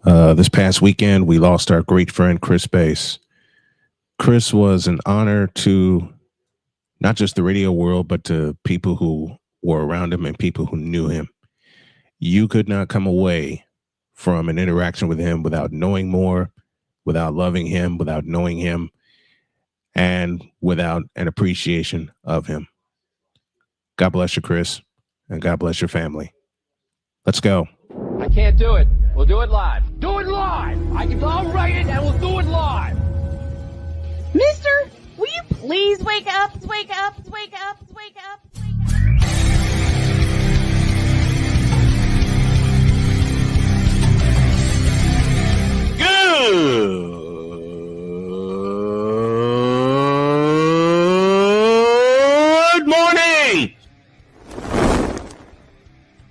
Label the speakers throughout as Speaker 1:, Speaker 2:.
Speaker 1: This past weekend, we lost our great friend, Chris Bass. Chris was an honor to not just the radio world, but to people who were around him and people who knew him. You could not come away from an interaction with him without knowing more, without loving him, without knowing him, and without an appreciation of him. God bless you, Chris, and God bless your family. Let's go.
Speaker 2: I can't do it. We'll do it live. Do it live! I'll write it and we'll do it live!
Speaker 3: Mister, will you please wake up, wake up, wake up, wake up, wake up?
Speaker 1: Good morning!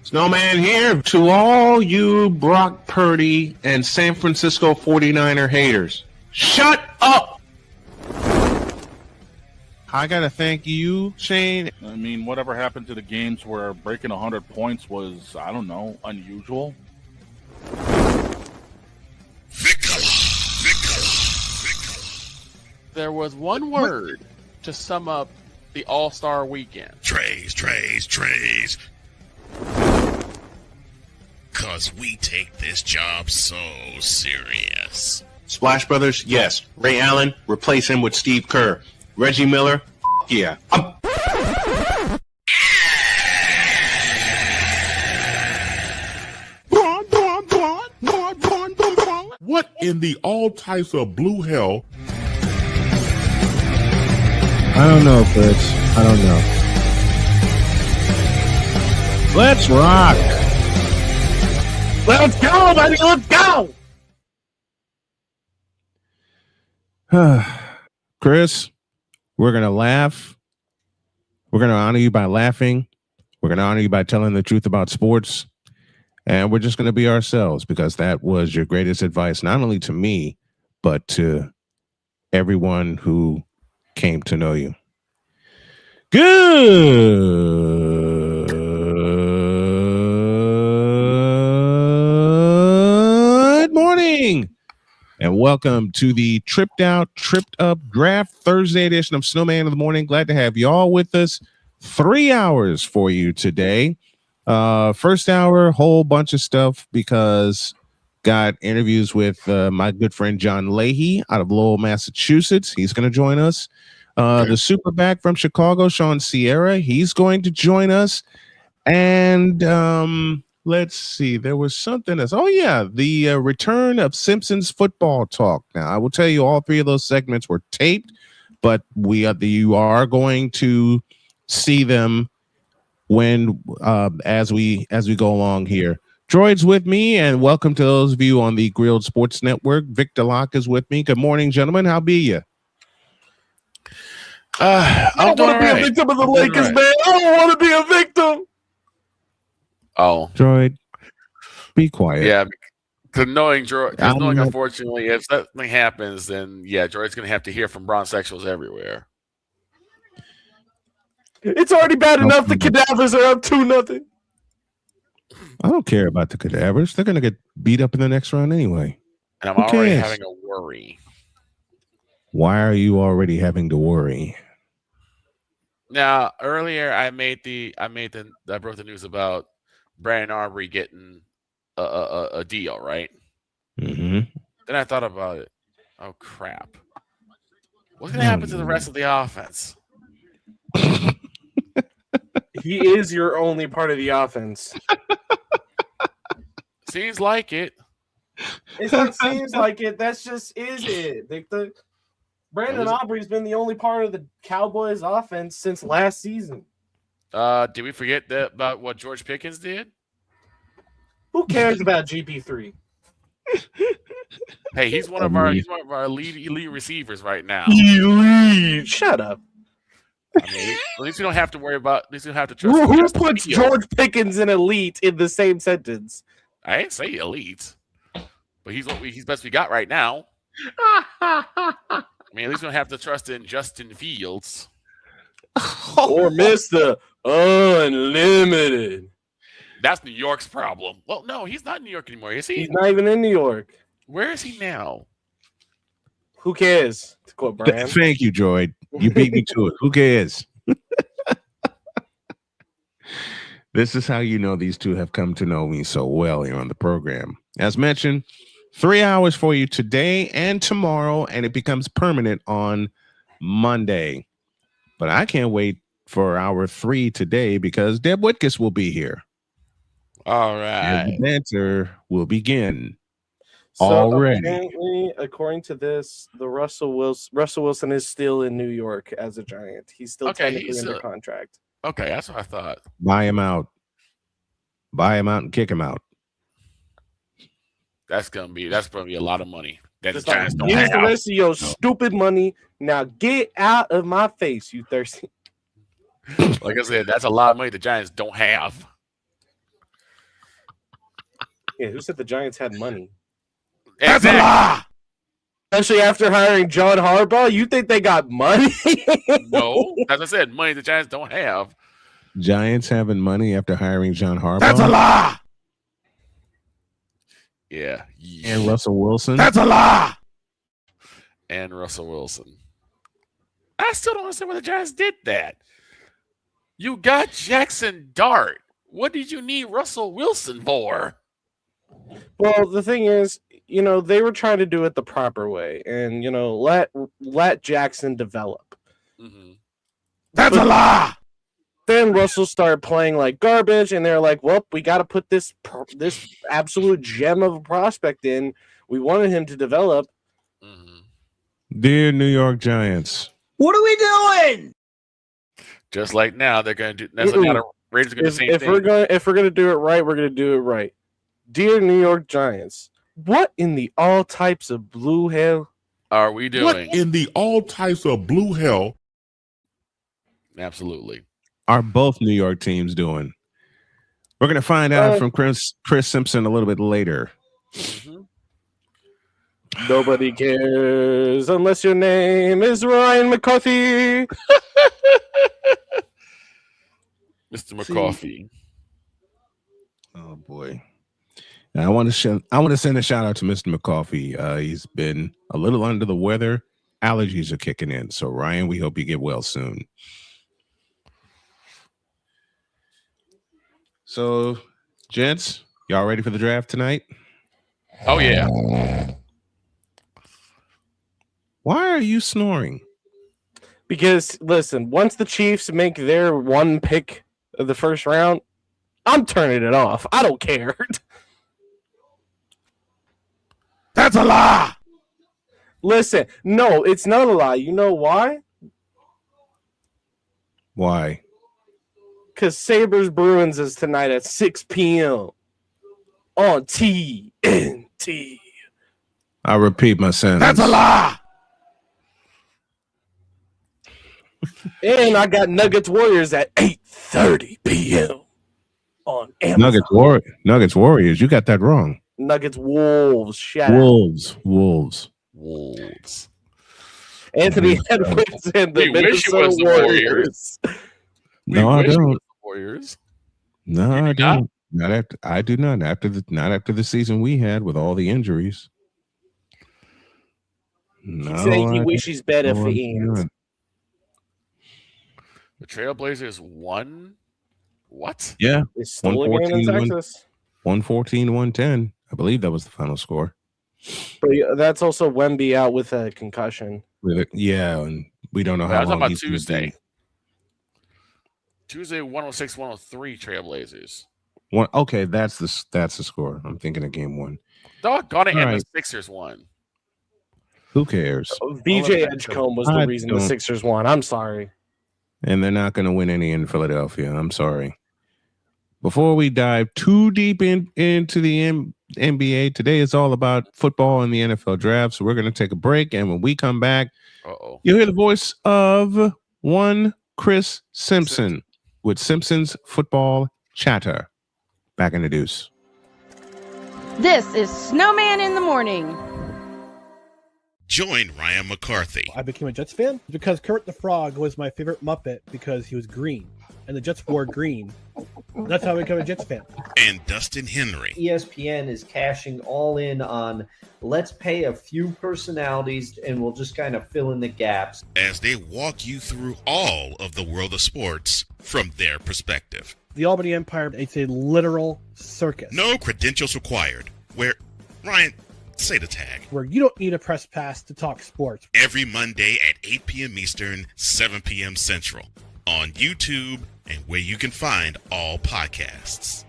Speaker 1: Snowman here to all you Brock Purdy and San Francisco 49er haters. Shut up! I gotta thank you, Shane.
Speaker 4: I mean, whatever happened to the games where breaking 100 points was, I don't know, unusual?
Speaker 5: There was one word to sum up the All-Star weekend.
Speaker 6: Trays. Cause we take this job so serious.
Speaker 1: Splash Brothers, yes. Ray Allen, replace him with Steve Kerr. Reggie Miller, yeah.
Speaker 7: What in the all types of blue hell?
Speaker 1: I don't know, Fritz. I don't know. Let's rock.
Speaker 8: Let's go, buddy. Let's
Speaker 1: go. Chris, we're going to laugh. We're going to honor you by laughing. We're going to honor you by telling the truth about sports. And we're just going to be ourselves because that was your greatest advice, not only to me, but to everyone who came to know you. Good morning and welcome to the Tripped Up Draft Thursday edition of Snowman in the Morning. Glad to have you all with us. 3 hours for you today. First hour, whole bunch of stuff because got interviews with my good friend John Leahy out of Lowell, Massachusetts. He's going to join us. The superback from Chicago, Sean Sierra, he's going to join us. And let's see, there was something else. Oh, yeah, the return of Simpsons football talk. Now, I will tell you all three of those segments were taped, but you are going to see them when as we go along here. Droid's with me, and welcome to those of you on the Grilled Sports Network. Victor Locke is with me. Good morning, gentlemen. How be you?
Speaker 8: I don't want to be a victim of the Lakers, man. I don't want to be a victim.
Speaker 5: Oh,
Speaker 1: Droid, be quiet.
Speaker 5: Yeah, because knowing unfortunately, if something happens, then yeah, Droid's gonna have to hear from bronzexuals everywhere.
Speaker 8: It's already bad enough the cadavers are up 2-0.
Speaker 1: I don't care about the cadavers. They're gonna get beat up in the next round anyway.
Speaker 5: And I'm already having a worry.
Speaker 1: Why are you already having to worry?
Speaker 5: Now, earlier I broke the news about Brandon Arbery getting a deal, right?
Speaker 1: Mm-hmm.
Speaker 5: Then I thought about it. Oh crap! What's gonna happen to the rest of the offense?
Speaker 8: He is your only part of the offense.
Speaker 5: Seems like it.
Speaker 8: It's not seems like it. That's just is it. Brandon Aubrey's been the only part of the Cowboys offense since last season.
Speaker 5: Did we forget about what George Pickens did?
Speaker 8: Who cares about GP3?
Speaker 5: Hey, he's one of our elite receivers right now.
Speaker 8: Elite. Shut up.
Speaker 5: I mean, at least we don't have to worry about. At least we don't have to trust.
Speaker 8: Who puts George Pickens and elite in the same sentence?
Speaker 5: I didn't say elite, but he's best we got right now. I mean, at least we don't have to trust in Justin Fields
Speaker 8: or Mr. Unlimited.
Speaker 5: That's New York's problem. Well, no, he's not in New York anymore, is he?
Speaker 8: He's not even in New York.
Speaker 5: Where is he now?
Speaker 8: Who cares? To quote Brian.
Speaker 1: Thank you, Droid. You beat me to it. Who cares? This is how you know these two have come to know me so well here on the program. As mentioned, 3 hours for you today and tomorrow, and it becomes permanent on Monday. But I can't wait for hour 3 today because Deb Whitkus will be here.
Speaker 5: All
Speaker 1: And the
Speaker 5: right.
Speaker 1: banter will begin.
Speaker 8: So
Speaker 1: Already.
Speaker 8: apparently, according to this, the Russell Wilson is still in New York as a Giant. He's still
Speaker 5: Okay,
Speaker 8: technically
Speaker 5: he's
Speaker 8: under
Speaker 5: a-
Speaker 8: contract.
Speaker 5: Okay, that's what I thought.
Speaker 1: Buy him out. Buy him out and kick him out.
Speaker 5: That's gonna be a lot of money that the
Speaker 8: Just like,
Speaker 5: Giants don't
Speaker 8: here's the
Speaker 5: have.
Speaker 8: rest of your stupid money. Now get out of my face, you thirsty.
Speaker 5: Like I said, that's a lot of money the Giants don't have.
Speaker 8: Yeah, who said the Giants had money?
Speaker 5: That's a lie.
Speaker 8: Especially after hiring John Harbaugh, you think they got money?
Speaker 5: No, as I said, money the Giants don't have.
Speaker 1: Giants having money after hiring John Harbaugh.
Speaker 5: lie. Yeah.
Speaker 1: And Russell Wilson.
Speaker 5: a lie. And Russell Wilson. I still don't understand why the Giants did that. You got Jackson Dart. What did you need Russell Wilson for?
Speaker 8: Well, the thing is, they were trying to do it the proper way, and let Jackson develop.
Speaker 5: Mm-hmm.
Speaker 8: That's
Speaker 5: a lie.
Speaker 8: Then Russell started playing like garbage, and they're like, "Well, we got to put this absolute gem of a prospect in. We wanted him to develop."
Speaker 5: Mm-hmm.
Speaker 1: Dear New York Giants.
Speaker 9: What are we doing?
Speaker 5: Just like now, they're going to do. That's like now the Raiders are going to do the same thing.
Speaker 8: If we're gonna do it right, we're gonna do it right. Dear New York Giants, what in the all types of blue hell
Speaker 5: Are we doing?
Speaker 7: What in the all types of blue hell
Speaker 5: Absolutely.
Speaker 1: Are both New York teams doing? We're going to find out from Chris Simpson a little bit later.
Speaker 5: Mm-hmm.
Speaker 8: Nobody cares unless your name is Ryan McCarthy.
Speaker 5: Mr. McCarthy.
Speaker 1: Oh boy. Now, I want to send a shout out to Mr. McCarthy. He's been a little under the weather. Allergies are kicking in. So Ryan, we hope you get well soon. So, gents, y'all ready for the draft tonight?
Speaker 5: Oh yeah.
Speaker 1: Why are you snoring?
Speaker 8: Because listen, once the Chiefs make their one pick of the first round, I'm turning it off. I don't care.
Speaker 5: That's a lie.
Speaker 8: Listen, no, it's not a lie. You know why?
Speaker 1: Why?
Speaker 8: Because Sabres Bruins is tonight at 6 p.m. on TNT.
Speaker 1: I repeat my sentence.
Speaker 5: That's a lie.
Speaker 8: And I got Nuggets Warriors at 8:30 p.m. on Amazon.
Speaker 1: Nuggets Warriors. You got that wrong.
Speaker 8: Nuggets Wolves. Shout
Speaker 1: Wolves.
Speaker 8: Anthony Edwards and the
Speaker 5: We wish it
Speaker 8: Minnesota
Speaker 5: was the
Speaker 8: Warriors.
Speaker 1: No, I don't.
Speaker 5: Warriors.
Speaker 1: No, I don't. Not after. I do not. Not after the season we had with all the injuries. No,
Speaker 8: He said he wishes better for Ian.
Speaker 5: The Trailblazers won. What?
Speaker 1: Yeah,
Speaker 8: They stole a game in Texas.
Speaker 1: 114-110. I believe that was the final score.
Speaker 8: But that's also Wemby out with a concussion.
Speaker 1: Yeah, and we don't know
Speaker 5: I
Speaker 1: how
Speaker 5: was
Speaker 1: long
Speaker 5: talking about
Speaker 1: he's gonna
Speaker 5: Tuesday.
Speaker 1: be.
Speaker 5: Tuesday, 106-103 Trailblazers.
Speaker 1: Okay, that's the score. I'm thinking of game one.
Speaker 5: Doggone it,
Speaker 1: All
Speaker 5: and
Speaker 1: right.
Speaker 5: the Sixers won.
Speaker 1: Who cares?
Speaker 8: VJ Edgecombe was the
Speaker 1: I
Speaker 8: reason the
Speaker 1: don't-
Speaker 8: Sixers won. I'm sorry.
Speaker 1: And they're not going to win any in Philadelphia. I'm sorry. Before we dive too deep into the NBA, today is all about football and the NFL draft. So we're going to take a break. And when we come back, you'll hear the voice of one Chris Simpson with Simpson's Football Chatter. Back in the deuce.
Speaker 3: This is Snowman in the Morning.
Speaker 6: Join Ryan McCarthy.
Speaker 9: I became a Jets fan because Kermit the Frog was my favorite Muppet because he was green.
Speaker 10: and the Jets wore green. That's how I became a Jets fan.
Speaker 6: And Dustin Henry.
Speaker 11: ESPN is cashing all in on let's pay a few personalities and we'll just kind of fill in the gaps
Speaker 6: as they walk you through all of the world of sports from their perspective.
Speaker 10: The Albany Empire, it's a literal circus.
Speaker 6: No credentials required. Where, Ryan, say the tag.
Speaker 10: Where you don't need a press pass to talk sports.
Speaker 6: Every Monday at 8 p.m. Eastern, 7 p.m. Central. On YouTube and where you can find all podcasts.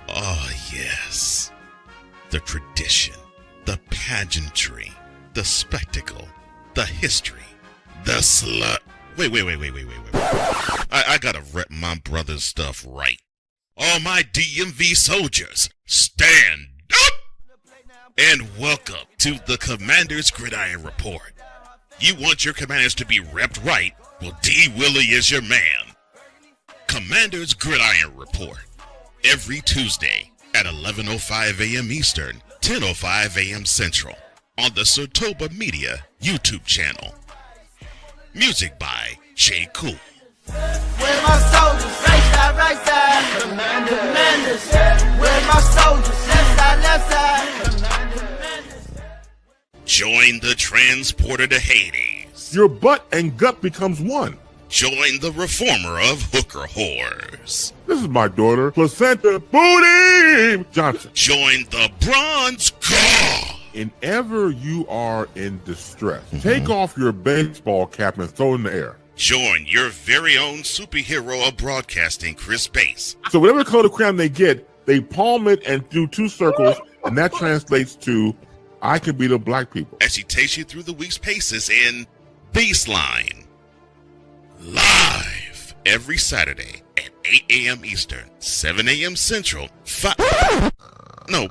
Speaker 6: Oh, yes. The tradition, the pageantry, the spectacle, the history, the slut. Wait. I gotta rep my brother's stuff right. All my DMV soldiers, stand up! And welcome to the Commander's Gridiron Report. You want your commanders to be repped right? Well, D. Willie is your man. Commander's Gridiron Report. Every Tuesday at 11:05 a.m. Eastern, 10:05 a.m. Central. On the Sotoba Media YouTube channel. Music by J. Cool.
Speaker 9: Where my soldiers, right side, commanders. Where my soldiers, left side.
Speaker 6: Join the transporter to Hades.
Speaker 7: Your butt and gut becomes one.
Speaker 6: Join the reformer of hooker whores.
Speaker 7: This is my daughter, Placenta Booty Johnson.
Speaker 6: Join the bronze car.
Speaker 7: And ever you are in distress, take off your baseball cap and throw it in the air.
Speaker 6: Join your very own superhero of broadcasting, Chris Bass.
Speaker 7: So whatever color crayon they get, they palm it and do 2 circles, and that translates to I can be the black people.
Speaker 6: As he takes you through the week's paces in Baseline. Live every Saturday at 8 a.m. Eastern, 7 a.m. Central,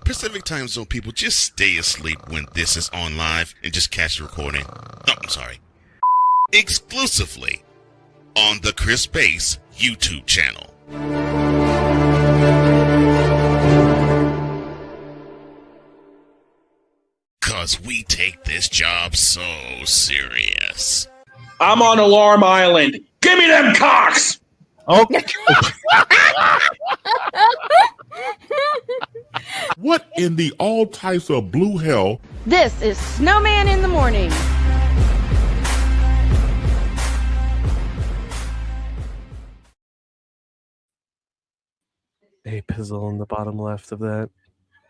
Speaker 6: Pacific Time Zone people, just stay asleep when this is on live and just catch the recording. Oh, I'm sorry. Exclusively on the Chris Bass YouTube channel. Cause we take this job so serious.
Speaker 9: I'm on Alarm Island. Give me them cocks!
Speaker 10: Okay.
Speaker 7: What in the all types of blue hell?
Speaker 3: This is Snowman in the morning.
Speaker 8: A pizzle on the bottom left of that.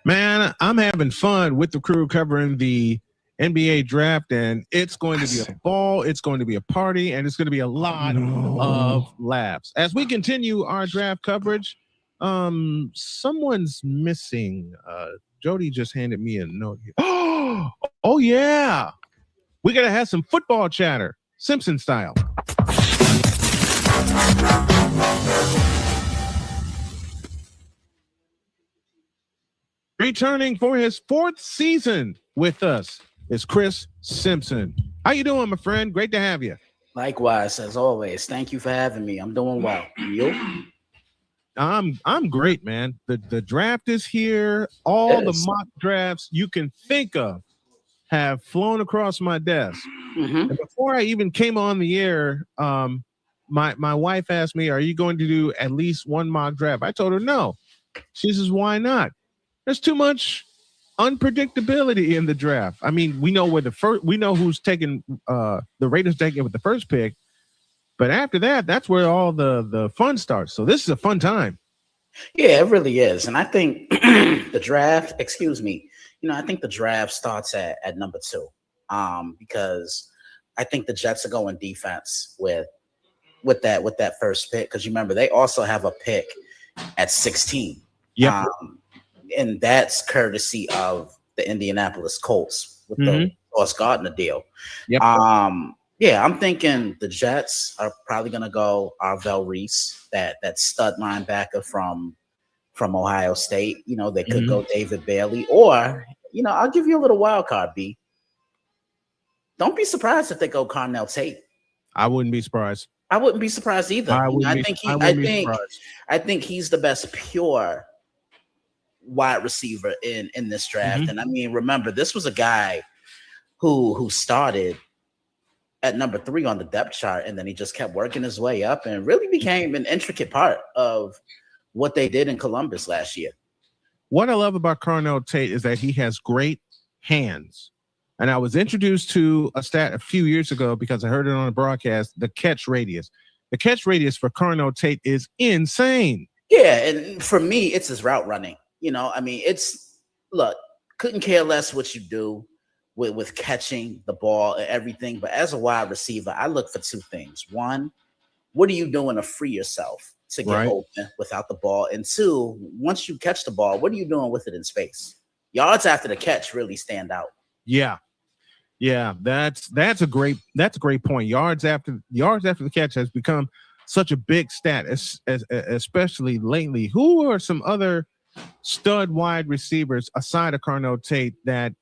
Speaker 1: Man, I'm having fun with the crew covering the NBA draft, and it's going to be a ball, it's going to be a party, and it's going to be a lot of laughs. As we continue our draft coverage, someone's missing. Jody just handed me a note here. Oh yeah. We got to have some football chatter, Simpson style. Returning for his 4th season with us is Chris Simpson. How you doing, my friend? Great to have you.
Speaker 12: Likewise, as always. Thank you for having me. I'm doing well. You?
Speaker 1: I'm great, man. The draft is here. All the mock drafts you can think of have flown across my desk. And before I even came on the air, my wife asked me, "Are you going to do at least one mock draft?" I told her no. She says, "Why not?" There's too much unpredictability in the draft. I mean, we know we know who's taking the Raiders taking it with the first pick, but after that, that's where all the fun starts. So this is a fun time.
Speaker 12: Yeah, it really is. And I think the draft, I think the draft starts at number 2. Because I think the Jets are going defense with that first pick. Because you remember they also have a pick at 16.
Speaker 1: Yeah.
Speaker 12: And that's courtesy of the Indianapolis Colts with the Sauce Gardner deal.
Speaker 1: Yep.
Speaker 12: Yeah, I'm thinking the Jets are probably going to go Arvell Reese, that stud linebacker from Ohio State. They could go David Bailey, or I'll give you a little wild card, B. Don't be surprised if they go Carnell Tate.
Speaker 1: I wouldn't be surprised.
Speaker 12: I wouldn't be surprised either. I think he's the best pure wide receiver in this draft. And I mean, remember, this was a guy who started at number 3 on the depth chart, and then he just kept working his way up and really became an intricate part of what they did in Columbus last year.
Speaker 1: What I love about Carnell Tate is that he has great hands. And I was introduced to a stat a few years ago because I heard it on a broadcast, the catch radius. The catch radius for Carnell Tate is insane.
Speaker 12: Yeah, and for me, it's his route running. I mean, look, couldn't care less what you do with catching the ball and everything. But as a wide receiver, I look for 2 things. 1, what are you doing to free yourself to get open without the ball? And 2, once you catch the ball, what are you doing with it in space? Yards after the catch really stand out.
Speaker 1: Yeah. That's a great point. Yards after the catch has become such a big stat, especially lately. Who are some other stud wide receivers aside of Carnell Tate that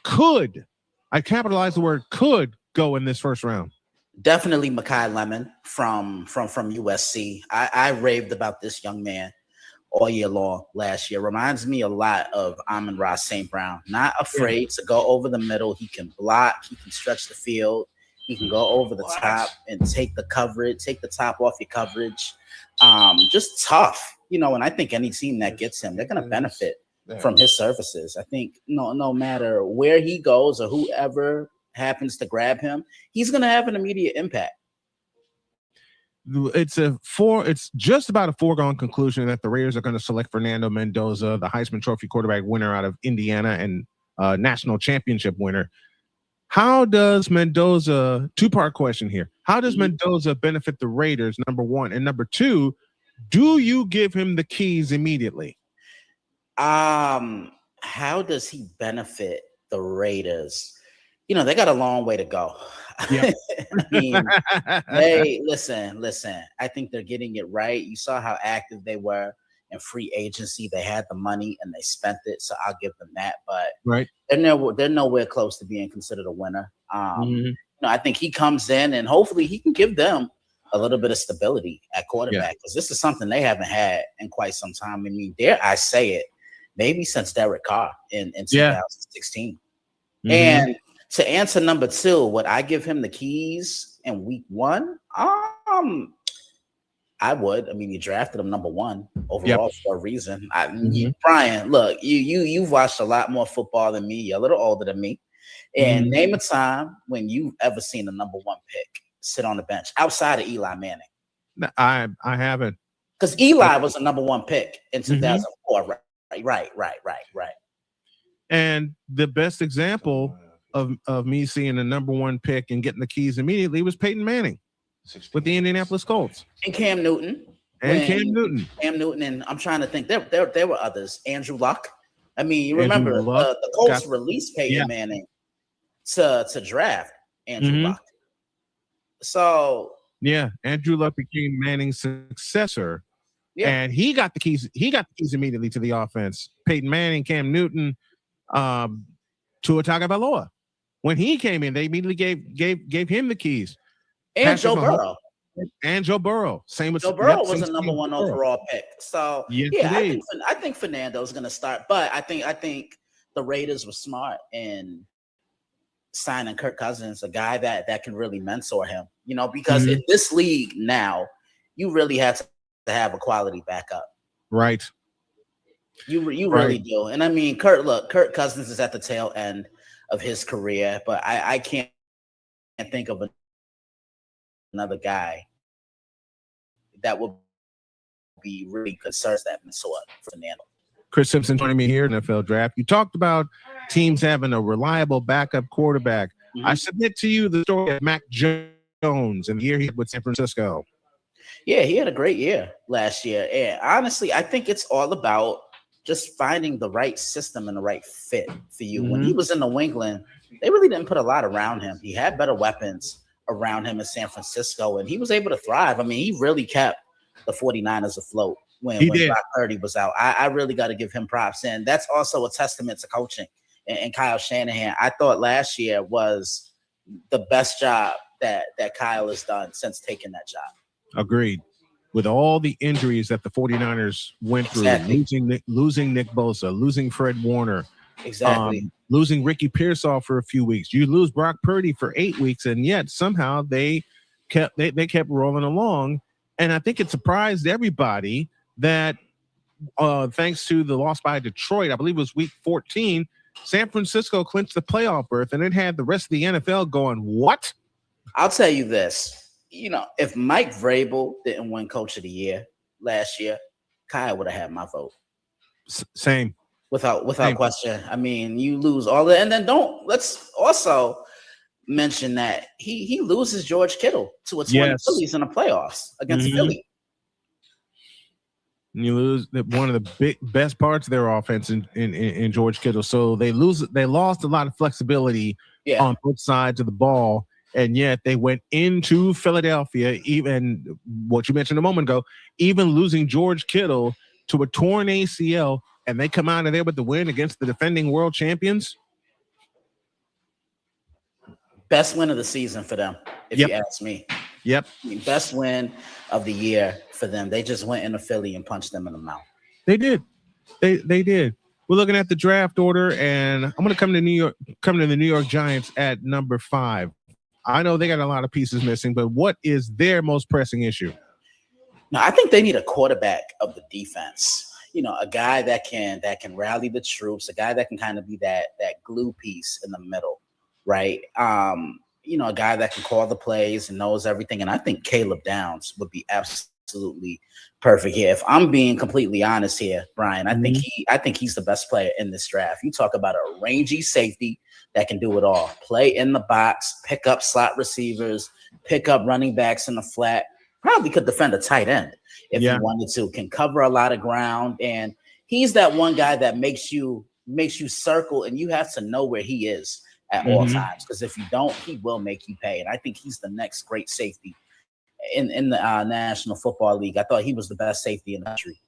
Speaker 1: could, I capitalize the word could, go in this first round?
Speaker 12: Definitely Mekhi Lemon from USC. I raved about this young man all year long last year. Reminds me a lot of Amon-Ra St. Brown. Not afraid to go over the middle. He can block. He can stretch the field. He can go over the top and take the coverage, take the top off your coverage. Just tough, and I think any team that gets him, they're going to benefit from his services. I think no matter where he goes or whoever happens to grab him, he's going to have an immediate impact.
Speaker 1: It's just about a foregone conclusion that the Raiders are going to select Fernando Mendoza, the Heisman Trophy quarterback winner out of Indiana and national championship winner. How does Mendoza, 2-part question here, how does Mendoza benefit the Raiders, number 1? And number 2, do you give him the keys immediately?
Speaker 12: How does he benefit the Raiders? They got a long way to go. Yeah. I mean, listen. I think they're getting it right. You saw how active they were in free agency. They had the money and they spent it, so I'll give them that. But they're nowhere close to being considered a winner. I think he comes in and hopefully he can give them a little bit of stability at quarterback, because this is something they haven't had in quite some time. I mean, dare I say it, maybe since Derek Carr in 2016. And to answer number 2, would I give him the keys in week 1? I would. I mean, you drafted him number 1 overall for a reason. Brian, look, you've watched a lot more football than me. You're a little older than me. And name a time when you've ever seen a number 1 pick sit on the bench outside of Eli Manning.
Speaker 1: I haven't.
Speaker 12: Because Eli was a number 1 pick in 2004. Right.
Speaker 1: And the best example of me seeing the number 1 pick and getting the keys immediately was Peyton Manning with the Indianapolis Colts.
Speaker 12: And Cam Newton. Cam Newton, and I'm trying to think. There were others. Andrew Luck. I mean, you remember the Colts released Peyton Manning to draft Andrew Luck. So
Speaker 1: Andrew Luck became Manning's successor. And he got the keys. He got the keys immediately to the offense. Peyton Manning, Cam Newton, Tua Tagovailoa. When he came in, they immediately gave him the keys.
Speaker 12: And Joe Burrow.
Speaker 1: And Joe Burrow. Same with
Speaker 12: Joe Burrow was a number 1 overall pick. So I think Fernando's going to start. But I think the Raiders were smart in signing Kirk Cousins, a guy that can really mentor him. Because in this league now, you really have to have a quality backup.
Speaker 1: Right.
Speaker 12: You really do. And I mean, Kirk Cousins is at the tail end of his career, but I can't think of another guy that will be really concerned that Minnesota for Fernando.
Speaker 1: Chris Simpson joining me here in the NFL Draft. You talked about teams having a reliable backup quarterback. I submit to you the story of Mac Jones and the year he had with San Francisco.
Speaker 12: Yeah, he had a great year last year. And honestly, I think it's all about just finding the right system and the right fit for you. When he was in New England, they really didn't put a lot around him. He had better weapons around him in San Francisco, and he was able to thrive. I mean, he really kept the 49ers afloat when Brock Purdy was out. I really got to give him props. And that's also a testament to coaching and Kyle Shanahan. I thought last year was the best job that Kyle has done since taking that job.
Speaker 1: Agreed. With all the injuries that the 49ers went through, losing Nick Bosa, losing Fred Warner, losing Ricky Pearsall for a few weeks. You lose Brock Purdy for 8 weeks, and yet somehow they kept rolling along. And I think it surprised everybody that thanks to the loss by Detroit, I believe it was week 14, San Francisco clinched the playoff berth, and it had the rest of the NFL going, what?
Speaker 12: I'll tell you this. You know, if Mike Vrabel didn't win Coach of the Year last year, Kyle would have had my vote.
Speaker 1: Same.
Speaker 12: Without question. I mean, you lose all that. And then let's also mention that he loses George Kittle to a 20 Phillies in the playoffs against Philly.
Speaker 1: And you lose one of the best parts of their offense in George Kittle. So they lost a lot of flexibility on both sides of the ball. And yet they went into Philadelphia, even what you mentioned a moment ago, even losing George Kittle to a torn ACL, and they come out of there with the win against the defending world champions.
Speaker 12: Best win of the season for them, if you ask me.
Speaker 1: Yep.
Speaker 12: Best win of the year for them. They just went into Philly and punched them in the mouth.
Speaker 1: They did. They did. We're looking at the draft order, and I'm going to come to the New York Giants at number 5. I know they got a lot of pieces missing, but what is their most pressing issue?
Speaker 12: No, I think they need a quarterback of the defense. You know, a guy that can rally the troops, a guy that can kind of be that glue piece in the middle, right? You know, a guy that can call the plays and knows everything. And I think Caleb Downs would be absolutely perfect here. If I'm being completely honest here, Brian, I think he's the best player in this draft. You talk about a rangy safety that can do it all. Play in the box, pick up slot receivers, pick up running backs in the flat. Probably could defend a tight end if he wanted to. Can cover a lot of ground, and he's that one guy that makes you circle, and you have to know where he is at all times. Because if you don't, he will make you pay. And I think he's the next great safety in the National Football League. I thought he was the best safety in the country.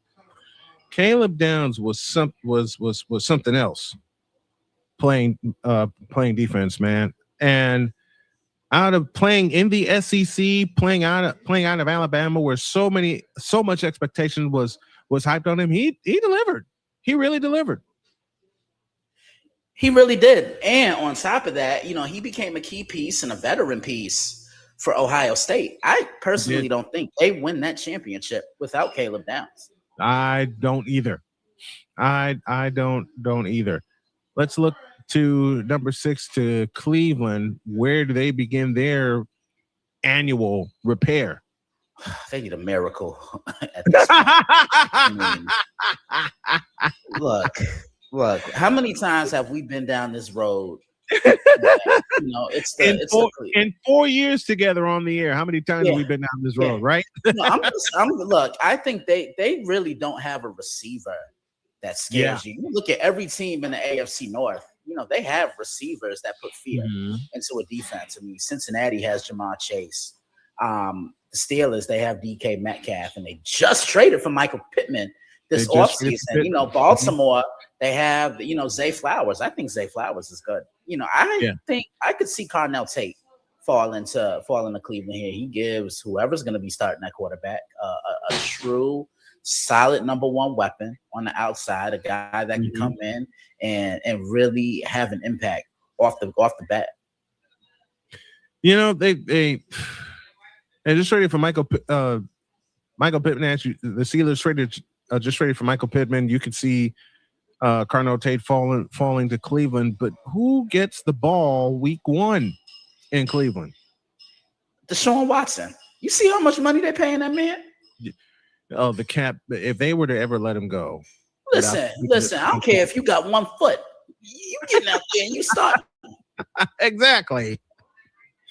Speaker 1: Caleb Downs was something else. Playing defense, man, and out of playing in the SEC, playing out of Alabama, where so much expectation was hyped on him, he delivered. He really delivered.
Speaker 12: He really did, and on top of that, you know, he became a key piece and a veteran piece for Ohio State. I personally don't think they win that championship without Caleb Downs.
Speaker 1: I don't either. I don't either. Let's look to number 6 to Cleveland. Where do they begin their annual repair?
Speaker 12: They need a miracle at this point. I mean, look. How many times have we been down this road? You know,
Speaker 1: in 4 years together on the air. How many times have we been down this road? Right?
Speaker 12: No, look. I think they really don't have a receiver that scares you. You look at every team in the AFC North. You know, they have receivers that put fear into a defense. I mean, Cincinnati has Jamar Chase. The Steelers, they have DK Metcalf, and they just traded for Michael Pittman this offseason. You know, Baltimore, they have, you know, Zay Flowers. I think Zay Flowers is good. You know, I think I could see Carnell Tate fall into Cleveland here. He gives whoever's going to be starting that quarterback a true, solid number 1 weapon on the outside, a guy that can come in and really have an impact off the bat.
Speaker 1: You know, they just traded for Michael Pittman. The Steelers just traded for Michael Pittman. You could see Carnell Tate falling to Cleveland, but who gets the ball week 1 in Cleveland?
Speaker 12: Deshaun Watson. You see how much money they're paying that man?
Speaker 1: Oh, the cap. If they were to ever let him go.
Speaker 12: Listen, I don't care if you got 1 foot. You getting out there and you start.
Speaker 1: Exactly.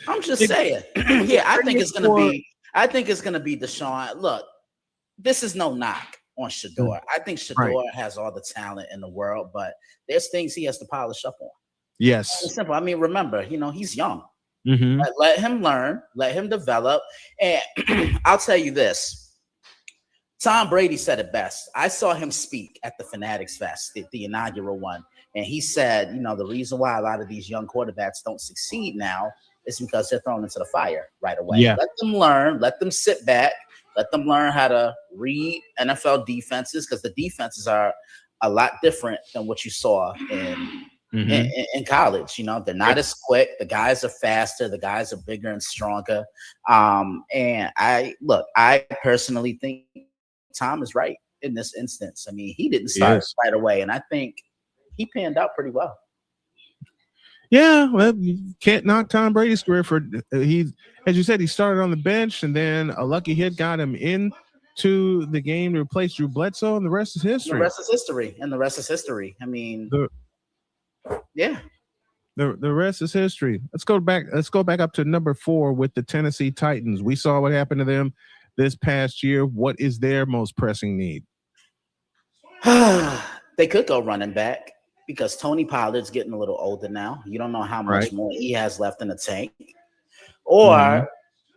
Speaker 12: I'm just saying. I think it's gonna be Deshaun. Look, this is no knock on Shador. I think Shador has all the talent in the world, but there's things he has to polish up on.
Speaker 1: Yes.
Speaker 12: It's simple. I mean, remember, you know, he's young. Let him learn, let him develop. And I'll tell you this. Tom Brady said it best. I saw him speak at the Fanatics Fest, the inaugural one. And he said, you know, the reason why a lot of these young quarterbacks don't succeed now is because they're thrown into the fire right away.
Speaker 1: Yeah.
Speaker 12: Let them learn. Let them sit back. Let them learn how to read NFL defenses, because the defenses are a lot different than what you saw in college. You know, they're not as quick. The guys are faster. The guys are bigger and stronger. And I personally think Tom is right in this instance. I mean, he didn't start right away, and I think he panned out pretty well.
Speaker 1: Yeah, well, you can't knock Tom Brady's career for as you said, he started on the bench, and then a lucky hit got him into the game to replace Drew Bledsoe, and the rest is history.
Speaker 12: The rest is history. I mean, yeah.
Speaker 1: The rest is history. Let's go back up to number 4 with the Tennessee Titans. We saw what happened to them this past year. What is their most pressing need?
Speaker 12: They could go running back because Tony Pollard's getting a little older now. You don't know how much more he has left in the tank. Or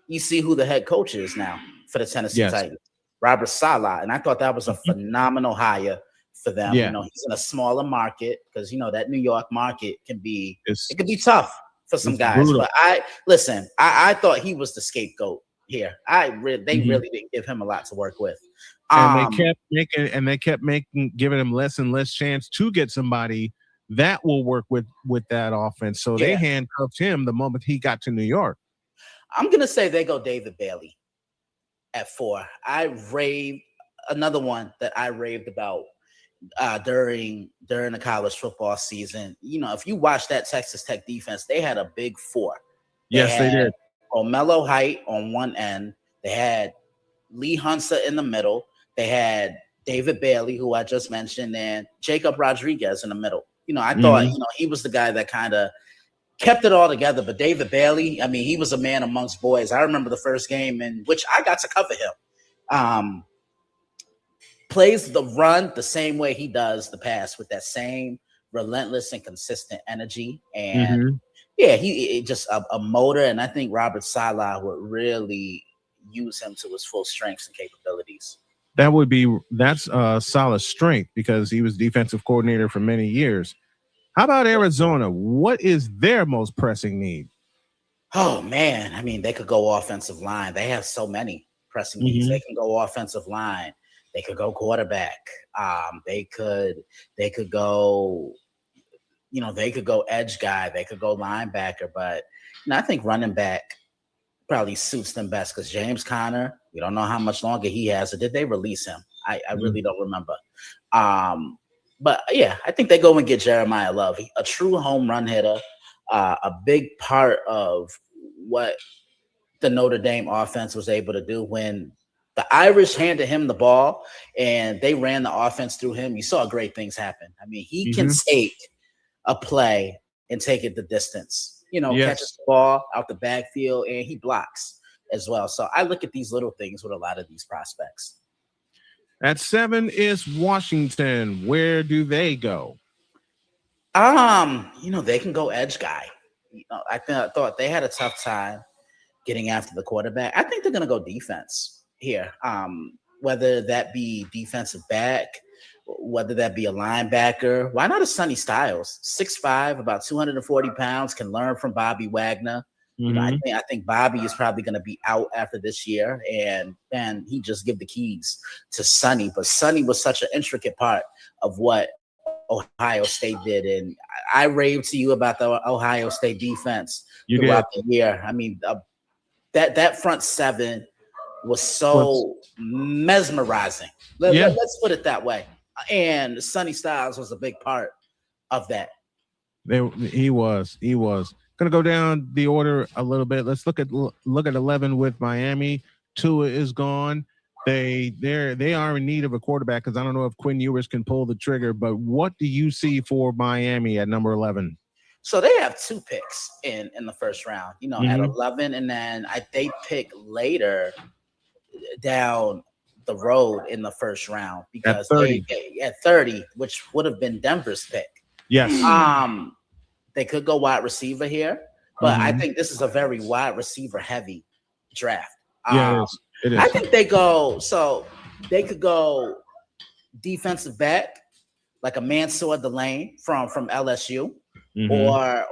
Speaker 12: you see who the head coach is now for the Tennessee Titans, Robert Saleh. And I thought that was a phenomenal hire for them. You know, he's in a smaller market because, you know, that New York market can be tough for some guys. Brutal. But I thought he was the scapegoat here. They really didn't give him a lot to work with.
Speaker 1: And they kept giving him less and less chance to get somebody that will work with that offense. So they handcuffed him the moment he got to New York.
Speaker 12: I'm gonna say they go David Bailey at 4. Another one that I raved about during the college football season. You know, if you watch that Texas Tech defense, they had a big 4.
Speaker 1: They did.
Speaker 12: O'Mello Height on one end. They had Lee Hunsa in the middle. They had David Bailey, who I just mentioned, and Jacob Rodriguez in the middle. You know, I thought, you know, he was the guy that kind of kept it all together. But David Bailey, I mean, he was a man amongst boys. I remember the first game in which I got to cover him. Plays the run the same way he does the pass, with that same relentless and consistent energy. And he just a motor. And I think Robert Saleh would really use him to his full strengths and capabilities.
Speaker 1: That's Saleh's strength because he was defensive coordinator for many years. How about Arizona? What is their most pressing need?
Speaker 12: Oh man, I mean, they could go offensive line. They have so many pressing needs. They can go offensive line. They could go quarterback. They could go, you know, they could go edge guy. They could go linebacker. But you know, I think running back probably suits them best because James Conner, we don't know how much longer he has. Or did they release him? I really don't remember. But yeah, I think they go and get Jeremiah Love, a true home run hitter, a big part of what the Notre Dame offense was able to do when the Irish handed him the ball and they ran the offense through him. You saw great things happen. I mean, he can take a play and take it the distance. You know, catches the ball out the backfield, and he blocks as well. So I look at these little things with a lot of these prospects.
Speaker 1: At 7 is Washington. Where do they go?
Speaker 12: You know, they can go edge guy. You know, I thought they had a tough time getting after the quarterback. I think they're going to go defense here. Whether that be defensive back, whether that be a linebacker. Why not a Sonny Styles? 6'5", about 240 pounds, can learn from Bobby Wagner. You know, I think Bobby is probably going to be out after this year, and he just give the keys to Sonny. But Sonny was such an intricate part of what Ohio State did, and I raved to you about the Ohio State defense throughout the year. I mean, that front 7 was so mesmerizing. Let's put it that way. And Sonny Styles was a big part of that.
Speaker 1: He was. Gonna go down the order a little bit. Let's look at 11 with Miami. Tua is gone. They are in need of a quarterback because I don't know if Quinn Ewers can pull the trigger. But what do you see for Miami at number 11?
Speaker 12: So they have 2 picks in the first round. You know, at 11, and then they pick later down the road in the first round because at 30, which would have been Denver's pick.
Speaker 1: Yes.
Speaker 12: They could go wide receiver here, but I think this is a very wide receiver heavy draft.
Speaker 1: It is.
Speaker 12: I think they could go defensive back, like a Mansour Delane from LSU, or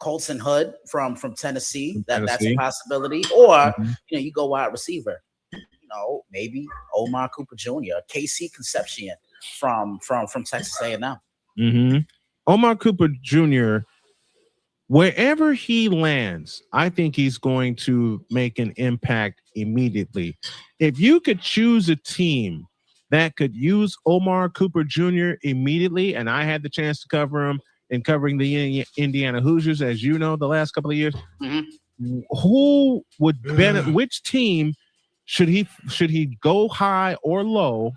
Speaker 12: Colson Hood from Tennessee. That's a possibility. Or you know, you go wide receiver. You know, maybe Omar Cooper Jr., KC Concepcion from Texas A&M.
Speaker 1: Omar Cooper Jr., wherever he lands, I think he's going to make an impact immediately. If you could choose a team that could use Omar Cooper Jr. immediately, and I had the chance to cover him in covering the Indiana Hoosiers, as you know, the last couple of years, who would benefit? Which team should he go high or low?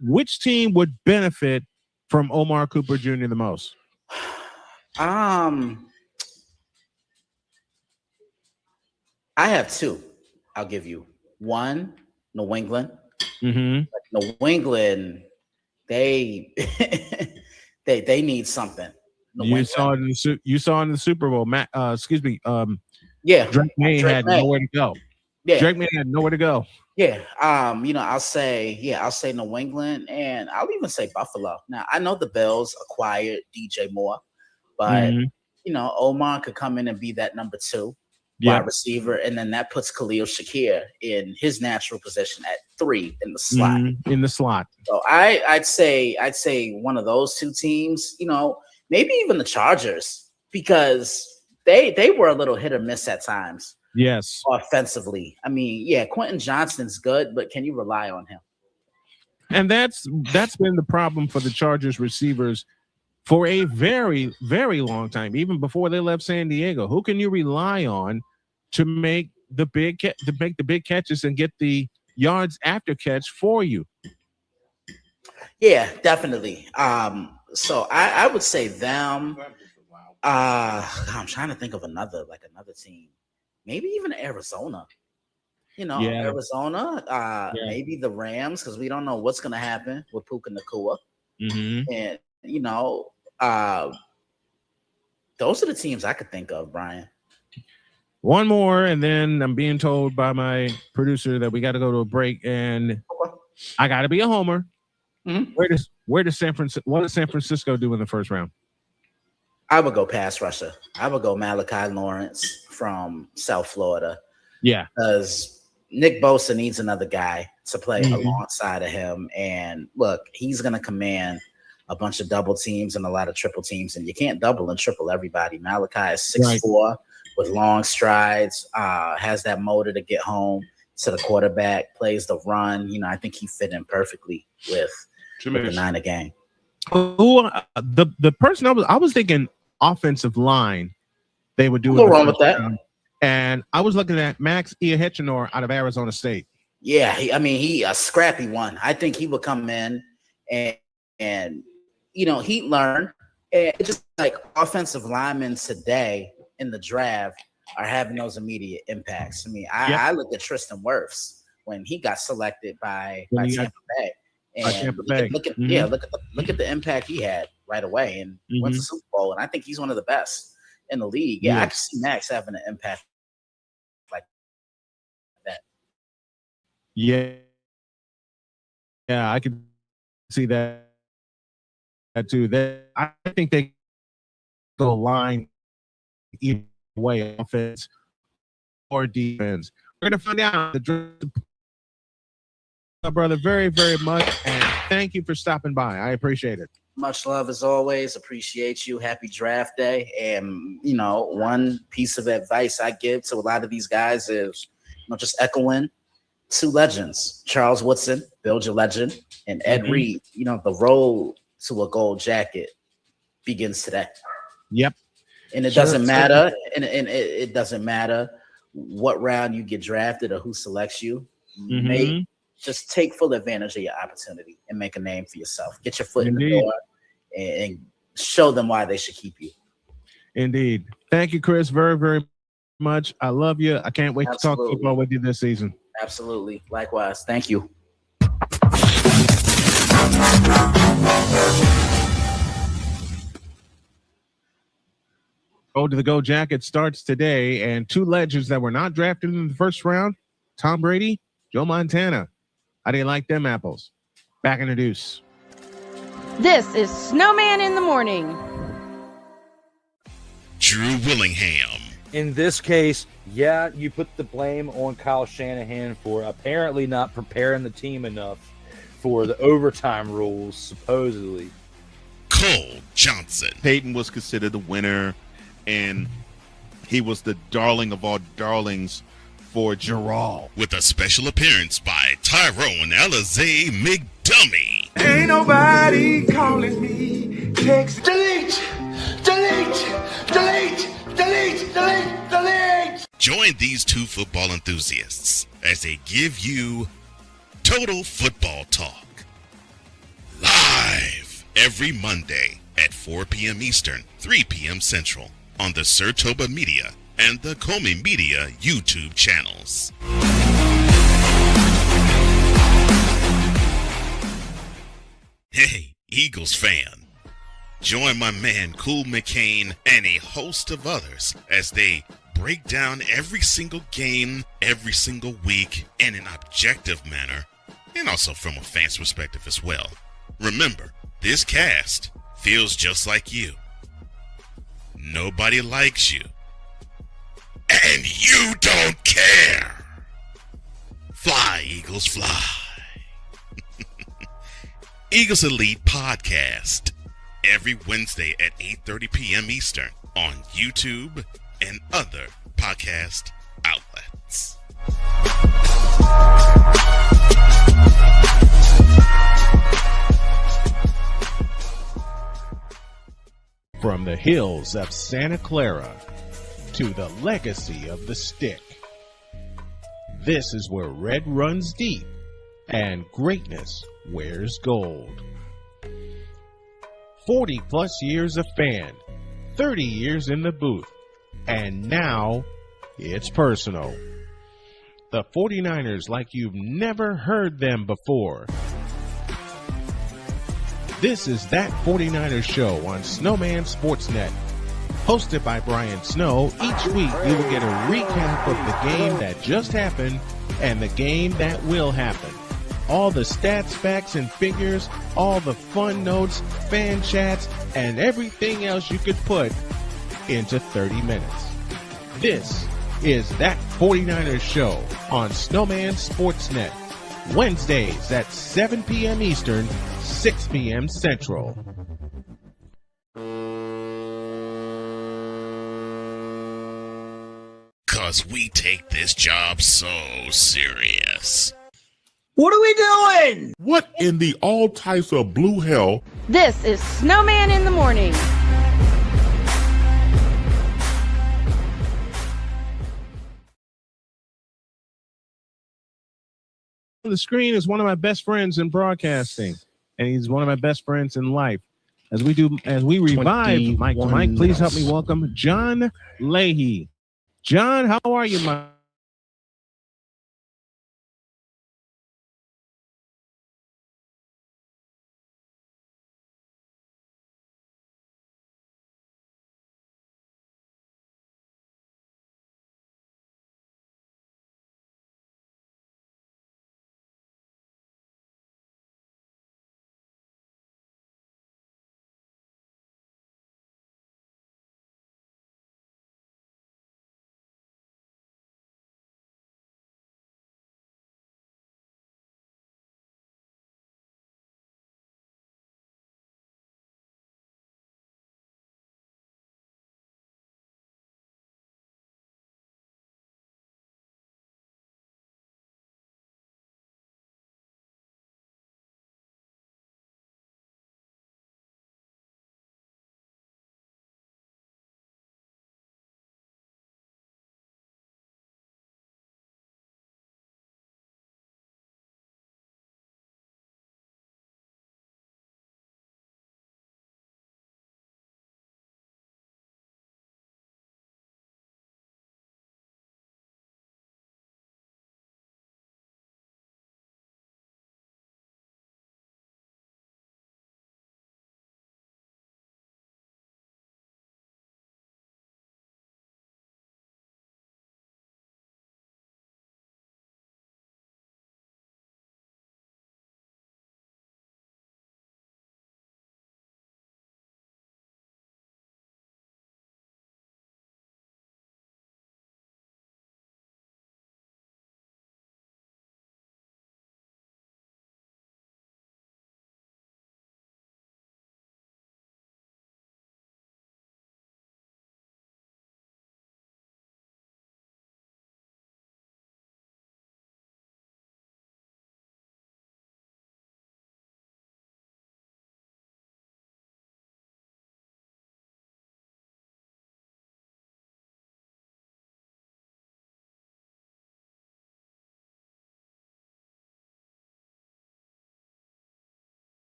Speaker 1: Which team would benefit from Omar Cooper Jr. the most?
Speaker 12: I have two. I'll give you one. New England.
Speaker 1: Mm-hmm.
Speaker 12: New England, they they need something.
Speaker 1: You saw it in the Super Bowl.
Speaker 12: Yeah,
Speaker 1: Drake May had nowhere to go.
Speaker 12: Yeah,
Speaker 1: Drake May had nowhere to go.
Speaker 12: Yeah, I'll say New England, and I'll even say Buffalo. Now I know the Bills acquired DJ Moore, but Omar could come in and be that number 2 wide receiver, and then that puts Khalil Shakir in his natural position at 3 in the slot.
Speaker 1: In the slot.
Speaker 12: So I'd say one of those two teams. Maybe even the Chargers, because they were a little hit or miss at times.
Speaker 1: Yes.
Speaker 12: Offensively. I mean, yeah, Quentin Johnston's good, but can you rely on him?
Speaker 1: And that's been the problem for the Chargers receivers for a very, very long time, even before they left San Diego. Who can you rely on to make the big catches and get the yards after catch for you?
Speaker 12: Yeah, definitely. So I would say them. I'm trying to think of another team. Maybe even Arizona. Arizona. Maybe the Rams, because we don't know what's going to happen with Puka Nacua. And those are the teams I could think of, Brian.
Speaker 1: One more, and then I'm being told by my producer that we got to go to a break, and I got to be a homer. What does San Francisco do in the first round?
Speaker 12: I would go pass rusher. I would go Malachi Lawrence from South Florida.
Speaker 1: Yeah,
Speaker 12: because Nick Bosa needs another guy to play alongside of him. And look, he's going to command a bunch of double teams and a lot of triple teams, and you can't double and triple everybody. Malachi is 6'4" with long strides, has that motor to get home to the quarterback, plays the run. I think he fit in perfectly with the Niner gang.
Speaker 1: Who the person I was thinking offensive line they would do.
Speaker 12: No wrong with that.
Speaker 1: And I was looking at Max Iahechenor out of Arizona State.
Speaker 12: Yeah, he a scrappy one. I think he would come in and he'd learn. And it's just like offensive linemen today in the draft are having those immediate impacts. I mean, I look at Tristan Wirfs when he got selected by Tampa Bay. And look at the impact he had right away, and went to the Super Bowl. And I think he's one of the best in the league. Yeah, I can see Max having an impact like that.
Speaker 1: Yeah, I could see that too. I think they go line either way, offense or defense. We're gonna find out. Brother, very, very much, and thank you for stopping by. I appreciate it.
Speaker 12: Much love as always. Appreciate you. Happy draft day. And one piece of advice I give to a lot of these guys is just echoing two legends: Charles Woodson, build your legend, and Ed Reed. The road to a gold jacket begins today.
Speaker 1: Yep.
Speaker 12: And it doesn't matter, and it doesn't matter what round you get drafted or who selects you. Just take full advantage of your opportunity and make a name for yourself. Get your foot in the door and show them why they should keep you.
Speaker 1: Indeed. Thank you, Chris, very, very much. I love you. I can't wait to talk football with you this season.
Speaker 12: Absolutely. Likewise. Thank you.
Speaker 1: Go to the Go Jacket starts today, and two legends that were not drafted in the first round, Tom Brady, Joe Montana. How do you like them apples? Back in the deuce.
Speaker 3: This is Snowman in the Morning.
Speaker 6: Drew Willingham.
Speaker 13: In this case, you put the blame on Kyle Shanahan for apparently not preparing the team enough for the overtime rules, supposedly.
Speaker 6: Cole Johnson.
Speaker 14: Peyton was considered the winner, and he was the darling of all darlings for Gerald.
Speaker 6: With a special appearance by Tyrone Alizé McDummy.
Speaker 15: Ain't nobody calling me. Text. Delete! Delete! Delete! Delete! Delete! Delete!
Speaker 6: Join these two football enthusiasts as they give you Total Football Talk. Live every Monday at 4 p.m. Eastern, 3 p.m. Central on the Sertoba Media and the Comey Media YouTube channels. Hey, Eagles fan. Join my man Cool McCain and a host of others as they break down every single game, every single week in an objective manner, and also from a fan's perspective as well. Remember, this cast feels just like you. Nobody likes you. And you don't care. Fly, Eagles, fly. Eagles Elite Podcast. Every Wednesday at 8:30 p.m. Eastern on YouTube and other podcast outlets.
Speaker 1: From the hills of Santa Clara to the legacy of the stick, this is where red runs deep and greatness wears gold. 40 plus years of fan, 30 years in the booth, and now it's personal. The 49ers like you've never heard them before. This is That 49ers Show on Snowman Sportsnet. Hosted by Brian Snow, each week you will get a recap of the game that just happened and the game that will happen. All the stats, facts, and figures, all the fun notes, fan chats, and everything else you could put into 30 minutes. This is That 49ers Show on Snowman Sportsnet. Wednesdays at 7 p.m. Eastern, 6 p.m. Central.
Speaker 6: Cause we take this job so serious.
Speaker 15: What are we doing?
Speaker 7: What in the all types of blue hell?
Speaker 3: This is Snowman in the Morning.
Speaker 1: On the screen is one of my best friends in broadcasting, and he's one of my best friends in life. As we revive Mike, please help me welcome John Leahy. John, how are you, Mike?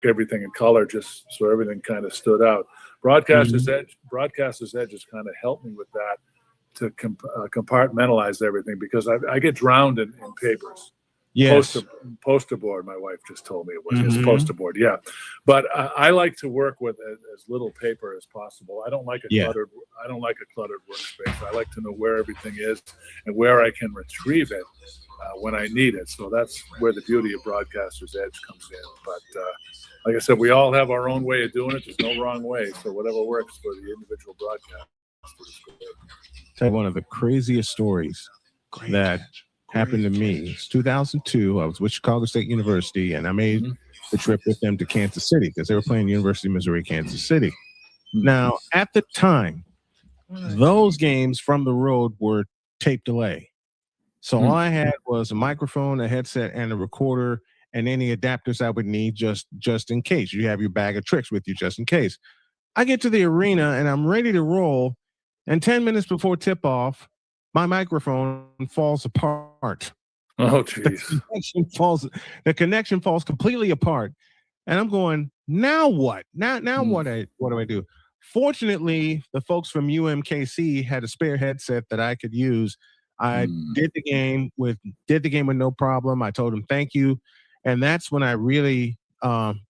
Speaker 16: everything in color just so everything kind of stood out. Broadcaster's Edge has kind of helped me with that to compartmentalize everything because I get drowned in papers.
Speaker 1: Yes.
Speaker 16: Poster board. My wife just told me it was his poster board. Yeah, but I like to work with as little paper as possible. I don't like a cluttered workspace. I like to know where everything is and where I can retrieve it when I need it. So that's where the beauty of Broadcaster's Edge comes in. But like I said, we all have our own way of doing it. There's no wrong way. So whatever works for the individual broadcaster is great.
Speaker 1: Tell you one of the craziest stories that happened to me. It's 2002. I was with Chicago State University, and I made the trip with them to Kansas City because they were playing University of Missouri, Kansas City. Now, at the time, those games from the road were tape delay. So all I had was a microphone, a headset, and a recorder, and any adapters I would need just in case. You have your bag of tricks with you just in case. I get to the arena, and I'm ready to roll, and 10 minutes before tip-off, my microphone falls apart.
Speaker 16: Oh, jeez.
Speaker 1: The connection falls completely apart. And I'm going, now what? Now what do I do? Fortunately, the folks from UMKC had a spare headset that I could use. I did the game with no problem. I told them thank you. And that's when I really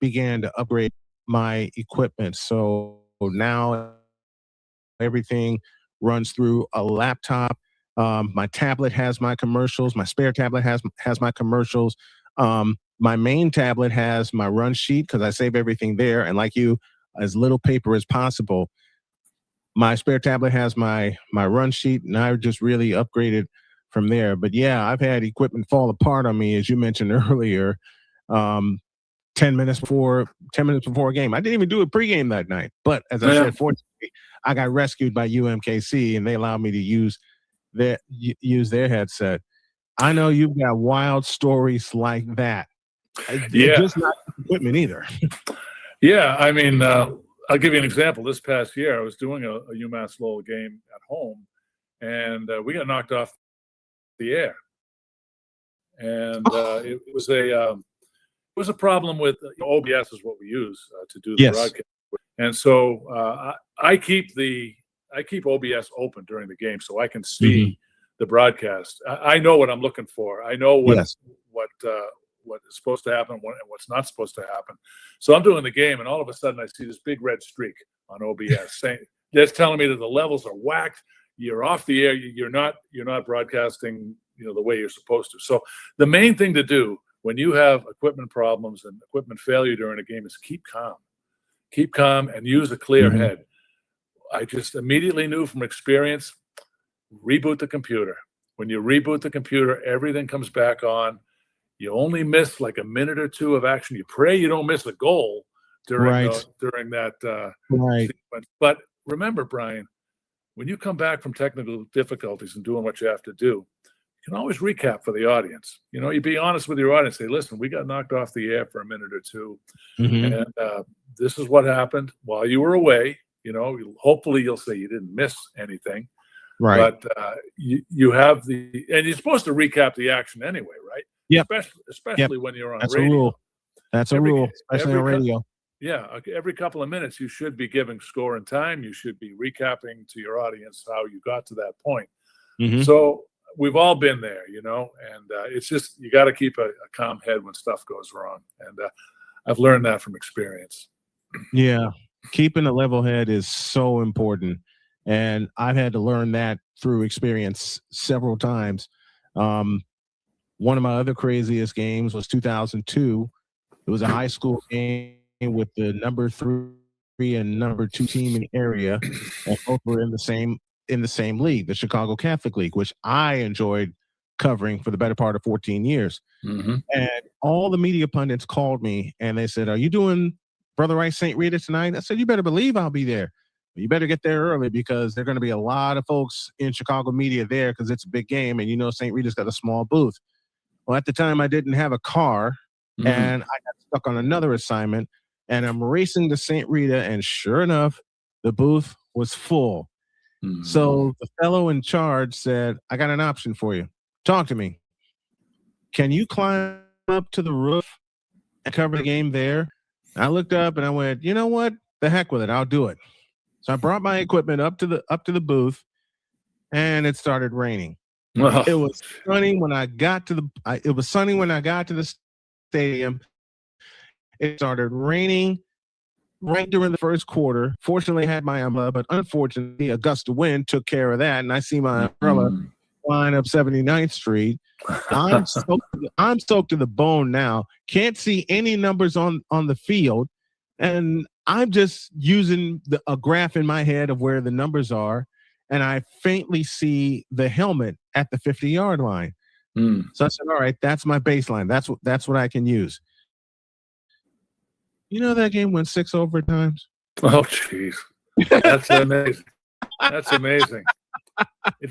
Speaker 1: began to upgrade my equipment. So now everything runs through a laptop. My tablet has my commercials. My spare tablet has my commercials. My main tablet has my run sheet because I save everything there. And like you, as little paper as possible. My spare tablet has my run sheet, and I just really upgraded from there. But yeah, I've had equipment fall apart on me, as you mentioned earlier. 10 minutes before a game. I didn't even do a pregame that night. But as I said, fortunately, I got rescued by UMKC, and they allowed me to use their headset. I know you've got wild stories like that. Just not equipment either.
Speaker 16: Yeah, I mean, I'll give you an example. This past year, I was doing a UMass Lowell game at home, and we got knocked off the air. And it was a problem with OBS is what we use to do the broadcast. And so I keep OBS open during the game so I can see the broadcast. I know what I'm looking for. I know what is supposed to happen and what's not supposed to happen. So I'm doing the game, and all of a sudden I see this big red streak on OBS saying that's telling me that the levels are whacked. You're off the air. You're not broadcasting, the way you're supposed to. So the main thing to do when you have equipment problems and equipment failure during a game is keep calm. Keep calm and use a clear head. I just immediately knew from experience, reboot the computer. When you reboot the computer, everything comes back on. You only miss like a minute or two of action. You pray you don't miss a goal during that sequence. But remember, Brian, when you come back from technical difficulties and doing what you have to do, you can always recap for the audience. You be honest with your audience. Say, listen, we got knocked off the air for a minute or two. And this is what happened while you were away. Hopefully you'll say you didn't miss anything.
Speaker 1: Right.
Speaker 16: But you have and you're supposed to recap the action anyway, right?
Speaker 1: Yeah.
Speaker 16: Especially when you're on
Speaker 1: That's
Speaker 16: radio.
Speaker 1: a rule. That's a rule, especially on radio.
Speaker 16: Every couple of minutes you should be giving score and time. You should be recapping to your audience how you got to that point. So we've all been there, and it's just you got to keep a calm head when stuff goes wrong. And I've learned that from experience.
Speaker 1: Yeah. Keeping a level head is so important. And I've had to learn that through experience several times. One of my other craziest games was 2002. It was a high school game with the number 3 and number 2 team in the area, and both were in the same league, the Chicago Catholic League, which I enjoyed covering for the better part of 14 years. And all the media pundits called me and they said, "Are you doing Brother Rice St. Rita tonight?" I said, "You better believe I'll be there. You better get there early because there are going to be a lot of folks in Chicago media there because it's a big game, and St. Rita's got a small booth." Well, at the time, I didn't have a car, and I got stuck on another assignment, and I'm racing to St. Rita, and sure enough, the booth was full. So the fellow in charge said, "I got an option for you. Talk to me. Can you climb up to the roof and cover the game there?" I looked up and I went, you know what? The heck with it. I'll do it. So I brought my equipment up to the booth, and it started raining.
Speaker 16: Oh.
Speaker 1: It was sunny when I got to the stadium. It started raining right during the first quarter. Fortunately, I had my umbrella, but unfortunately, a gust of wind took care of that, and I see my umbrella flying up 79th Street. I'm soaked to the bone now. Can't see any numbers on the field, and I'm just using a graph in my head of where the numbers are, and I faintly see the helmet at the 50-yard line. So I said, all right, that's my baseline. That's what I can use. You know that game went 6 overtimes?
Speaker 16: Oh, jeez. That's amazing. That's amazing.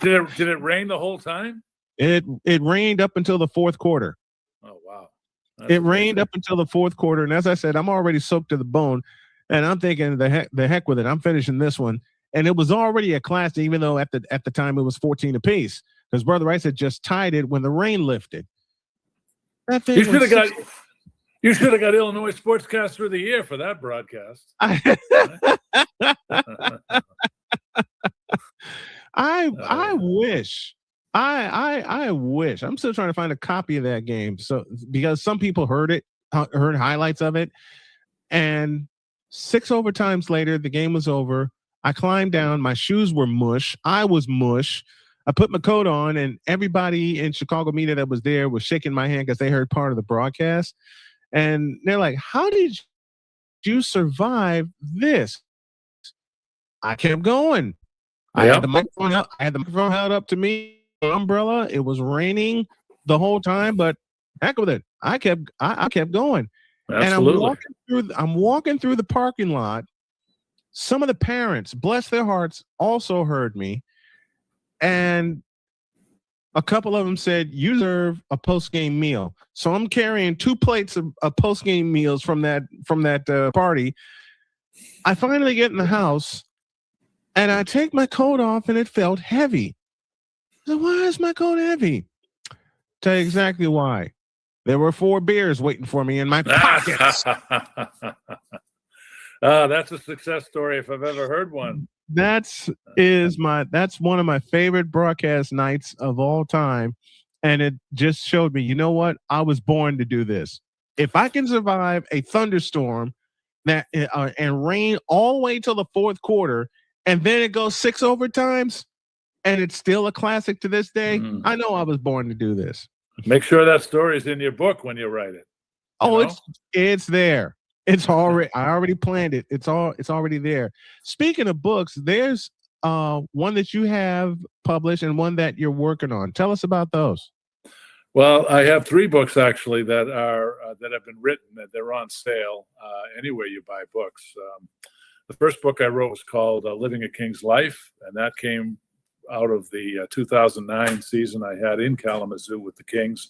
Speaker 16: Did it rain the whole time?
Speaker 1: It rained up until the fourth quarter.
Speaker 16: Oh, wow.
Speaker 1: It rained up until the fourth quarter, and as I said, I'm already soaked to the bone, and I'm thinking the heck with it. I'm finishing this one, and it was already a classic, even though at the time it was 14 apiece, because Brother Rice had just tied it when the rain lifted. That thing
Speaker 16: You should have got Illinois Sportscaster of the Year for that broadcast.
Speaker 1: I wish. I wish. I'm still trying to find a copy of that game. So because some people heard highlights of it, and 6 overtimes later, the game was over. I climbed down. My shoes were mush. I was mush. I put my coat on, and everybody in Chicago media that was there was shaking my hand because they heard part of the broadcast. And they're like, how did you survive this? I kept going. I had the microphone held up to me, umbrella. It was raining the whole time, but heck with it. I kept going.
Speaker 16: Absolutely.
Speaker 1: And I'm walking through the parking lot. Some of the parents, bless their hearts, also heard me. And a couple of them said, you deserve a post-game meal. So I'm carrying 2 plates of post-game meals from that party. I finally get in the house, and I take my coat off, and it felt heavy. I said, why is my coat heavy? Tell you exactly why. There were 4 beers waiting for me in my pockets.
Speaker 16: That's a success story if I've ever heard one.
Speaker 1: That's one of my favorite broadcast nights of all time. And it just showed me, you know what? I was born to do this. If I can survive a thunderstorm and rain all the way till the fourth quarter, and then it goes 6 overtimes, and it's still a classic to this day, I know I was born to do this.
Speaker 16: Make sure that story is in your book when you write it.
Speaker 1: It's there. It's already. I already planned it. It's already there. Speaking of books, there's one that you have published and one that you're working on. Tell us about those.
Speaker 16: Well, I have 3 books actually that have been written. That they're on sale anywhere you buy books. The first book I wrote was called "Living a King's Life," and that came out of the 2009 season I had in Kalamazoo with the Kings.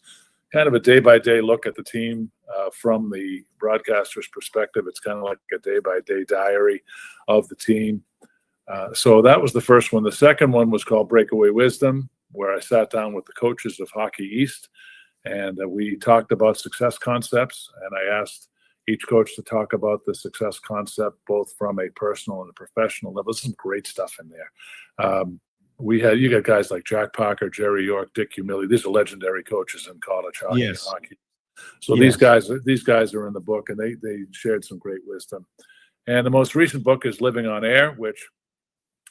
Speaker 16: Kind of a day-by-day look at the team from the broadcaster's perspective. It's kind of like a day-by-day diary of the team. So that was the first one. The second one was called Breakaway Wisdom, where I sat down with the coaches of Hockey East, and we talked about success concepts, and I asked each coach to talk about the success concept, both from a personal and a professional level. There's some great stuff in there. You got guys like Jack Parker, Jerry York, Dick Humility. These are legendary coaches in college hockey.
Speaker 1: Yes.
Speaker 16: And hockey. So these guys are in the book, and they shared some great wisdom. And the most recent book is Living on Air, which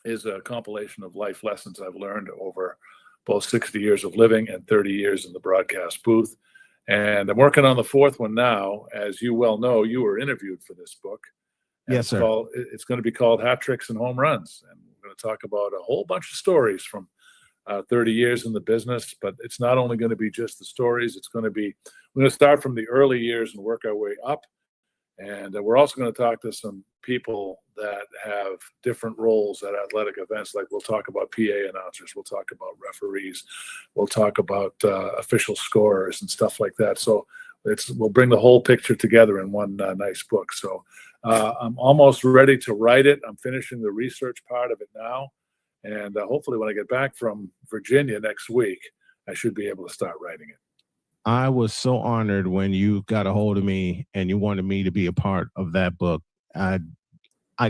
Speaker 16: is a compilation of life lessons I've learned over both 60 years of living and 30 years in the broadcast booth. And I'm working on the 4th one now. As you well know, you were interviewed for this book.
Speaker 1: Yes, sir.
Speaker 16: It's going to be called Hat Tricks and Home Runs. And we're going to talk about a whole bunch of stories from 30 years in the business. But it's not only going to be just the stories. We're going to start from the early years and work our way up. And we're also going to talk to some people that have different roles at athletic events. Like we'll talk about PA announcers, we'll talk about referees, we'll talk about official scorers and stuff like that. So we'll bring the whole picture together in one nice book. So I'm almost ready to write it. I'm finishing the research part of it now. And hopefully when I get back from Virginia next week, I should be able to start writing it.
Speaker 1: I was so honored when you got a hold of me and you wanted me to be a part of that book. I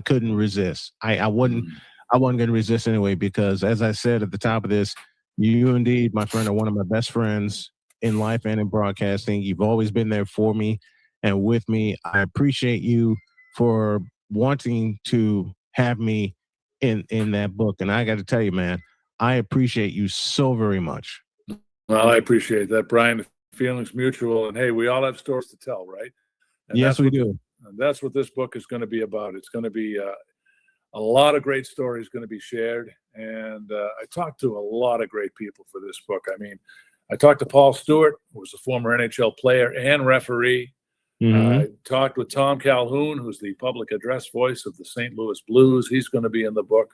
Speaker 1: couldn't resist. I wasn't going to resist anyway, because as I said at the top of this, you indeed, my friend, are one of my best friends in life and in broadcasting. You've always been there for me and with me. I appreciate you for wanting to have me in that book. And I got to tell you, man, I appreciate you so very much.
Speaker 16: Well, I appreciate that, Brian. The feeling's mutual, and hey, we all have stories to tell, right? And
Speaker 1: Yes, we do.
Speaker 16: And that's what this book is going to be about. It's going to be a lot of great stories going to be shared. And I talked to a lot of great people for this book. I mean, I talked to Paul Stewart, who was a former NHL player and referee. I talked with Tom Calhoun, who's the public address voice of the St. Louis Blues. He's going to be in the book.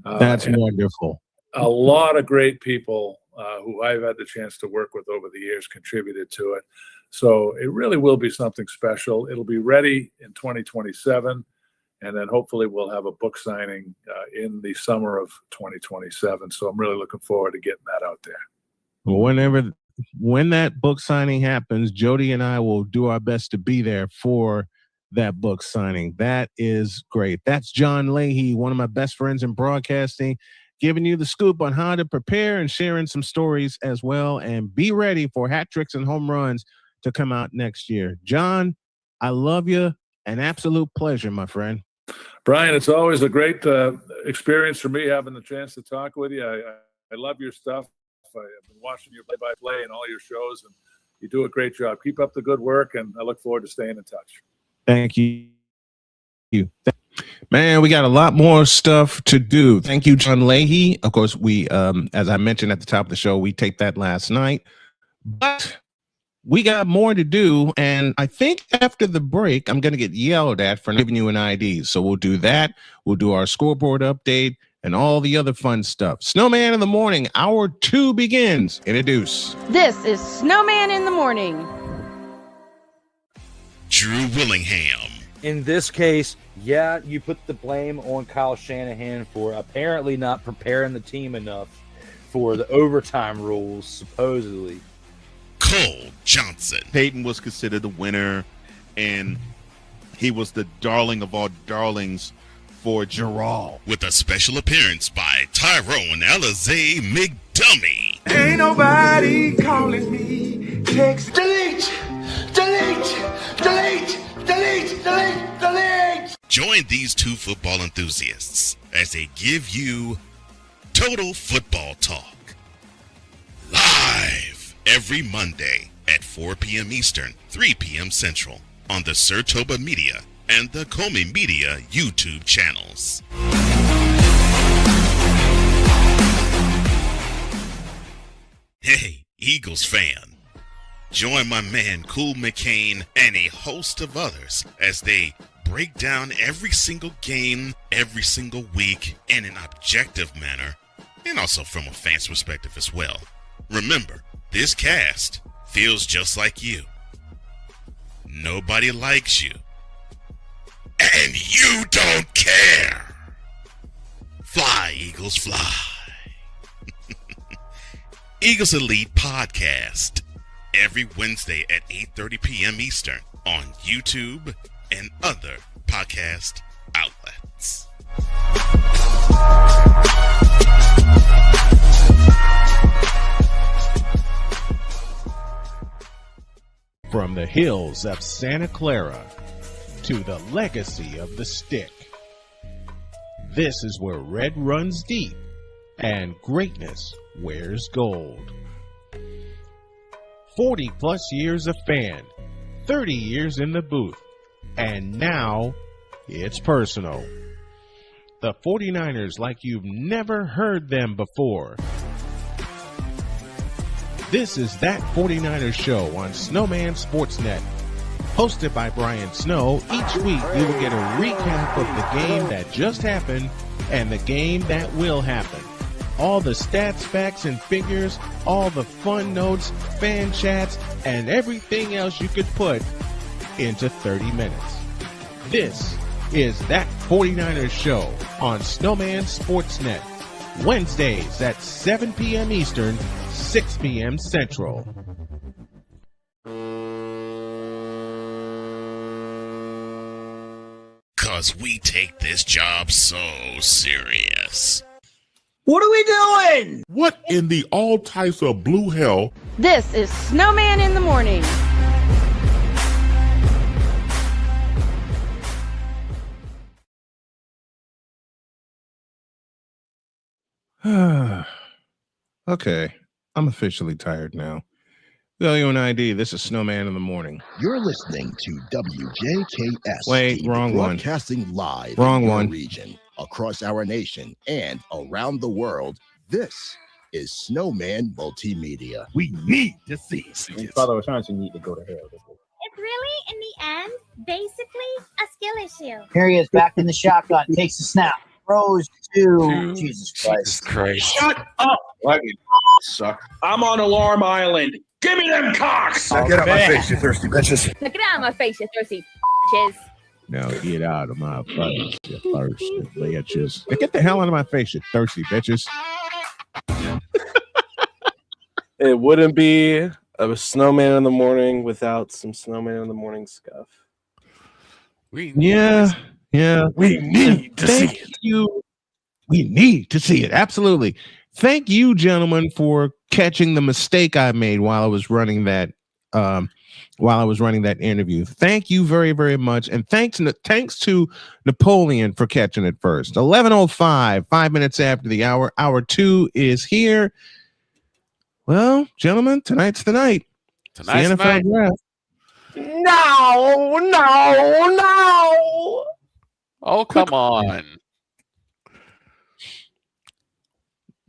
Speaker 1: That's wonderful.
Speaker 16: A lot of great people who I've had the chance to work with over the years contributed to it. So it really will be something special. It'll be ready in 2027. And then hopefully we'll have a book signing in the summer of 2027. So I'm really looking forward to getting that out there.
Speaker 1: When that book signing happens, Jody and I will do our best to be there for that book signing. That is great. That's John Leahy, one of my best friends in broadcasting, giving you the scoop on how to prepare and sharing some stories as well. And be ready for hat tricks and home runs to come out next year. John, I love you. An absolute pleasure, my friend.
Speaker 16: Brian, it's always a great experience for me having the chance to talk with you. I love your stuff. I've been watching your play-by-play and all your shows, and you do a great job. Keep up the good work, and I look forward to staying in touch.
Speaker 1: Thank you. Man, we got a lot more stuff to do. Thank you, John Leahy. Of course, we, as I mentioned at the top of the show, we taped that last night, but we got more to do. And I think after the break, I'm going to get yelled at for not giving you an ID. So we'll do that. We'll do our scoreboard update and all the other fun stuff. Snowman in the Morning, hour 2 begins. Introduce.
Speaker 3: This is Snowman in the Morning.
Speaker 6: Drew Willingham.
Speaker 13: In this case, yeah, you put the blame on Kyle Shanahan for apparently not preparing the team enough for the overtime rules, supposedly.
Speaker 6: Cole Johnson.
Speaker 14: Peyton was considered the winner, and he was the darling of all darlings for Gerald.
Speaker 6: With a special appearance by Tyrone Alizé McDummy.
Speaker 15: Ain't nobody calling me. Text. Delete.
Speaker 6: Join these two football enthusiasts as they give you Total Football Talk. Live every Monday at 4 p.m. Eastern, 3 p.m. Central on the Sertoba Media and the Comey Media YouTube channels. Hey, Eagles fan. Join my man Cool McCain and a host of others as they break down every single game, every single week in an objective manner, and also from a fan's perspective as well. Remember, this cast feels just like you. Nobody likes you. And you don't care. Fly, Eagles, fly. Eagles Elite Podcast. Every Wednesday at 8:30 p.m. Eastern on YouTube and other podcast outlets.
Speaker 1: From the hills of Santa Clara to the legacy of the stick, this is where red runs deep and greatness wears gold. 40 plus years of fan, 30 years in the booth, and now it's personal. The 49ers like you've never heard them before. This is That 49ers Show on Snowman Sportsnet. Hosted by Brian Snow, each week you will get a recap of the game that just happened and the game that will happen. All the stats, facts, and figures, all the fun notes, fan chats, and everything else you could put into 30 minutes. This is That 49ers Show on Snowman Sportsnet. Wednesdays at 7 p.m. Eastern, 6 p.m. Central.
Speaker 6: because we take this job so serious.
Speaker 11: What are we doing?
Speaker 7: What in the all types of blue hell?
Speaker 3: This is Snowman in the Morning.
Speaker 1: Okay, I'm officially tired now. WNID, this is Snowman in the Morning.
Speaker 17: You're listening to WJKS.
Speaker 1: Wait,
Speaker 17: TV,
Speaker 1: wrong one.
Speaker 17: Broadcasting live
Speaker 1: Wrong
Speaker 17: in your
Speaker 1: one.
Speaker 17: region, across our nation, and around the world. This is Snowman Multimedia. We need to see it.
Speaker 10: Father trying to need to go to hell.
Speaker 18: It's really, in the end, basically a skill issue.
Speaker 19: Here he is back in the shotgun, takes a snap, throws to Jesus Christ.
Speaker 9: Shut up!
Speaker 10: Suck.
Speaker 9: I'm on Alarm Island. Give me them cocks!
Speaker 17: Now get out my face, you thirsty bitches.
Speaker 18: Now get out of my face, you thirsty bitches.
Speaker 1: Now get out of my face, you thirsty bitches. Now get the hell out of my face, you thirsty bitches.
Speaker 8: It wouldn't be a Snowman in the Morning without some Snowman in the Morning stuff.
Speaker 5: We
Speaker 1: Yeah.
Speaker 8: We need to see it.
Speaker 1: We need to see it. Absolutely. Thank you, gentlemen, for catching the mistake I made while I was running that interview. Thank you very, very much. And thanks to Napoleon for catching it first. 11:05, 5 minutes after the hour. Hour 2 is here. Well, gentlemen, tonight's the night.
Speaker 5: Tonight's
Speaker 1: the
Speaker 5: the
Speaker 1: NFL
Speaker 5: night.
Speaker 1: draft.
Speaker 8: No.
Speaker 5: Oh, come on.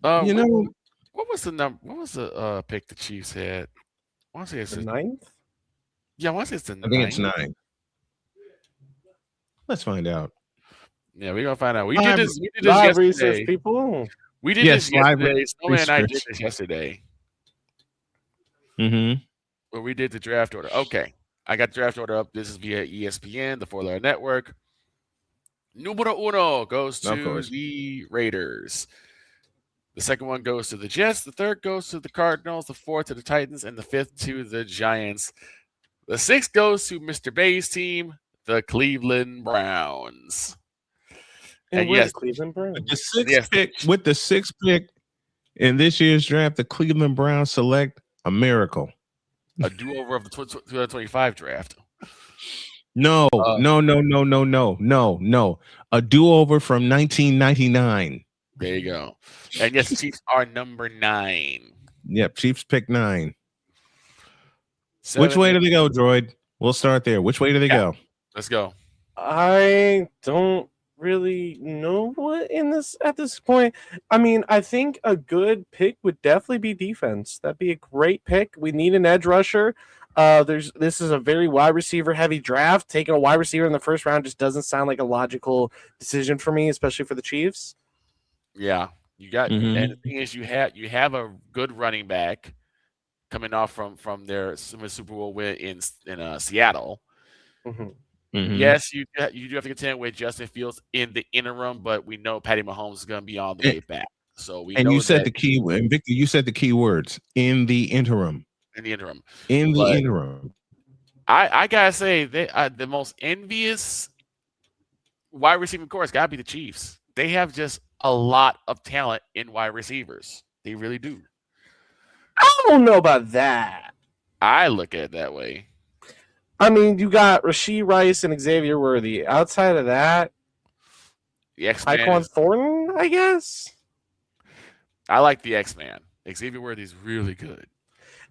Speaker 1: You know,
Speaker 5: what was the number? What was the pick the Chiefs had? I want to say it's
Speaker 8: The 9th?
Speaker 5: Yeah, I want to say it's the
Speaker 1: I think it's
Speaker 5: 9th.
Speaker 1: 9. Let's find out.
Speaker 5: Yeah, we're gonna find out. We
Speaker 1: Live-
Speaker 5: did this
Speaker 8: Live
Speaker 5: yesterday.
Speaker 8: research, people.
Speaker 5: We did
Speaker 1: Yes,
Speaker 5: this
Speaker 1: live
Speaker 5: yesterday. Snowman and I did
Speaker 1: research.
Speaker 5: this yesterday.
Speaker 1: Mm-hmm.
Speaker 5: Where we did the draft order. Okay. I got the draft order up. This is via ESPN, the 4-letter network. Numero uno goes
Speaker 1: Of
Speaker 5: to
Speaker 1: course.
Speaker 5: the Raiders. The second one goes to the Jets. The third goes to the Cardinals. The fourth to the Titans. And the fifth to the Giants. The sixth goes to Mr. Bay's team, the Cleveland Browns.
Speaker 8: And
Speaker 5: And
Speaker 8: where's
Speaker 5: yes,
Speaker 8: Cleveland Browns?
Speaker 1: With the sixth pick in this year's draft, the Cleveland Browns select a miracle.
Speaker 5: a do-over of the 2025 draft.
Speaker 1: No. A do-over from 1999.
Speaker 5: There you go. And yes, the Chiefs are number 9.
Speaker 1: Yep, Chiefs pick 9. Which way do they go, Droid? We'll start there. Which way do they go?
Speaker 5: Let's go.
Speaker 8: I don't really know what at this point. I mean, I think a good pick would definitely be defense. That'd be a great pick. We need an edge rusher. This is a very wide receiver heavy draft. Taking a wide receiver in the first round just doesn't sound like a logical decision for me, especially for the Chiefs.
Speaker 5: Yeah, you got,
Speaker 1: Mhm.
Speaker 5: and the thing is, you have a good running back coming off from their Super Bowl win in Seattle.
Speaker 8: Mhm.
Speaker 1: Mhm.
Speaker 5: Yes, you do have to contend with Justin Fields in the interim, but we know Patty Mahomes is going to be on the way back. So we
Speaker 1: And
Speaker 5: know
Speaker 1: you said
Speaker 5: that
Speaker 1: the key, and Victor, you said the key words in the interim.
Speaker 5: in the interim.
Speaker 1: In the
Speaker 5: But
Speaker 1: interim.
Speaker 5: I gotta say, they the most envious wide receiving core has got to be the Chiefs. They have just a lot of talent in wide receivers. They really do.
Speaker 8: I don't know about that.
Speaker 5: I look at it that way.
Speaker 8: I mean, you got Rashee Rice and Xavier Worthy. Outside of that,
Speaker 5: The X-Man.
Speaker 8: Tyquan Thornton, I guess.
Speaker 5: I like the X-Man. Xavier Worthy's really good.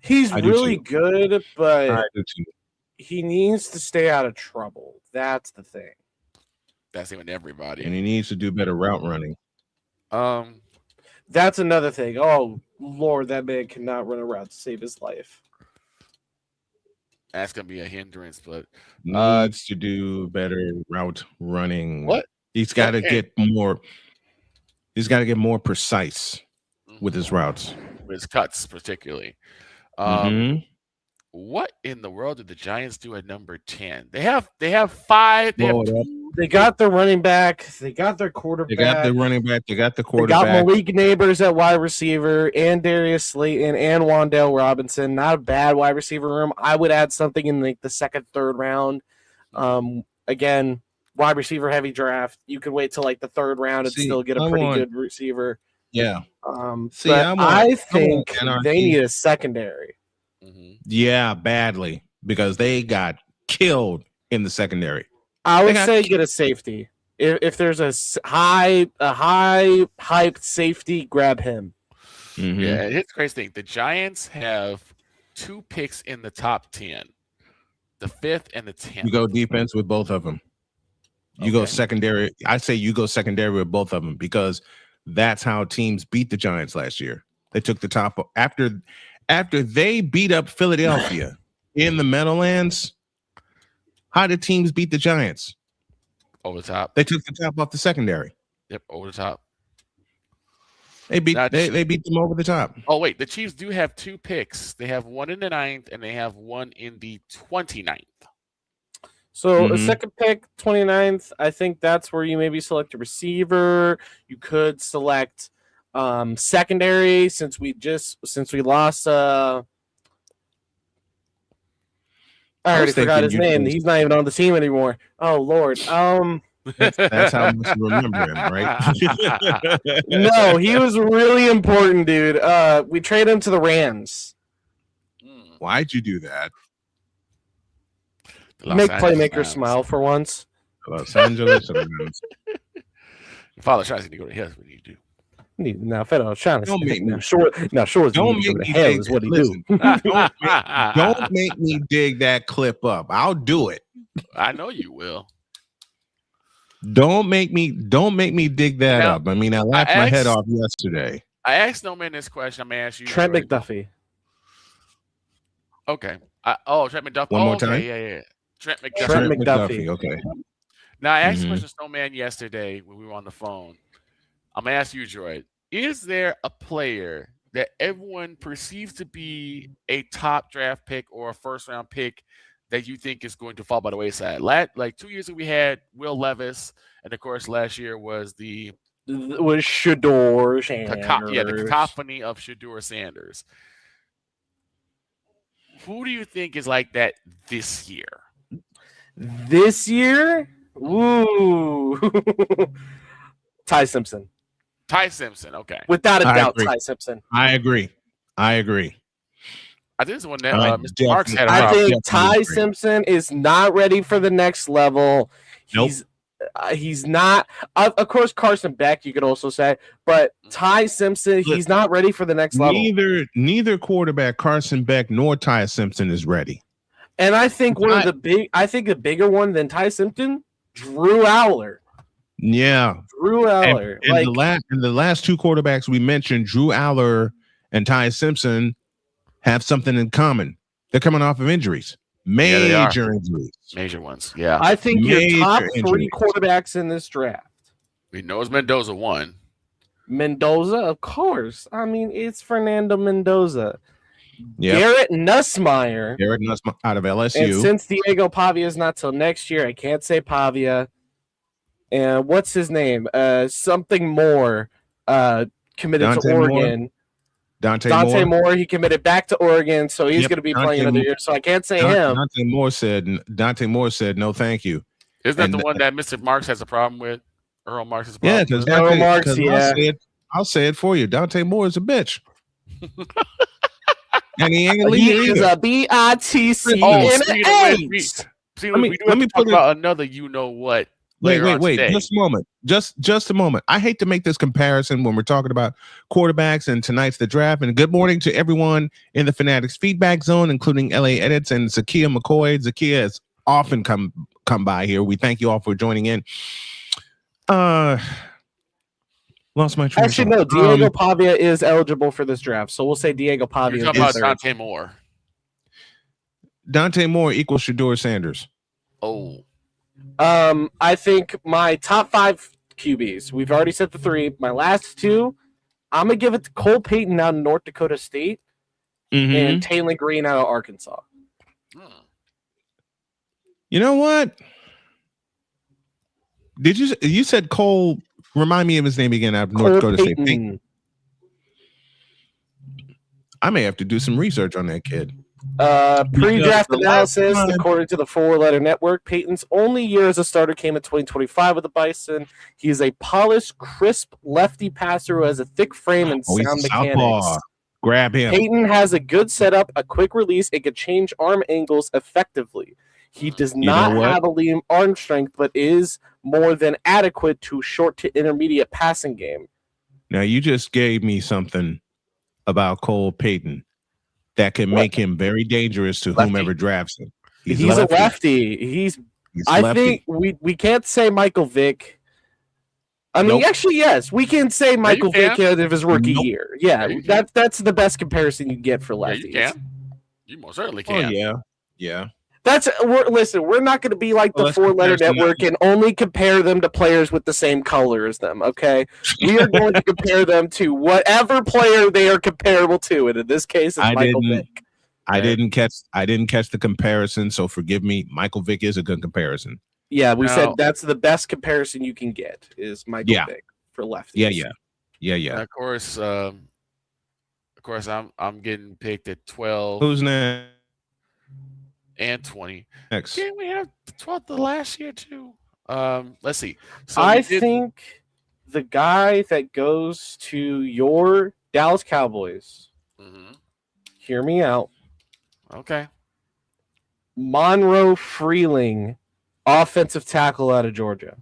Speaker 8: He's
Speaker 1: I do
Speaker 8: really
Speaker 1: too.
Speaker 8: good, but
Speaker 1: I do too.
Speaker 8: he needs to stay out of trouble. That's the thing.
Speaker 5: That's even everybody.
Speaker 1: And he needs to do better route running.
Speaker 8: That's another thing. Oh, Lord, that man cannot run a route to save his life.
Speaker 5: That's gonna be a hindrance, but
Speaker 1: Needs to do better route running.
Speaker 5: What?
Speaker 1: He's got to
Speaker 5: Okay.
Speaker 1: get more. He's got to get more precise with his routes.
Speaker 5: with his cuts particularly.
Speaker 1: Mhm.
Speaker 5: What in the world did the Giants do at number 10? They have 5. They have
Speaker 1: Blow it up.
Speaker 8: They got their running back. They got their quarterback.
Speaker 1: They got the running back. They got the
Speaker 8: They got
Speaker 1: quarterback.
Speaker 8: Malik Neighbors at wide receiver, and Darius Slayton, and Wandale Robinson. Not a bad wide receiver room. I would add something in like the second, third round. Again, wide receiver heavy draft. You could wait till like the third round and still get a pretty good receiver.
Speaker 1: Yeah.
Speaker 8: But I think they need a secondary.
Speaker 1: Yeah, badly, because they got killed in the secondary.
Speaker 8: I would say get a safety. If there's a high hyped safety, grab him.
Speaker 5: Yeah, here's the crazy thing. The Giants have 2 picks in the top 10, the 5th and the 10th.
Speaker 1: You go defense with both of them. You go secondary. I say you go secondary with both of them because that's how teams beat the Giants last year. They took the top after they beat up Philadelphia in the Meadowlands. How did teams beat the Giants?
Speaker 5: Over the top.
Speaker 1: They took the top off the secondary.
Speaker 5: Yep, over the top.
Speaker 1: They beat them over the top.
Speaker 5: Oh, wait. The Chiefs do have 2 picks. They have one in the 9th, and they have one in the 29th.
Speaker 8: So a second pick, 29th, I think that's where you maybe select a receiver. You could select secondary since we lost I already forgot his name. He's not even on the team anymore. Oh Lord.
Speaker 1: That's how much you remember him, right?
Speaker 8: No, he was really important, dude. We traded him to the Rams.
Speaker 1: Why'd you do that?
Speaker 8: Make playmakers smile for once.
Speaker 1: Los Angeles.
Speaker 5: Father tries to go to hell is what you do.
Speaker 8: Now, Federal trying to
Speaker 1: don't make me.
Speaker 8: Short don't make me hell is what he do.
Speaker 1: Don't make me dig that clip up. I'll do it.
Speaker 5: I know you will.
Speaker 1: Don't make me dig that up. I mean, I laughed my head off yesterday.
Speaker 5: I asked Snowman this question. I'm gonna ask you.
Speaker 8: Trent McDuffie.
Speaker 5: Okay. Trent McDuffie.
Speaker 1: One more time.
Speaker 5: Yeah. Trent
Speaker 1: McDuffie. Okay.
Speaker 5: Now I asked question Snowman yesterday when we were on the phone. I'm gonna ask you, Droid. Is there a player that everyone perceives to be a top draft pick or a first round pick that you think is going to fall by the wayside? Like 2 years ago, we had Will Levis, and of course, last year was
Speaker 8: Shedeur Sanders.
Speaker 5: The cacophony of Shedeur Sanders. Who do you think is like that this year?
Speaker 8: This year? Ooh. Ty Simpson.
Speaker 5: Okay.
Speaker 8: Without a doubt, Ty Simpson.
Speaker 1: I agree.
Speaker 5: I think it's one that Mr. Marks had.
Speaker 8: I think Ty Simpson is not ready for the next level. He's not. Of course, Carson Beck, you could also say, but Ty Simpson, he's not ready for the next level.
Speaker 1: Neither quarterback, Carson Beck nor Ty Simpson, is ready.
Speaker 8: And I think a bigger one than Ty Simpson, Drew Aller.
Speaker 1: Yeah,
Speaker 8: Drew Aller.
Speaker 1: And the last 2 quarterbacks we mentioned, Drew Aller and Ty Simpson, have something in common. They're coming off of injuries. Major injuries.
Speaker 5: Major ones. Yeah.
Speaker 8: I think your top 3 quarterbacks in this draft.
Speaker 5: We know it's Mendoza one.
Speaker 8: Mendoza, of course. I mean, it's Fernando Mendoza.
Speaker 1: Yep.
Speaker 8: Garrett Nussmeier
Speaker 1: out of LSU.
Speaker 8: And since Diego Pavia is not till next year, I can't say Pavia. And what's his name? Something more. Committed to Oregon.
Speaker 1: Dante
Speaker 8: Moore. He committed back to Oregon, so he's going to be playing another year. So I can't say him.
Speaker 1: Dante Moore said no, thank you.
Speaker 5: Isn't that the one that Mr. Marks has a problem with? Earl Marks has a problem.
Speaker 1: Yeah, because
Speaker 8: Earl Marks. Yeah,
Speaker 1: I'll say it for you. Dante Moore is a bitch. And he ain't
Speaker 8: he is a BITC.
Speaker 5: Let me talk about another. You know what?
Speaker 1: Wait. Just a moment. Just a moment. I hate to make this comparison when we're talking about quarterbacks and tonight's the draft. And good morning to everyone in the Fanatics feedback zone, including LA Edits and Zakia McCoy. Zakia has often come by here. We thank you all for joining in. Lost my train.
Speaker 8: Actually, no. Diego Pavia is eligible for this draft, so we'll say Diego Pavia.
Speaker 5: You're talking about Dante Moore.
Speaker 1: Dante Moore equals Shedeur Sanders.
Speaker 5: Oh.
Speaker 8: I think my top 5 QBs. We've already said the 3. My last 2, I'm gonna give it to Cole Payton out of North Dakota State and Taylor Green out of Arkansas.
Speaker 1: You know what? You said Cole? Remind me of his name again. Out of North Dakota State. Payton. I may have to do some research on that kid.
Speaker 8: Pre-draft
Speaker 1: the
Speaker 8: analysis,
Speaker 1: last time-
Speaker 8: according to the Four-Letter Network, Peyton's only year as a starter came in 2025 with the Bison. He is a polished, crisp lefty passer who has a thick frame and
Speaker 1: he's
Speaker 8: sound
Speaker 1: a southpaw.
Speaker 8: mechanics.
Speaker 1: Grab him.
Speaker 8: Peyton has a good setup, a quick release, and can change arm angles effectively. He does not have a lean arm strength, but is more than adequate to short to intermediate passing game.
Speaker 1: Now, you just gave me something about Cole Peyton that can make him very dangerous to whomever drafts him.
Speaker 8: He's a lefty. He's I
Speaker 1: lefty.
Speaker 8: think we can't say Michael Vick. I mean, actually, yes, we can say Michael Vick of his rookie year. Yeah, that's the best comparison you get for lefties.
Speaker 5: you can. You most certainly
Speaker 1: Oh,
Speaker 5: can.
Speaker 1: yeah.
Speaker 8: Listen, we're not going to be like the Four-Letter Network and only compare them to players with the same color as them, okay? We are going to compare them to whatever player they are comparable to, and in this case, it's Michael Vick.
Speaker 1: I didn't catch the comparison, so forgive me. Michael Vick is a good comparison.
Speaker 8: Yeah, we said that's the best comparison you can get is Michael Vick for lefties.
Speaker 1: Yeah.
Speaker 5: And of course, I'm getting picked at 12.
Speaker 1: Who's next?
Speaker 5: And 20.
Speaker 1: Next.
Speaker 5: Didn't we have the 12th the last year too? Let's see. So
Speaker 8: I think the guy that goes to your Dallas Cowboys. Hear me out.
Speaker 5: Okay.
Speaker 8: Monroe Freeling, offensive tackle out of Georgia.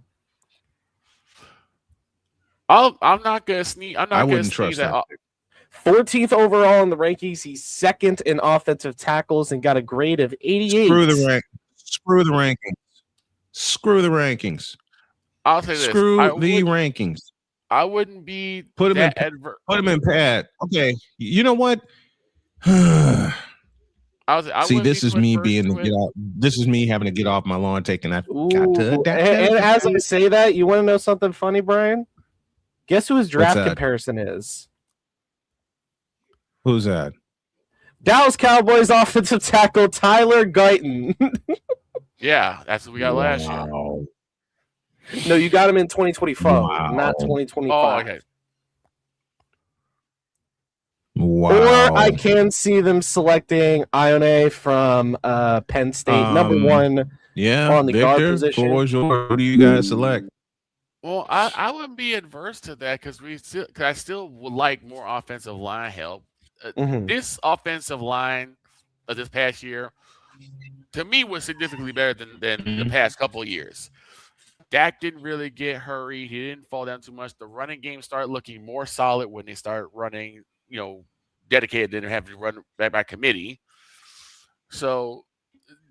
Speaker 5: I'm not gonna sneeze.
Speaker 1: I wouldn't trust that.
Speaker 8: 14th overall in the rankings. He's second in offensive tackles and got a grade of 88.
Speaker 1: Screw the rankings. Screw the rankings.
Speaker 5: I'll say this.
Speaker 1: Screw the rankings.
Speaker 5: I wouldn't be
Speaker 1: Put him in pad. Okay. You know what? See, this is me this is me having to get off my lawn, taking that.
Speaker 8: And as I say that, you want to know something funny, Brian? Guess who his draft comparison is?
Speaker 1: Who's that?
Speaker 8: Dallas Cowboys offensive tackle Tyler Guyton.
Speaker 5: Yeah, that's what we got last year.
Speaker 8: No, you got him in 2024, not 2025.
Speaker 5: Oh, okay.
Speaker 1: Wow.
Speaker 8: Or I can see them selecting Ione from Penn State, number one on the
Speaker 1: Victor,
Speaker 8: guard position.
Speaker 1: Who do you guys select?
Speaker 5: Well, I wouldn't be adverse to that because I still would like more offensive line help. This offensive line of this past year, to me, was significantly better than the past couple of years. Dak didn't really get hurried. He didn't fall down too much. The running game started looking more solid when they started running, dedicated, didn't have to run back by committee. So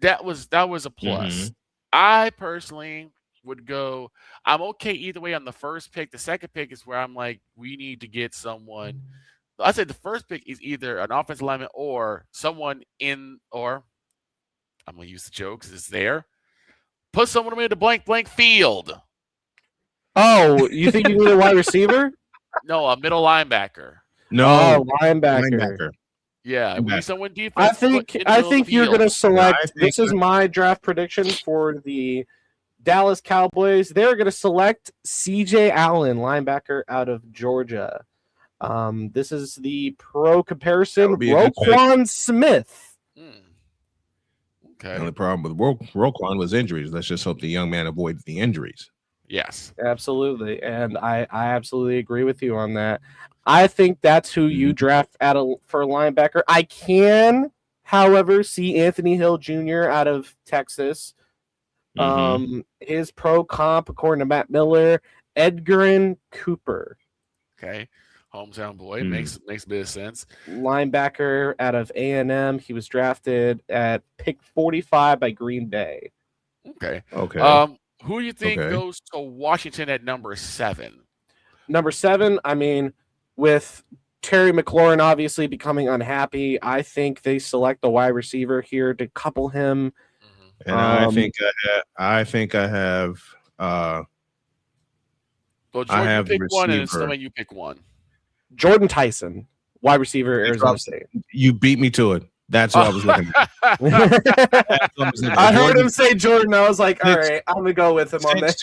Speaker 5: that was a plus. I personally would go, I'm okay either way on the first pick. The second pick is where I'm like, we need to get someone. I said the first pick is either an offensive lineman or someone or I'm going to use the joke because it's there. Put someone in the blank field.
Speaker 8: Oh, you think you need a wide receiver?
Speaker 5: No, a middle linebacker.
Speaker 1: No,
Speaker 8: linebacker.
Speaker 5: Yeah, we need someone defense.
Speaker 8: I think you're going to select. This is my draft prediction for the Dallas Cowboys. They're going to select C.J. Allen, linebacker out of Georgia. This is the pro comparison. Roquan Smith.
Speaker 5: Okay.
Speaker 1: The only problem with Roquan was injuries. Let's just hope the young man avoids the injuries.
Speaker 5: Yes,
Speaker 8: absolutely, and I absolutely agree with you on that. I think that's who you draft for a linebacker. I can, however, see Anthony Hill Jr. out of Texas. His pro comp, according to Matt Miller, Edgerrin Cooper.
Speaker 5: Okay, hometown boy, makes a bit of sense.
Speaker 8: Linebacker out of A&M. He was drafted at pick 45 by Green Bay.
Speaker 5: Okay. Who do you think goes to Washington at number 7?
Speaker 8: Number 7, I mean, with Terry McLaurin obviously becoming unhappy, I think they select a wide receiver here to couple him.
Speaker 1: And I think I have.
Speaker 5: Well, Jordan, you pick one, and Snowman, you pick one.
Speaker 8: Jordan Tyson, wide receiver, Arizona State.
Speaker 1: You beat me to it. That's what I was looking at.
Speaker 8: I heard him say Jordan. I was like, all right, I'm going to go with him on this.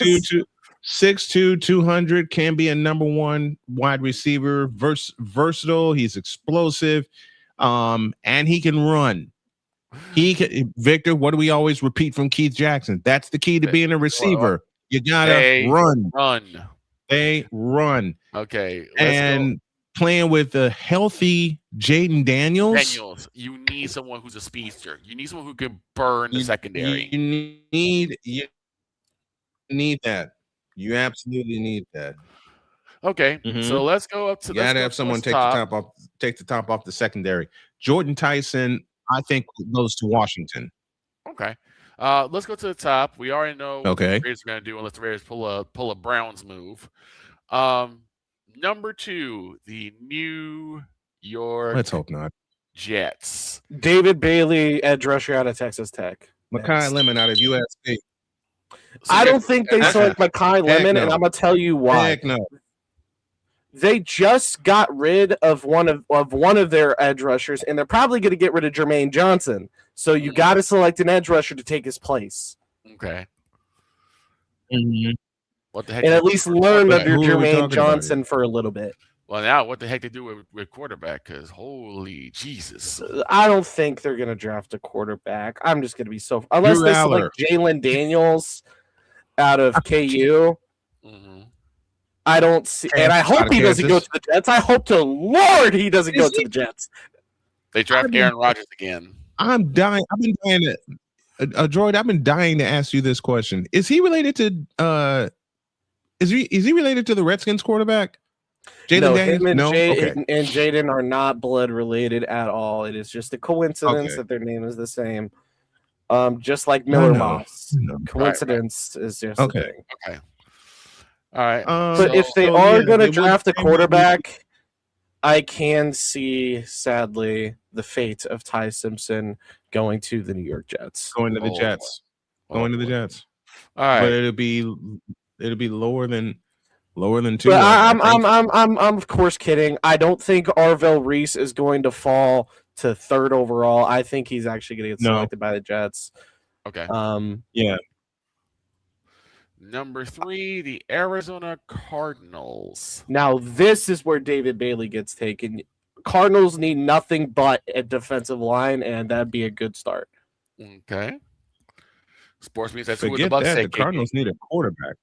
Speaker 1: 6'2", 200, can be a number one wide receiver, versatile. He's explosive, and he can run. Victor, what do we always repeat from Keith Jackson? That's the key to being a receiver. You gotta run. They run.
Speaker 5: Okay.
Speaker 1: And playing with the healthy Jaden Daniels.
Speaker 5: You need someone who's a speedster. You need someone who can burn the secondary.
Speaker 1: You need that. You absolutely need that.
Speaker 5: Okay, so let's go up to.
Speaker 1: You gotta have someone take the top off the secondary. Jordan Tyson, I think, goes to Washington.
Speaker 5: Okay, let's go to the top. We already know what the
Speaker 1: Okay.
Speaker 5: Raiders are going to do unless the Raiders pull a Browns move. Number 2, the New York.
Speaker 1: Let's hope not.
Speaker 5: Jets.
Speaker 8: David Bailey, edge rusher out of Texas Tech.
Speaker 1: Makai Lemon out of USC.
Speaker 8: I don't think they select Makai Lemon, and I'm gonna tell you why.
Speaker 1: Heck no.
Speaker 8: They just got rid of one of their edge rushers, and they're probably going to get rid of Jermaine Johnson. So you got to select an edge rusher to take his place.
Speaker 5: Okay. What the heck?
Speaker 8: And at least learn under Jermaine Johnson for a little bit.
Speaker 5: Well, now what the heck they do with quarterback? Because holy Jesus,
Speaker 8: I don't think they're going to draft a quarterback. I'm just going to be unless they select Jalen Daniels out of KU. I don't see, and I hope he doesn't go to the Jets. I hope to Lord he doesn't go to the Jets.
Speaker 5: They draft Aaron Rodgers again.
Speaker 1: I'm dying. I've been dying to, Droid. I've been dying to ask you this question. Is he related to? Is he related to the Redskins quarterback?
Speaker 8: No, him and and Jaden are not blood related at all. It is just a coincidence that their name is the same. Just like Miller Moss. Coincidence is just a thing.
Speaker 5: Okay. All right.
Speaker 8: But if they are going to draft a quarterback, I can see, sadly, the fate of Ty Simpson going to the New York Jets.
Speaker 1: Going to the Jets. Going to the Jets.
Speaker 5: All right.
Speaker 1: But it'll be lower than 2.
Speaker 8: But I'm of course kidding. I don't think Arvell Reese is going to fall to 3rd overall. I think he's actually going to get selected by the Jets.
Speaker 5: Okay.
Speaker 1: Yeah.
Speaker 5: Number 3, the Arizona Cardinals.
Speaker 8: Now, this is where David Bailey gets taken. Cardinals need nothing but a defensive line, and that'd be a good start.
Speaker 5: Okay. Sports means that's
Speaker 1: Forget
Speaker 5: what the Bucs
Speaker 1: that.
Speaker 5: say.
Speaker 1: The Cardinals need a quarterback.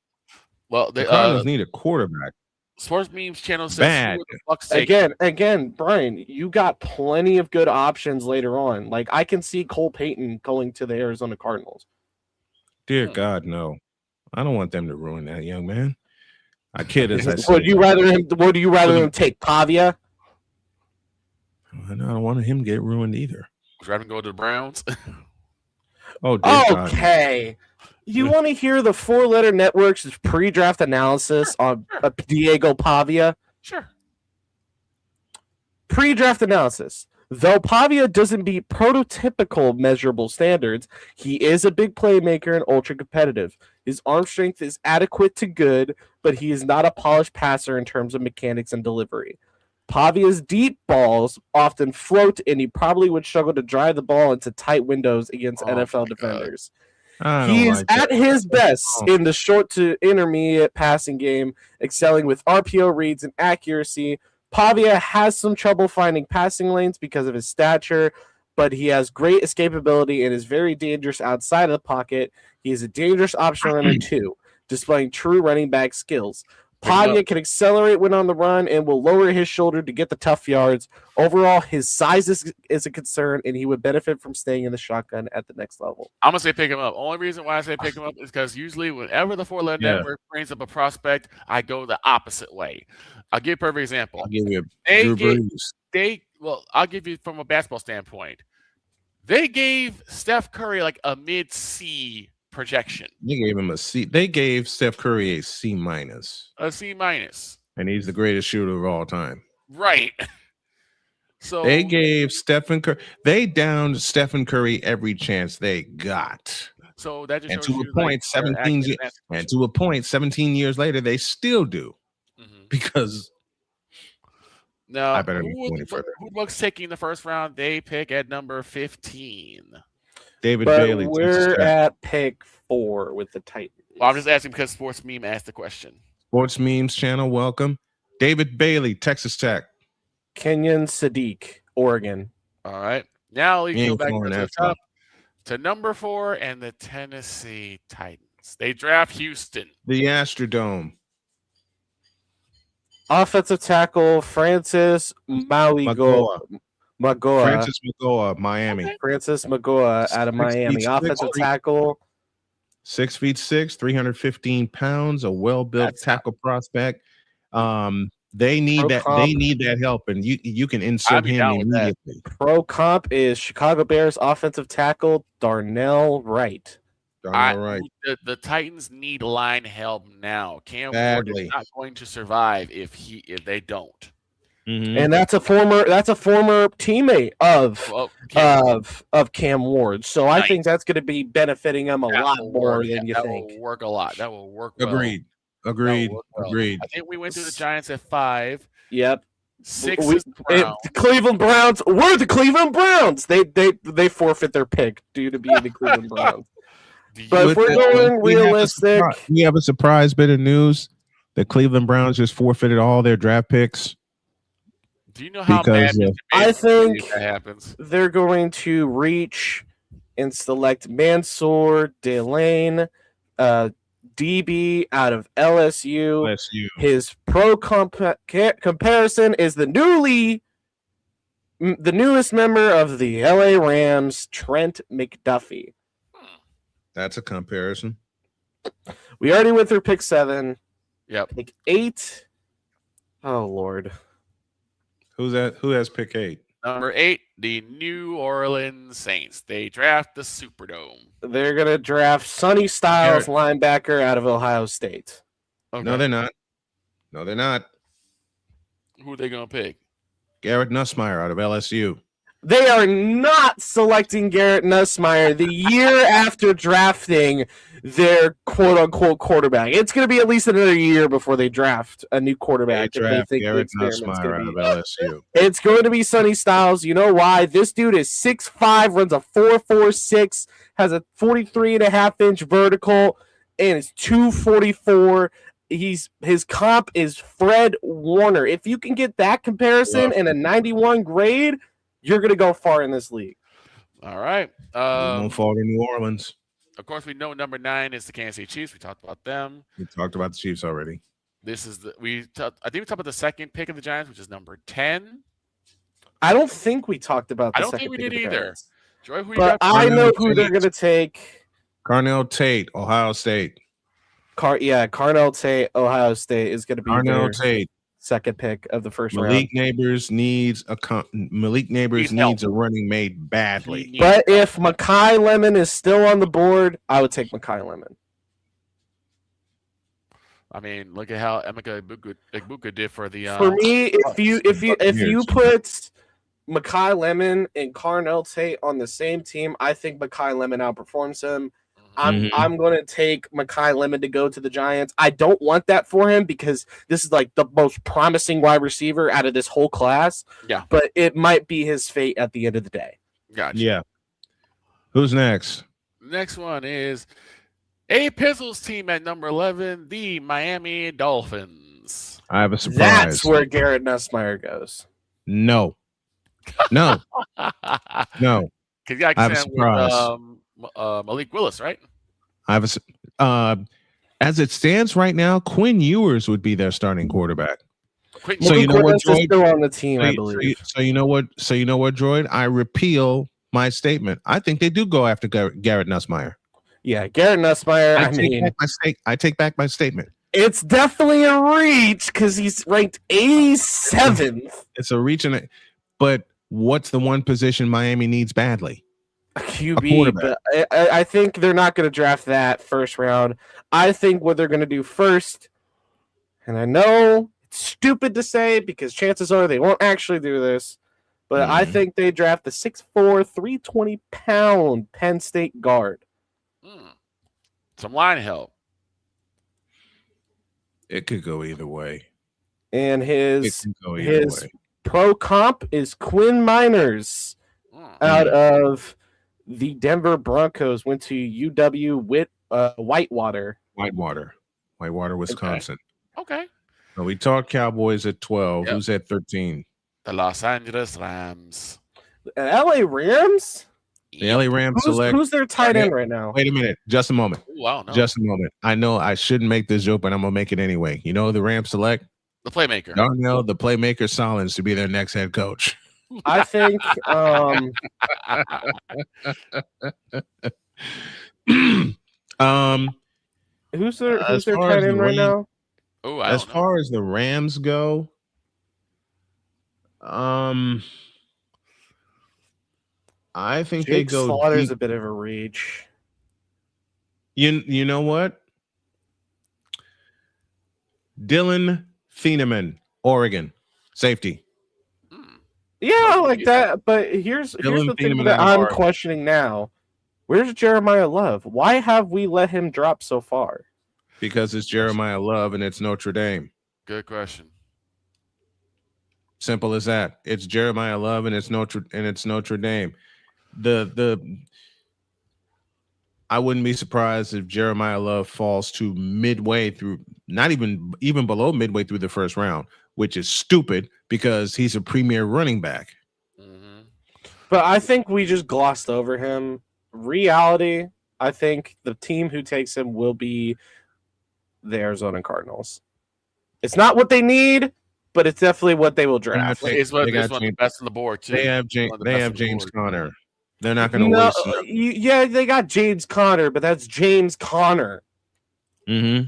Speaker 5: Well,
Speaker 1: the Cardinals need a quarterback.
Speaker 5: Sports Memes channel says
Speaker 1: Bad.
Speaker 5: who the Bucs say.
Speaker 8: Again, Brian, you got plenty of good options later on. Like, I can see Cole Payton going to the Arizona Cardinals.
Speaker 1: Dear God, no. I don't want them to ruin that young man. I kid as I
Speaker 8: Would you rather him take Pavia?
Speaker 1: I don't want him to get ruined either.
Speaker 5: Would you rather go to the Browns?
Speaker 1: Oh, dear God.
Speaker 8: Okay. You want to hear the 4-letter network's pre-draft analysis on Diego Pavia?
Speaker 5: Sure.
Speaker 8: Pre-draft analysis. Though Pavia doesn't meet prototypical measurable standards, he is a big playmaker and ultra competitive. His arm strength is adequate to good, but he is not a polished passer in terms of mechanics and delivery. Pavia's deep balls often float, and he probably would struggle to drive the ball into tight windows against NFL defenders. He is at his best in the short to intermediate passing game, excelling with RPO reads and accuracy. Pavia has some trouble finding passing lanes because of his stature, but he has great escapability and is very dangerous outside of the pocket. He is a dangerous option runner too, displaying true running back skills. Pavia can accelerate when on the run and will lower his shoulder to get the tough yards. Overall, his size is a concern, and he would benefit from staying in the shotgun at the next level.
Speaker 5: I'm going to say pick him up. Only reason why I say pick him up is because usually whenever the 4-letter network brings up a prospect, I go the opposite way. I'll give you a perfect example.
Speaker 1: I'll give you Drew Brees.
Speaker 5: I'll give you from a basketball standpoint. They gave Steph Curry like a mid-C projection.
Speaker 1: They gave him a C. They gave Steph Curry a C-.
Speaker 5: A C-.
Speaker 1: And he's the greatest shooter of all time.
Speaker 5: Right. So
Speaker 1: they gave Stephen Curry. They downed Stephen Curry every chance they got.
Speaker 5: So that just
Speaker 1: and
Speaker 5: shows
Speaker 1: to a point, 17 years later, they still do. Because
Speaker 5: now
Speaker 1: I better be going
Speaker 5: who looks taking the first round? They pick at number 15.
Speaker 1: David Bailey.
Speaker 8: We're at pick 4 with the Titans.
Speaker 5: Well, I'm just asking because Sports Meme asked the question.
Speaker 1: Sports Memes channel, welcome. David Bailey, Texas Tech.
Speaker 8: Kenyon Sadiq, Oregon.
Speaker 5: All right. Now we
Speaker 1: You
Speaker 5: go
Speaker 1: ain't
Speaker 5: back
Speaker 1: falling
Speaker 5: to the
Speaker 1: that far.
Speaker 5: top to number 4 and the Tennessee Titans. They draft Houston.
Speaker 1: The Astrodome.
Speaker 8: Offensive tackle Francis Magoa.
Speaker 1: Francis Magoa, Miami.
Speaker 8: Francis Magoa out of Miami.
Speaker 1: 6'6",
Speaker 8: Offensive tackle.
Speaker 1: 6'6", 315 pounds, a well-built tackle prospect. They need that.
Speaker 8: comp.
Speaker 1: They need that help, and you can insert him immediately.
Speaker 8: Pro comp is Chicago Bears offensive tackle Darnell Wright.
Speaker 5: The Titans need line help now. Cam Ward is not going to survive if they don't.
Speaker 8: And that's a former teammate of Cam Ward. So I think that's going to be benefiting him a lot more than you think.
Speaker 5: That will work a lot. That will work well.
Speaker 1: Agreed.
Speaker 5: I think we went to the Giants at 5.
Speaker 8: Yep.
Speaker 5: 6 is the Browns.
Speaker 8: The Cleveland Browns. We're the Cleveland Browns. They forfeit their pick due to being the Cleveland Browns. But if we're going realistic,
Speaker 1: we have a surprise bit of news. The Cleveland Browns just forfeited all their draft picks.
Speaker 5: Do you know how bad
Speaker 8: I think
Speaker 5: that happens?
Speaker 8: They're going to reach and select Mansour Delane, DB out of LSU. His pro comparison is the newest member of the LA Rams, Trent McDuffie.
Speaker 1: That's a comparison.
Speaker 8: We already went through pick 7.
Speaker 5: Yep.
Speaker 8: Pick 8. Oh Lord.
Speaker 1: Who's that? Who has pick 8?
Speaker 5: Number 8, the New Orleans Saints. They draft the Superdome.
Speaker 8: They're gonna draft Sonny Styles, linebacker out of Ohio State.
Speaker 5: Okay.
Speaker 1: No, they're not. No, they're not.
Speaker 5: Who are they gonna pick?
Speaker 1: Garrett Nussmeier out of LSU.
Speaker 8: They are not selecting Garrett Nussmeier the year after drafting their quote-unquote quarterback. It's going to be at least another year before they draft a new quarterback.
Speaker 1: They draft Garrett Nussmeier out of LSU.
Speaker 8: It's going to be Sonny Styles. You know why? This dude is 6'5", runs a 4.46, has a 43.5-inch vertical, and is 244. His comp is Fred Warner. If you can get that comparison and a 91 grade, you're going to go far in this league.
Speaker 5: All right.
Speaker 1: Won't fall to New Orleans.
Speaker 5: Of course, we know number 9 is the Kansas City Chiefs. We talked about them.
Speaker 1: We talked about the Chiefs already.
Speaker 5: This is I think we talked about the second pick of the Giants, which is number 10.
Speaker 8: I don't think we talked about the second pick.
Speaker 5: I don't think we did either. Joy, who
Speaker 8: but I know who they're going to take.
Speaker 1: Carnell Tate, Ohio State.
Speaker 8: Carnell Tate, Ohio State is going to be
Speaker 1: Carnell Tate.
Speaker 8: Second pick of the first round.
Speaker 1: Malik Neighbors needs a running mate badly.
Speaker 8: But if Makai Lemon is still on the board, I would take Makai Lemon.
Speaker 5: I mean, look at how Emeka Egbuka did for the.
Speaker 8: For me, if you put Makai Lemon and Carnell Tate on the same team, I think Makai Lemon outperforms him. I'm going to take Makai Lemon to go to the Giants. I don't want that for him because this is like the most promising wide receiver out of this whole class.
Speaker 5: Yeah.
Speaker 8: But it might be his fate at the end of the day.
Speaker 5: Gotcha.
Speaker 1: Yeah. Who's next?
Speaker 5: Next one is A Pizzle's team at number 11, the Miami Dolphins.
Speaker 1: I have a surprise.
Speaker 8: That's where Garrett Nussmeier goes.
Speaker 1: No. No. No.
Speaker 5: I have a surprise. Malik Willis, right?
Speaker 1: I have as it stands right now, Quinn Ewers would be their starting quarterback.
Speaker 8: So you know what, Droid? Still on the team, I believe.
Speaker 1: So you know what, Droid? I repeal my statement. I think they do go after Garrett Nussmeier.
Speaker 8: Yeah, Garrett Nussmeier.
Speaker 1: I take back my statement.
Speaker 8: It's definitely a reach because he's ranked 87th.
Speaker 1: It's a reach, but what's the one position Miami needs badly?
Speaker 8: A QB, but I think they're not going to draft that first round. I think what they're going to do first, and I know it's stupid to say because chances are they won't actually do this, but I think they draft the 6'4", 320-pound Penn State guard.
Speaker 5: Some line help.
Speaker 1: It could go either way.
Speaker 8: And his pro comp is Quinn Miners out of the Denver Broncos. Went to UW Whitewater,
Speaker 1: Wisconsin.
Speaker 5: Okay.
Speaker 1: So we talked Cowboys at 12. Yep. Who's at 13?
Speaker 5: The Los Angeles Rams.
Speaker 8: LA Rams?
Speaker 1: The LA Rams select.
Speaker 8: Who's their tight end right now?
Speaker 1: Wait a minute. Just a moment.
Speaker 5: Ooh, I don't know.
Speaker 1: Just a moment. I know I shouldn't make this joke, but I'm going to make it anyway. You know who the Rams select?
Speaker 5: The playmaker.
Speaker 1: Darnell, the playmaker Solins, to be their next head coach.
Speaker 8: I think who's their tight end right now?
Speaker 5: Oh,
Speaker 1: as far as the Rams go, I think
Speaker 8: Jake
Speaker 1: they go.
Speaker 8: Slaughter's a bit of a reach.
Speaker 1: You know what? Dylan Thieneman, Oregon, safety.
Speaker 8: Yeah, I like that. But here's the thing that I'm questioning now. Where's Jeremiah Love? Why have we let him drop so far?
Speaker 1: Because it's Jeremiah Love and it's Notre Dame.
Speaker 5: Good question.
Speaker 1: Simple as that. It's Jeremiah Love and it's Notre Dame. I wouldn't be surprised if Jeremiah Love falls to midway through, not even below midway through the first round, which is stupid because he's a premier running back.
Speaker 8: But I think we just glossed over him. Reality, I think the team who takes him will be the Arizona Cardinals. It's not what they need, but it's definitely what they will draft.
Speaker 5: It's one of the best on the board, too.
Speaker 1: They have James Conner. They're not going to waste.
Speaker 8: Yeah, they got James Conner, but that's James Conner.
Speaker 1: Mm-hmm.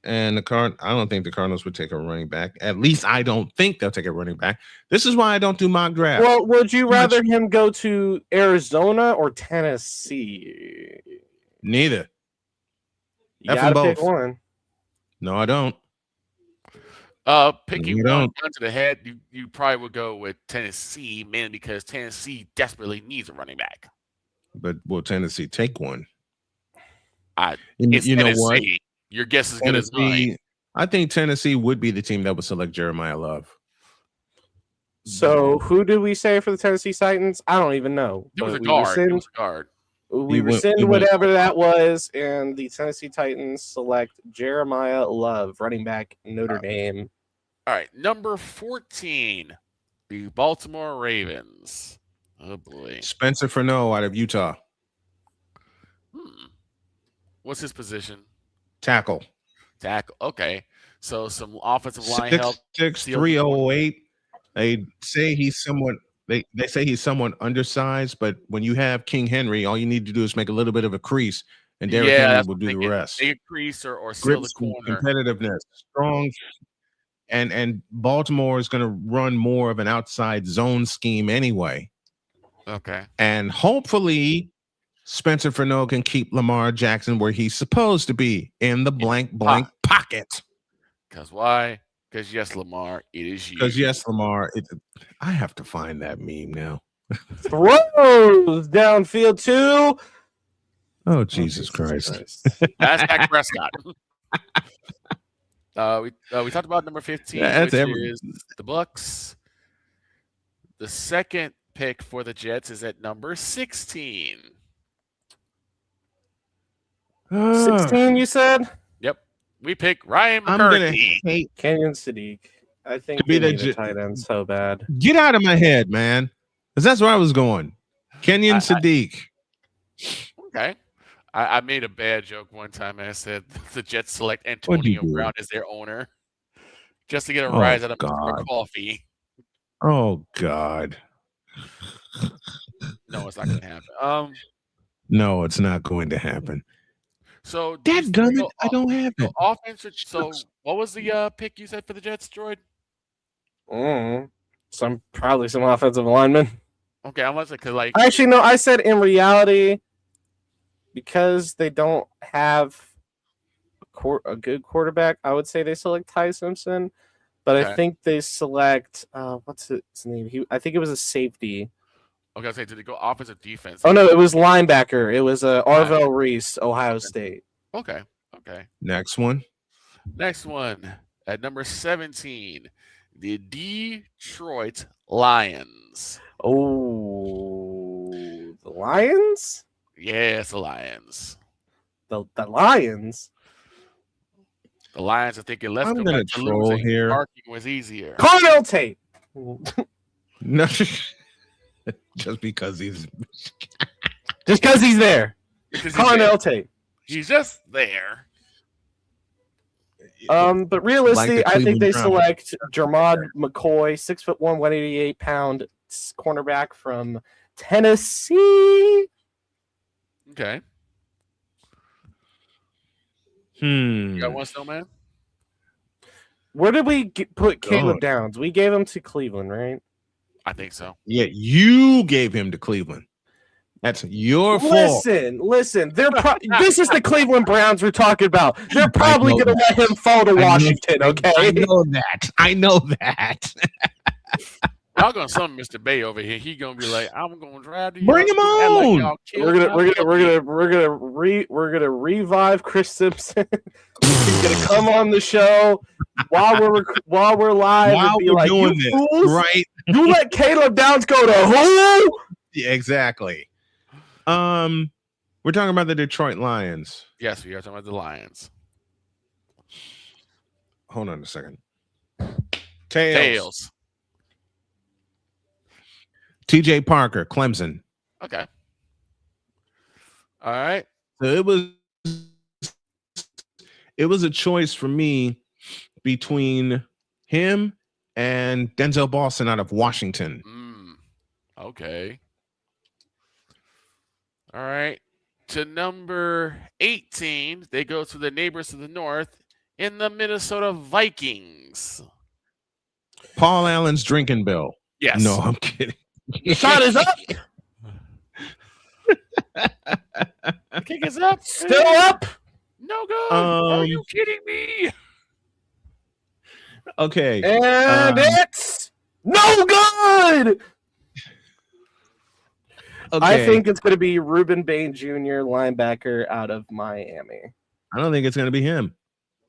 Speaker 1: And I don't think the Cardinals would take a running back. At least I don't think they'll take a running back. This is why I don't do mock drafts.
Speaker 8: Well, would you rather him go to Arizona or Tennessee?
Speaker 1: Neither.
Speaker 8: You gotta pick one.
Speaker 1: No, I don't.
Speaker 5: Picking one gun to the head, you probably would go with Tennessee, mainly because Tennessee desperately needs a running back.
Speaker 1: But will Tennessee take one?
Speaker 5: It's
Speaker 1: you know
Speaker 5: Tennessee.
Speaker 1: what?
Speaker 5: Your guess is good as mine.
Speaker 1: I think Tennessee would be the team that would select Jeremiah Love.
Speaker 8: So who do we say for the Tennessee Titans? I don't even know.
Speaker 5: It was a guard.
Speaker 8: We rescind whatever that was, and the Tennessee Titans select Jeremiah Love, running back, Notre Dame.
Speaker 5: All right, number 14, the Baltimore Ravens. Oh, boy.
Speaker 1: Spencer Furneaux out of Utah.
Speaker 5: What's his position?
Speaker 1: Tackle.
Speaker 5: Okay. So some offensive line help.
Speaker 1: 6'6", 308. They say he's somewhat. They say he's somewhat undersized, but when you have King Henry, all you need to do is make a little bit of a crease, and Derrick Henry will do the rest.
Speaker 5: Make a crease or seal the corner.
Speaker 1: Competitiveness, strong, and Baltimore is going to run more of an outside zone scheme anyway.
Speaker 5: Okay.
Speaker 1: And hopefully Spencer Furneaux can keep Lamar Jackson where he's supposed to be, in the blank pocket.
Speaker 5: Because why? Because yes, Lamar, it is you.
Speaker 1: Because yes, Lamar. I have to find that meme now.
Speaker 8: Throws downfield too.
Speaker 1: Oh, Jesus Christ.
Speaker 5: That's Dak Prescott. We talked about number 15, which is the Bucks. The second pick for the Jets is at number 16.
Speaker 8: 16, you said?
Speaker 5: Yep. We pick Ryan McCurdy.
Speaker 1: I'm gonna hate
Speaker 8: Kenyon Sadiq. I think
Speaker 1: to be
Speaker 8: they need a tight end so bad.
Speaker 1: Get out of my head, man. Because that's where I was going. Kenyon Sadiq.
Speaker 5: Okay. I made a bad joke one time and I said the Jets select Antonio Brown as their owner just to get a rise out of Mr. Coffee.
Speaker 1: Oh, God.
Speaker 5: No, it's not going to happen.
Speaker 1: No, it's not going to happen.
Speaker 5: So,
Speaker 1: dadgummit, I don't have it.
Speaker 5: Offense. So, what was the pick you said for the Jets, Droid?
Speaker 8: Probably some offensive linemen.
Speaker 5: Okay, I was like,
Speaker 8: actually, no. I said in reality, because they don't have a good quarterback, I would say they select Ty Simpson. But I think they select what's his name? I think it was a safety.
Speaker 5: Okay, I was saying, did they go offensive defense?
Speaker 8: Oh no, it was linebacker. It was Arvell Reese, Ohio State.
Speaker 5: Okay.
Speaker 1: Next one
Speaker 5: at number 17, the Detroit Lions.
Speaker 8: Oh, the Lions?
Speaker 5: Yes, the Lions.
Speaker 8: The Lions.
Speaker 5: The Lions are thinking, let's
Speaker 1: I'm
Speaker 5: go
Speaker 1: gonna
Speaker 5: back to
Speaker 1: troll
Speaker 5: losing.
Speaker 1: here.
Speaker 5: Parking was easier.
Speaker 8: Cardinal Tate.
Speaker 1: No, just because he's
Speaker 8: there. Carnell Tate.
Speaker 5: He's just there.
Speaker 8: But realistically,
Speaker 1: Like the
Speaker 8: I think they
Speaker 1: Cleveland
Speaker 8: select Jermod McCoy, 6'1", 188-pound cornerback from Tennessee.
Speaker 5: Okay.
Speaker 1: Hmm.
Speaker 5: You got one, Snowman?
Speaker 8: Where did we put Caleb
Speaker 1: God.
Speaker 8: Downs? We gave him to Cleveland, right?
Speaker 5: I think so.
Speaker 1: Yeah, you gave him to Cleveland. That's your fault.
Speaker 8: Listen. This is the Cleveland Browns we're talking about. They're probably going to let him fall to Washington. Okay,
Speaker 1: I know that.
Speaker 5: Y'all gonna summon Mr. Bay over here. He gonna be like, I'm gonna drive to
Speaker 1: Bring him on.
Speaker 8: We're gonna revive Chris Simpson. He's gonna come on the show while we're live and be like,
Speaker 1: doing
Speaker 8: you
Speaker 1: this,
Speaker 8: fools,
Speaker 1: right?
Speaker 8: You let Caleb Downs go to who?
Speaker 1: Yeah, exactly. We're talking about the Detroit Lions.
Speaker 5: Yes, we are talking about the Lions.
Speaker 1: Hold on a second.
Speaker 5: Tails.
Speaker 1: TJ Parker, Clemson.
Speaker 5: Okay. All right.
Speaker 1: So it was a choice for me between him and Denzel Boston out of Washington.
Speaker 5: Okay. All right. To number 18, they go to the neighbors to the north in the Minnesota Vikings.
Speaker 1: Paul Allen's drinking bill.
Speaker 5: Yes.
Speaker 1: No, I'm kidding.
Speaker 8: The shot is up.
Speaker 5: The kick is up.
Speaker 8: Still up.
Speaker 5: No good. Are you kidding me?
Speaker 1: Okay.
Speaker 8: And it's no good.
Speaker 1: Okay.
Speaker 8: I think it's going to be Reuben Bain Jr., linebacker out of Miami.
Speaker 1: I don't think it's going to be him.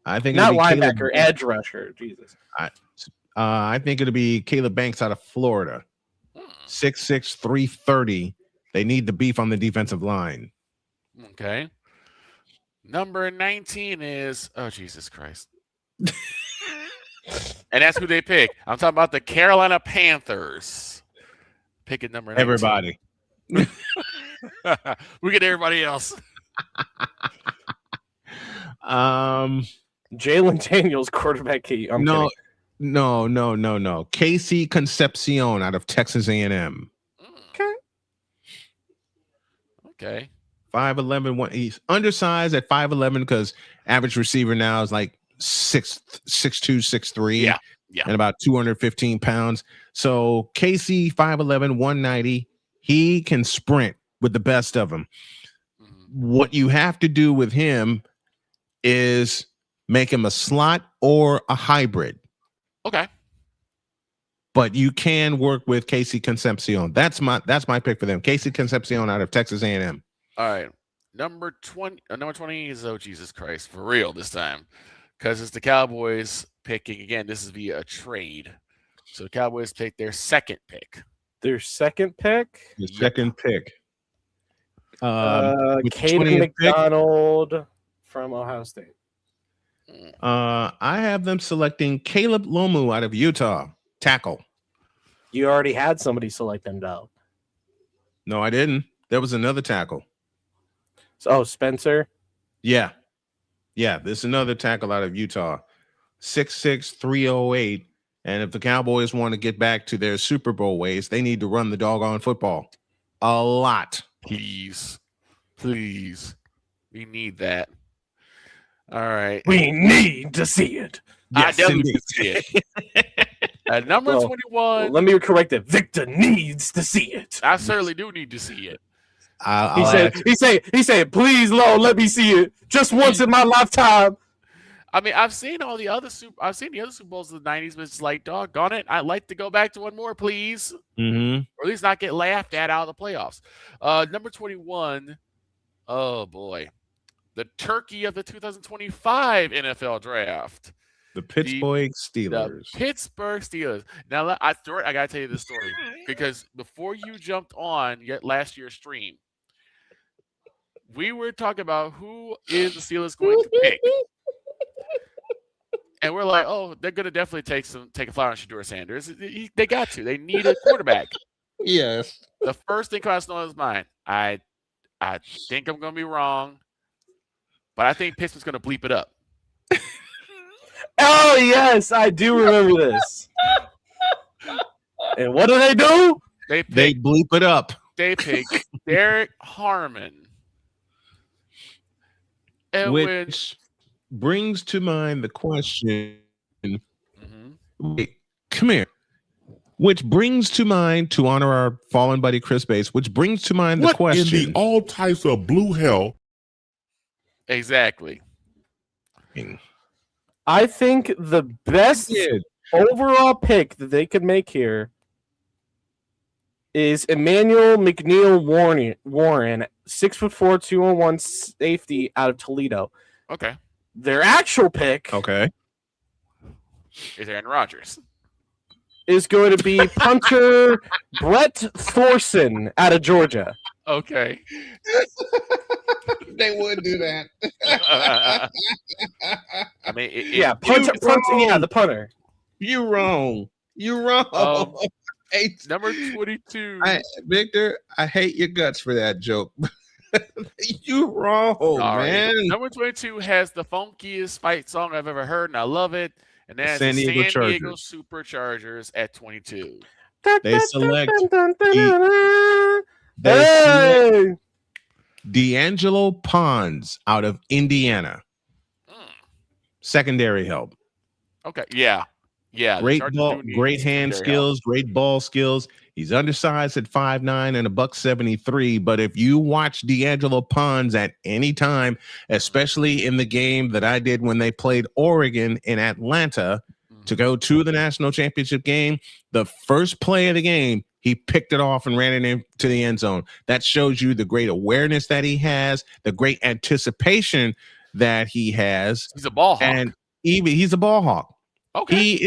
Speaker 1: I think
Speaker 8: Not
Speaker 1: it'll be
Speaker 8: linebacker, edge rusher. Jesus.
Speaker 1: I think it'll be Caleb Banks out of Florida. 6'6", 330. They need the beef on the defensive line.
Speaker 5: Okay. Number 19 is Jesus Christ. And that's who they pick. I'm talking about the Carolina Panthers. Picking number 19.
Speaker 1: Everybody.
Speaker 5: We get everybody else.
Speaker 8: Jalen Daniels, quarterback key.
Speaker 1: No. Casey Concepcion out of Texas A&M.
Speaker 5: Okay.
Speaker 1: 5'11", he's undersized at 5'11" because average receiver now is like 6'2", 6'3".
Speaker 5: Yeah.
Speaker 1: And about 215 pounds. So Casey, 5'11", 190. He can sprint with the best of them. What you have to do with him is make him a slot or a hybrid.
Speaker 5: Okay.
Speaker 1: But you can work with Casey Concepcion. That's my pick for them. Casey Concepcion out of Texas A&M.
Speaker 5: All right. Number 20 is, oh, Jesus Christ, for real this time. Because it's the Cowboys picking, again, this is via a trade. So the Cowboys take their second pick.
Speaker 8: Their second pick?
Speaker 1: The second pick.
Speaker 8: Caden McDonald from Ohio State.
Speaker 1: I have them selecting Caleb Lomu out of Utah. Tackle.
Speaker 8: You already had somebody select them, though.
Speaker 1: No, I didn't. There was another tackle.
Speaker 8: Spencer?
Speaker 1: Yeah. This is another tackle out of Utah. 6'6", 308. And if the Cowboys want to get back to their Super Bowl ways, they need to run the doggone football. A lot.
Speaker 5: Please. We need that. All right.
Speaker 8: We need to see it.
Speaker 5: Yes, I definitely need to see it. At number 21.
Speaker 8: Let me correct it. Victor needs to see it.
Speaker 5: I certainly do need to see it.
Speaker 8: He said, please, Lord, let me see it just once in my lifetime.
Speaker 5: I mean, I've seen the other Super Bowls of the 90s, but it's like, doggone it, I'd like to go back to one more, please.
Speaker 1: Mm-hmm.
Speaker 5: Or at least not get laughed at out of the playoffs. Number 21, oh boy. The turkey of the 2025 NFL draft.
Speaker 1: The Pittsburgh Steelers.
Speaker 5: The Pittsburgh Steelers. Now, I got to tell you this story. Because before you jumped on last year's stream, we were talking about who is the Steelers going to pick. And we're like, oh, they're going to definitely take a flyer on Shedeur Sanders. They got to. They need a quarterback.
Speaker 1: Yes.
Speaker 5: The first thing comes to Snowman's mind, I think I'm going to be wrong, but I think Pittsburgh's going to bleep it up.
Speaker 8: Oh, yes, I do remember this. And what do?
Speaker 1: They bleep it up.
Speaker 5: They pick Derek Harmon.
Speaker 1: Which brings to mind the question. Wait, come here. Which brings to mind, to honor our fallen buddy Chris Bates, which brings to mind the question.
Speaker 7: In the all types of blue hell.
Speaker 5: Exactly.
Speaker 8: I think the best overall pick that they could make here is Emmanuel McNeil Warren, 6'4", 201 safety out of Toledo.
Speaker 5: Okay.
Speaker 8: Their actual pick
Speaker 5: is Aaron Rodgers.
Speaker 8: Is going to be punter Brett Thorson out of Georgia.
Speaker 5: Okay.
Speaker 1: They would do that.
Speaker 5: I mean,
Speaker 8: punter, the punter.
Speaker 1: You wrong.
Speaker 5: Number 22.
Speaker 1: Victor, I hate your guts for that joke. You wrong, man.
Speaker 5: Number 22 has the funkiest fight song I've ever heard, and I love it. And that's
Speaker 1: San Diego
Speaker 5: Superchargers at 22.
Speaker 1: They select D'Angelo Pons out of Indiana. Secondary help.
Speaker 5: Okay. Yeah.
Speaker 1: Great ball, great hand skills, great ball skills. He's undersized at 5'9" and $173. But if you watch D'Angelo Pons at any time, especially in the game that I did when they played Oregon in Atlanta to go to the national championship game, the first play of the game, he picked it off and ran it into the end zone. That shows you the great awareness that he has, the great anticipation that he has.
Speaker 5: He's a ball hawk.
Speaker 1: And he's a ball hawk.
Speaker 5: Okay.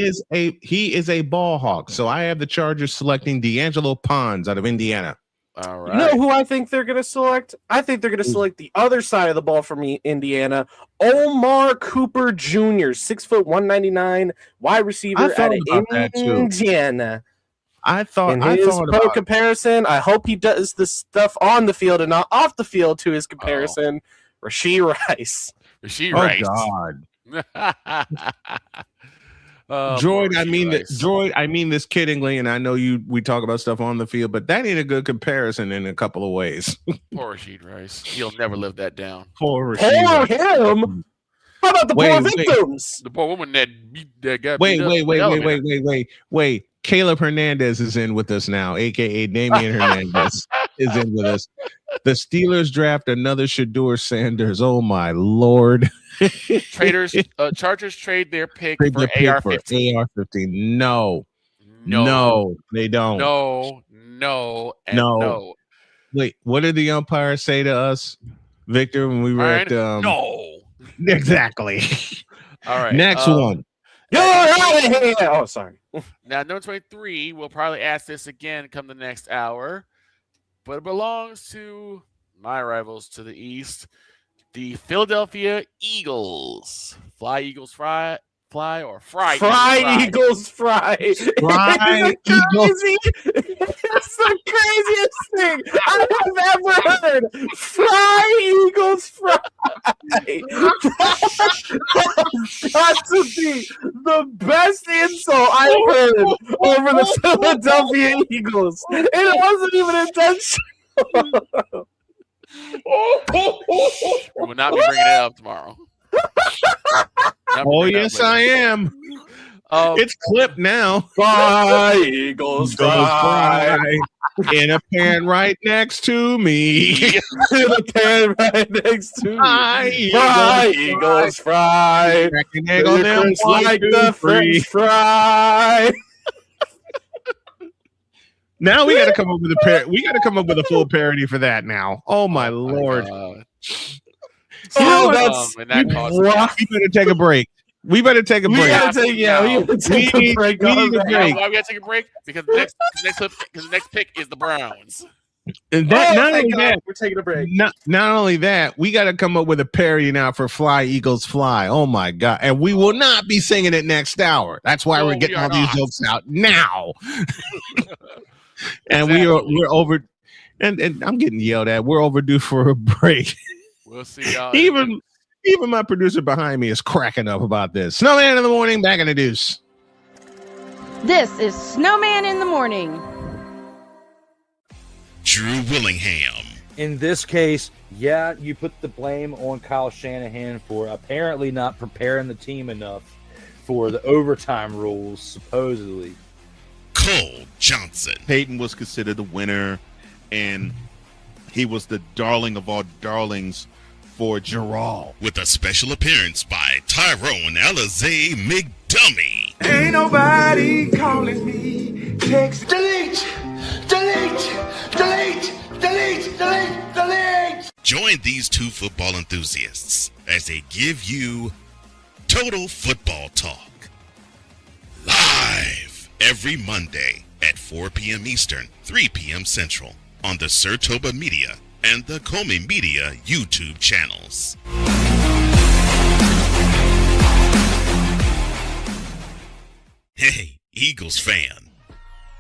Speaker 1: He is a ball hawk. So I have the Chargers selecting D'Angelo Pons out of Indiana.
Speaker 5: All right.
Speaker 8: You know who I think they're going to select? I think they're going to select the other side of the ball from Indiana. Omar Cooper Jr., 6', 199, wide receiver out of Indiana.
Speaker 1: I thought
Speaker 8: in his pro comparison, I hope he does the stuff on the field and not off the field to his comparison. Rashee Rice.
Speaker 5: Rashee Rice.
Speaker 1: God. Droid, I mean this kiddingly, and I know we talk about stuff on the field, but that ain't a good comparison in a couple of ways.
Speaker 5: Poor Rashee Rice. He'll never live that down.
Speaker 1: Poor Rashee Rice.
Speaker 8: Him. How about the poor victims?
Speaker 5: The poor woman that got
Speaker 1: Wait. Caleb Hernandez is in with us now, aka Damian Hernandez is in with us. The Steelers draft another Shedeur Sanders. Oh my Lord.
Speaker 5: Chargers trade their pick for AR-15.
Speaker 1: AR-15. No, they don't.
Speaker 5: No.
Speaker 1: Wait, what did the umpire say to us, Victor, when we were at
Speaker 5: no.
Speaker 1: Exactly.
Speaker 5: All right.
Speaker 1: Next one.
Speaker 8: You're out of here. Oh, sorry.
Speaker 5: Now, number 23, we'll probably ask this again come the next hour, but it belongs to my rivals to the east, the Philadelphia Eagles. Fly, Eagles, fry, or fry?
Speaker 8: Fry, Eagles, fry.
Speaker 1: Fry, Eagles.
Speaker 8: It's the craziest thing I have ever heard. Fry, Eagles, fry. That's got to be the best insult I've heard over the Philadelphia Eagles. And it wasn't even intentional.
Speaker 5: We will not be bringing it up tomorrow.
Speaker 1: Oh, yes, I am. It's clipped now.
Speaker 8: Fly, Eagles, fly.
Speaker 1: In a pan right next to me.
Speaker 8: In a pan right next to me. Fly, Eagles, fry.
Speaker 1: Crisp
Speaker 8: like the French fry.
Speaker 1: Now we got to come up with We got to come up with a full parody for that now. Oh my Lord. We better take a break. We better take a break.
Speaker 8: We gotta take a break.
Speaker 5: Why we gotta take a break? Because the next pick is the Browns.
Speaker 1: And
Speaker 8: we're taking a break.
Speaker 1: Not only that, we got to come up with a parody now for Fly Eagles Fly. Oh my God! And we will not be singing it next hour. That's why we're getting all these jokes out now. And we're over, and I'm getting yelled at. We're overdue for a break.
Speaker 5: We'll see y'all.
Speaker 1: Even my producer behind me is cracking up about this. Snowman in the morning, back in the deuce.
Speaker 3: This is Snowman in the morning.
Speaker 6: Drew Willingham.
Speaker 13: In this case, yeah, you put the blame on Kyle Shanahan for apparently not preparing the team enough for the overtime rules, supposedly.
Speaker 6: Cole Johnson.
Speaker 14: Peyton was considered the winner, and he was the darling of all darlings for Gerald.
Speaker 6: With a special appearance by Tyrone Alizé McDummy.
Speaker 15: Ain't nobody calling me. Text. Delete.
Speaker 6: Join these two football enthusiasts as they give you Total Football Talk. Live every Monday at 4 p.m. Eastern, 3 p.m. Central on the Sertoba Media and the Comey Media YouTube channels. Hey, Eagles fan.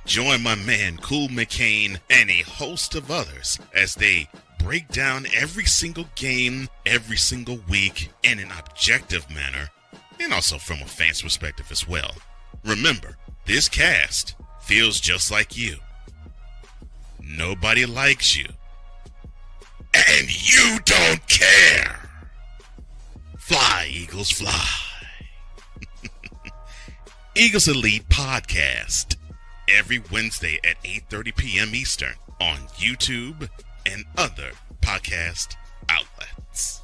Speaker 6: Join my man Cool McCain and a host of others as they break down every single game, every single week in an objective manner, and also from a fan's perspective as well. Remember, this cast feels just like you. Nobody likes you. And you don't care. Fly, Eagles, fly. Eagles Elite Podcast. Every Wednesday at 8:30 p.m. Eastern on YouTube and other podcast outlets.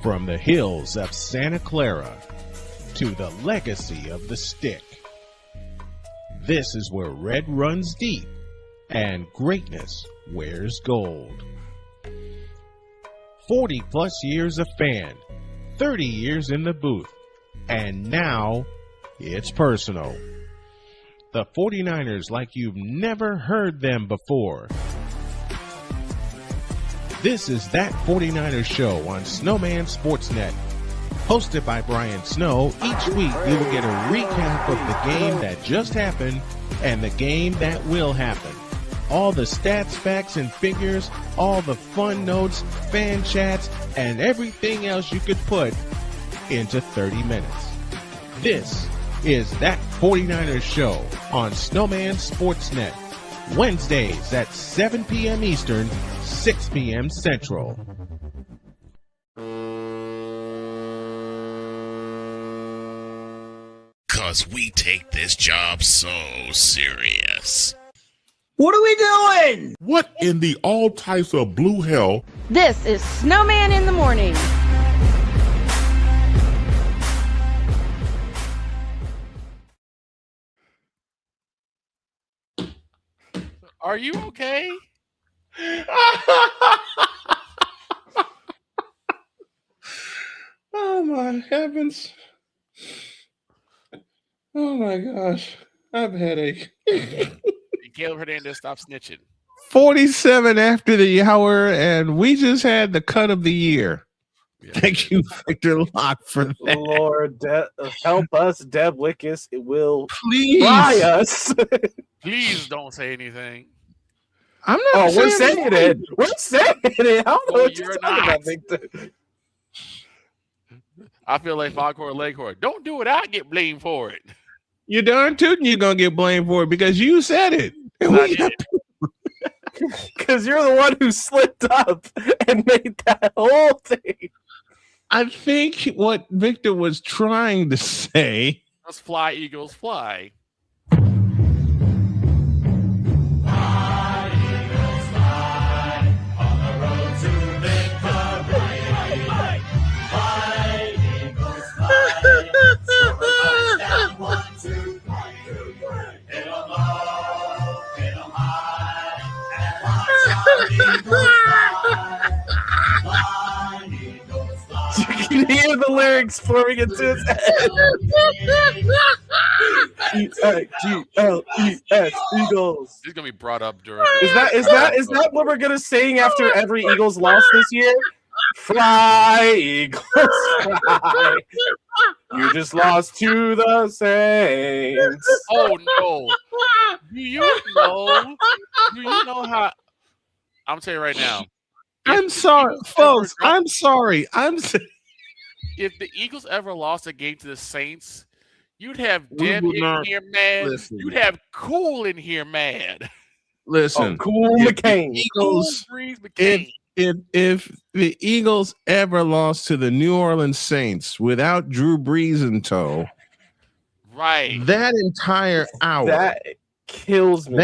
Speaker 1: From the hills of Santa Clara to the legacy of the stick, this is where red runs deep and greatness wears gold. 40 plus years of fan, 30 years in the booth, and now it's personal. The 49ers like you've never heard them before. This is That 49ers Show on Snowman Sportsnet. Hosted by Brian Snow, each week you will get a recap of the game that just happened and the game that will happen. All the stats, facts, and figures, all the fun notes, fan chats, and everything else you could put into 30 minutes. This is That 49ers Show on Snowman Sportsnet. Wednesdays at 7 p.m. Eastern, 6 p.m. Central.
Speaker 6: Cause we take this job so serious.
Speaker 19: What are we doing?
Speaker 7: What in the all types of blue hell?
Speaker 3: This is Snowman in the morning.
Speaker 5: Are you okay?
Speaker 1: Oh my heavens. Oh my gosh. I have a headache.
Speaker 5: Caleb Hernandez, stop snitching.
Speaker 1: 47 after the hour, and we just had the cut of the year. Yeah. Thank you, Victor Locke, for that.
Speaker 8: Lord, help us, Deb Wickus. It will
Speaker 1: please
Speaker 8: fry us.
Speaker 5: Please don't say anything.
Speaker 1: I'm not.
Speaker 8: We're saying it. We're saying it. I don't know what
Speaker 5: you're
Speaker 8: you're
Speaker 5: not.
Speaker 8: talking about, Victor.
Speaker 5: I feel like Foghorn Leghorn. Don't do it. I get blamed for it.
Speaker 1: You're darn tootin' you're gonna get blamed for it because you said it.
Speaker 8: Because you're the one who slipped up and made that whole thing.
Speaker 1: I think what Victor was trying to say.
Speaker 5: Let's fly, Eagles, fly.
Speaker 8: You can hear the lyrics forming into his head. E-I-G-L-E-S, Eagles.
Speaker 5: He's gonna be brought up during.
Speaker 8: Is that what we're gonna sing after every Eagles loss this year? Fly, Eagles, fly. You just lost to the Saints.
Speaker 5: Oh no! Do you know? Do you know how? I'm telling you right now.
Speaker 1: I'm sorry, folks. I'm sorry.
Speaker 5: If the Eagles ever lost a game to the Saints, you'd have
Speaker 1: We
Speaker 5: Deb
Speaker 1: would
Speaker 5: in
Speaker 1: not
Speaker 5: here mad.
Speaker 1: listen.
Speaker 5: You'd have Cool in here mad.
Speaker 1: Listen,
Speaker 8: Cool
Speaker 1: if the
Speaker 8: McCain.
Speaker 1: Eagles,
Speaker 5: Cool Breeze McCain.
Speaker 1: if the Eagles ever lost to the New Orleans Saints without Drew Brees in tow,
Speaker 5: Right.
Speaker 1: that entire hour,
Speaker 8: That kills me.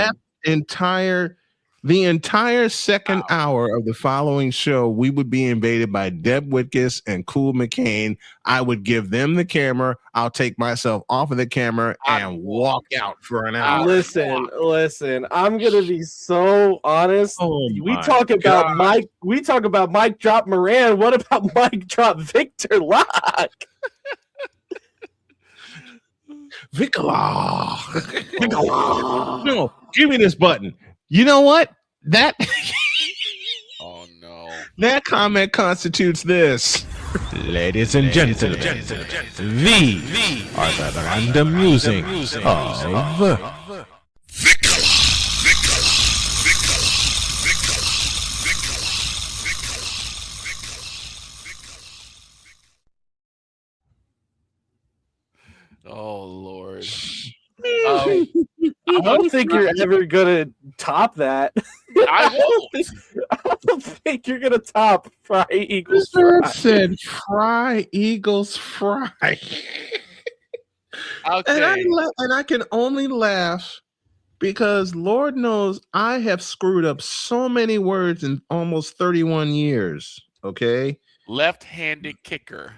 Speaker 1: The entire second hour of the following show, we would be invaded by Deb Whitkus and Cool McCain. I would give them the camera. I'll take myself off of the camera and walk out for an hour.
Speaker 8: Listen. I'm gonna be so honest. We talk about Mike drop Moran. What about Mike drop Victor Locke?
Speaker 1: Victor. No, give me this button. You know what?
Speaker 5: Oh no.
Speaker 1: That comment constitutes this. Ladies and gentlemen, the are the random musing of
Speaker 5: Oh Lord.
Speaker 8: I don't think you're ever gonna top that.
Speaker 5: I won't.
Speaker 8: I don't think you're gonna top Fry Eagles
Speaker 1: Mr.
Speaker 8: Fry.
Speaker 1: said Fry Eagles Fry.
Speaker 5: Okay.
Speaker 1: And I can only laugh because Lord knows I have screwed up so many words in almost 31 years. Okay.
Speaker 5: Left-handed kicker.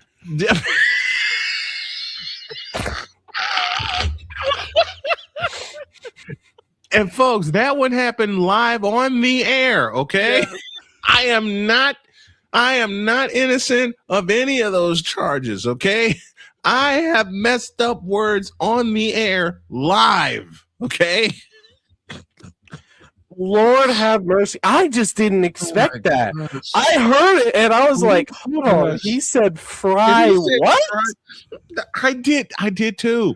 Speaker 1: And folks, that one happened live on the air, okay? Yeah. I am not innocent of any of those charges, okay? I have messed up words on the air live, okay?
Speaker 8: Lord have mercy. I just didn't expect that.
Speaker 1: Gosh.
Speaker 8: I heard it and I was like, hold on. He said Fry what?
Speaker 1: I did too.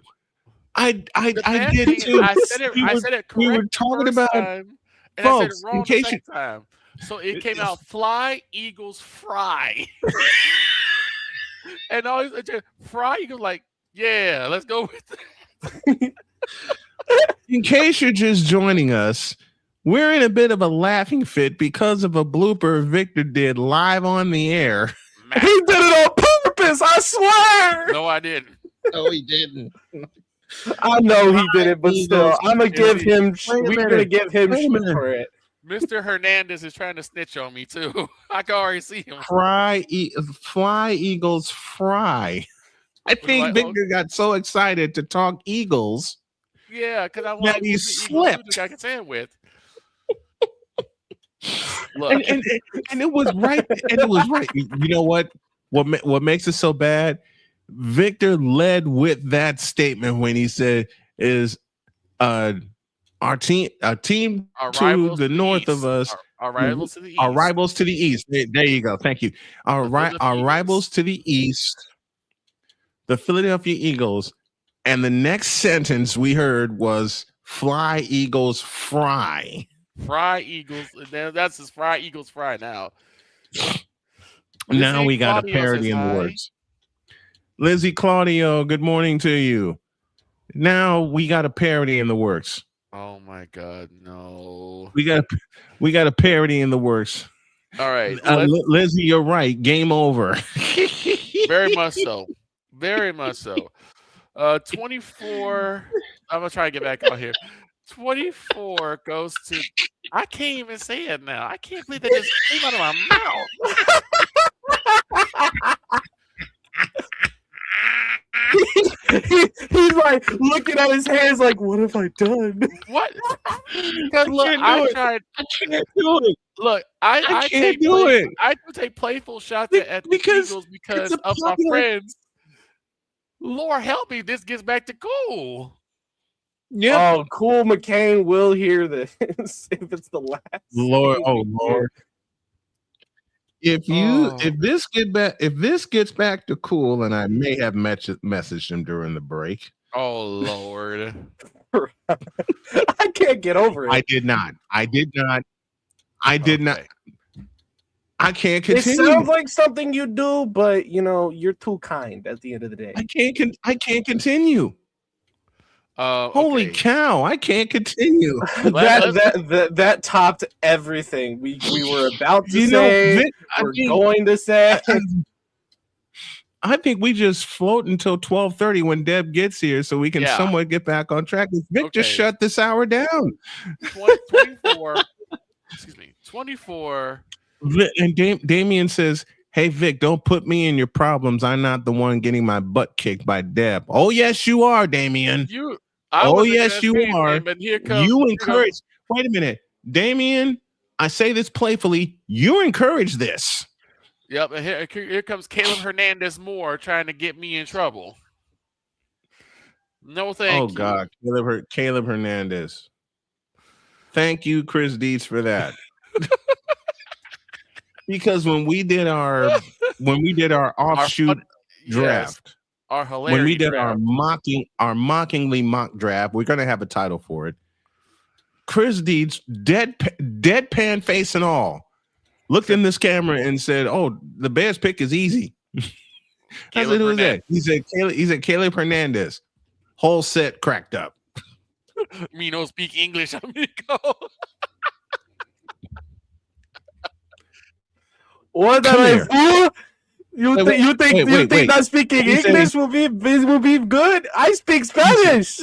Speaker 1: I did too.
Speaker 5: I said it correct.
Speaker 1: We were talking about
Speaker 5: time, and
Speaker 1: folks.
Speaker 5: I said it wrong
Speaker 1: In case
Speaker 5: the second time. So it came out Fly Eagles Fry. And all Fry Eagles like, yeah, let's go with it.
Speaker 1: In case you're just joining us, we're in a bit of a laughing fit because of a blooper Victor did live on the air.
Speaker 8: He did it on purpose, I swear.
Speaker 5: No, I didn't.
Speaker 1: No, he didn't.
Speaker 8: I know he did it, but still, I'm gonna give him. We're gonna give him shit for it.
Speaker 5: Mr. Hernandez is trying to snitch on me too. I can already see him.
Speaker 1: Fly Eagles Fry. I think Victor got so excited to talk Eagles.
Speaker 5: Yeah, because I want
Speaker 1: he slipped.
Speaker 5: I can say it with.
Speaker 1: Look. And it was right. And it was right. You know what? What makes it so bad? Victor led with that statement when he said, "Is a team to the north of us,
Speaker 5: our rivals to the east,
Speaker 1: our rivals to the east." There you go. Thank you. Our rivals to the east, the Philadelphia Eagles, and the next sentence we heard was "Fly Eagles Fry."
Speaker 5: Fry Eagles. That's his Fry Eagles Fry now.
Speaker 1: Now we got a parody in the works. Lizzie Claudio, good morning to you. Now we got a parody in the works.
Speaker 5: Oh my God, no.
Speaker 1: We got a parody in the works.
Speaker 5: All right.
Speaker 1: Lizzie, you're right. Game over.
Speaker 5: Very much so. Very much so. 24. I'm gonna try to get back out here. 24 goes to. I can't even say it now. I can't believe that just came out of my mouth.
Speaker 8: He's like looking at his hands like, what have I done?
Speaker 5: What? Because look, I tried.
Speaker 1: I can't do it.
Speaker 5: Look, I
Speaker 1: can't do it.
Speaker 5: I would take playful shots at the Eagles because of my friends. Lord help me, this gets back to cool.
Speaker 8: Yeah. Oh, Cool McCain will hear this if it's the last.
Speaker 1: Lord, oh Lord. if this gets back to cool, and I may have messaged him during the break.
Speaker 5: Oh Lord.
Speaker 8: I can't get over it.
Speaker 1: I did not. I can't continue.
Speaker 8: It sounds like something you do, but you're too kind at the end of the day.
Speaker 1: I can't continue. Holy cow! I can't continue.
Speaker 8: that topped everything we were about to say. Going to say.
Speaker 1: I think we just float until 12:30 when Deb gets here, so we can somewhat get back on track. Vic just shut this hour down.
Speaker 5: 24. Excuse me. 24.
Speaker 1: And Damien says, "Hey Vic, don't put me in your problems. I'm not the one getting my butt kicked by Deb." Oh yes, you are, Damien. Oh yes, you are. You encourage. Wait a minute, Damien. I say this playfully. You encourage this.
Speaker 5: Yep. And here comes Caleb Hernandez Moore trying to get me in trouble. No, thank you.
Speaker 1: Oh God, Caleb Hernandez. Thank you, Chris Dietz, for that. Because when we did our offshoot draft, when we did our mockingly mock draft, we're gonna have a title for it. Chris Dietz, deadpan face and all, looked in this camera and said, "Oh, the Bears pick is easy." I said, "Who is that?" He said Caleb Hernandez. Whole set cracked up.
Speaker 5: Me no speak English, amigo.
Speaker 8: What did I fool? You think not speaking English will be good? I speak Spanish.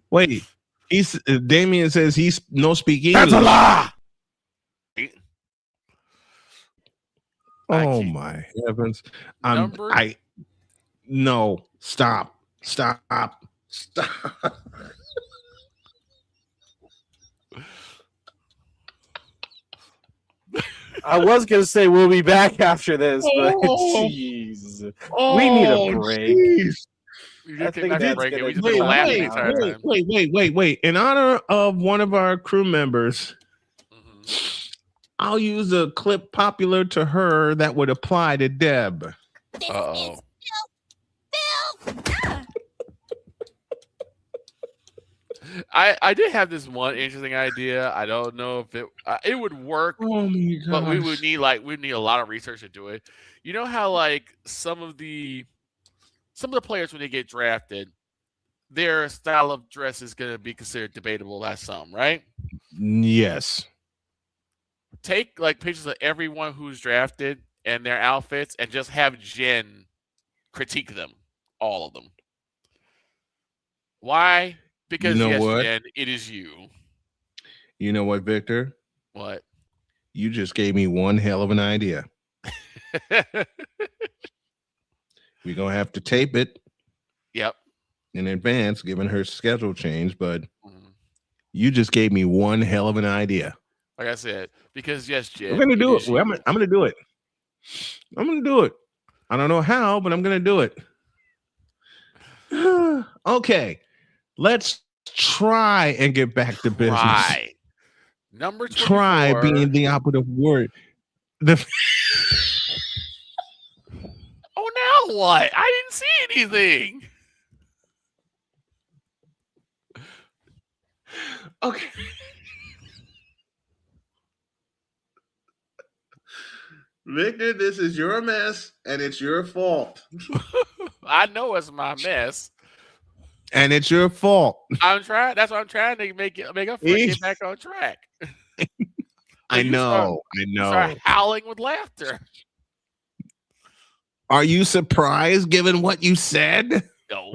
Speaker 1: Wait, Damien says he's no speak English.
Speaker 8: That's a lie.
Speaker 1: Oh my heavens! No, stop.
Speaker 8: I was gonna say we'll be back after this, but jeez, we need a break.
Speaker 1: Wait. In honor of one of our crew members, I'll use a clip popular to her that would apply to Deb.
Speaker 5: Uh-oh. I did have this one interesting idea. I don't know if it would work, but we would need a lot of research to do it. You know how some of the players when they get drafted, their style of dress is going to be considered debatable as some, right?
Speaker 1: Yes.
Speaker 5: Take pictures of everyone who's drafted and their outfits, and just have Jen critique them, all of them. Why? Because Jen, it is you.
Speaker 1: You know what, Victor?
Speaker 5: What?
Speaker 1: You just gave me one hell of an idea. We're gonna have to tape it.
Speaker 5: Yep.
Speaker 1: In advance, given her schedule change, but you just gave me one hell of an idea.
Speaker 5: Like I said, because Jen,
Speaker 1: we're gonna do it. I'm gonna do it. I'm gonna do it. I don't know how, but I'm gonna do it. Okay. Let's try and get back to business.
Speaker 5: Number 24.
Speaker 1: Try being the operative word.
Speaker 5: Oh, now what? I didn't see anything.
Speaker 1: Okay. Victor, this is your mess, and it's your fault.
Speaker 5: I know it's my mess.
Speaker 1: And it's your fault.
Speaker 5: I'm trying. That's what I'm trying to make up for. Get back on track.
Speaker 1: I know.
Speaker 5: Start howling with laughter.
Speaker 1: Are you surprised given what you said?
Speaker 5: No.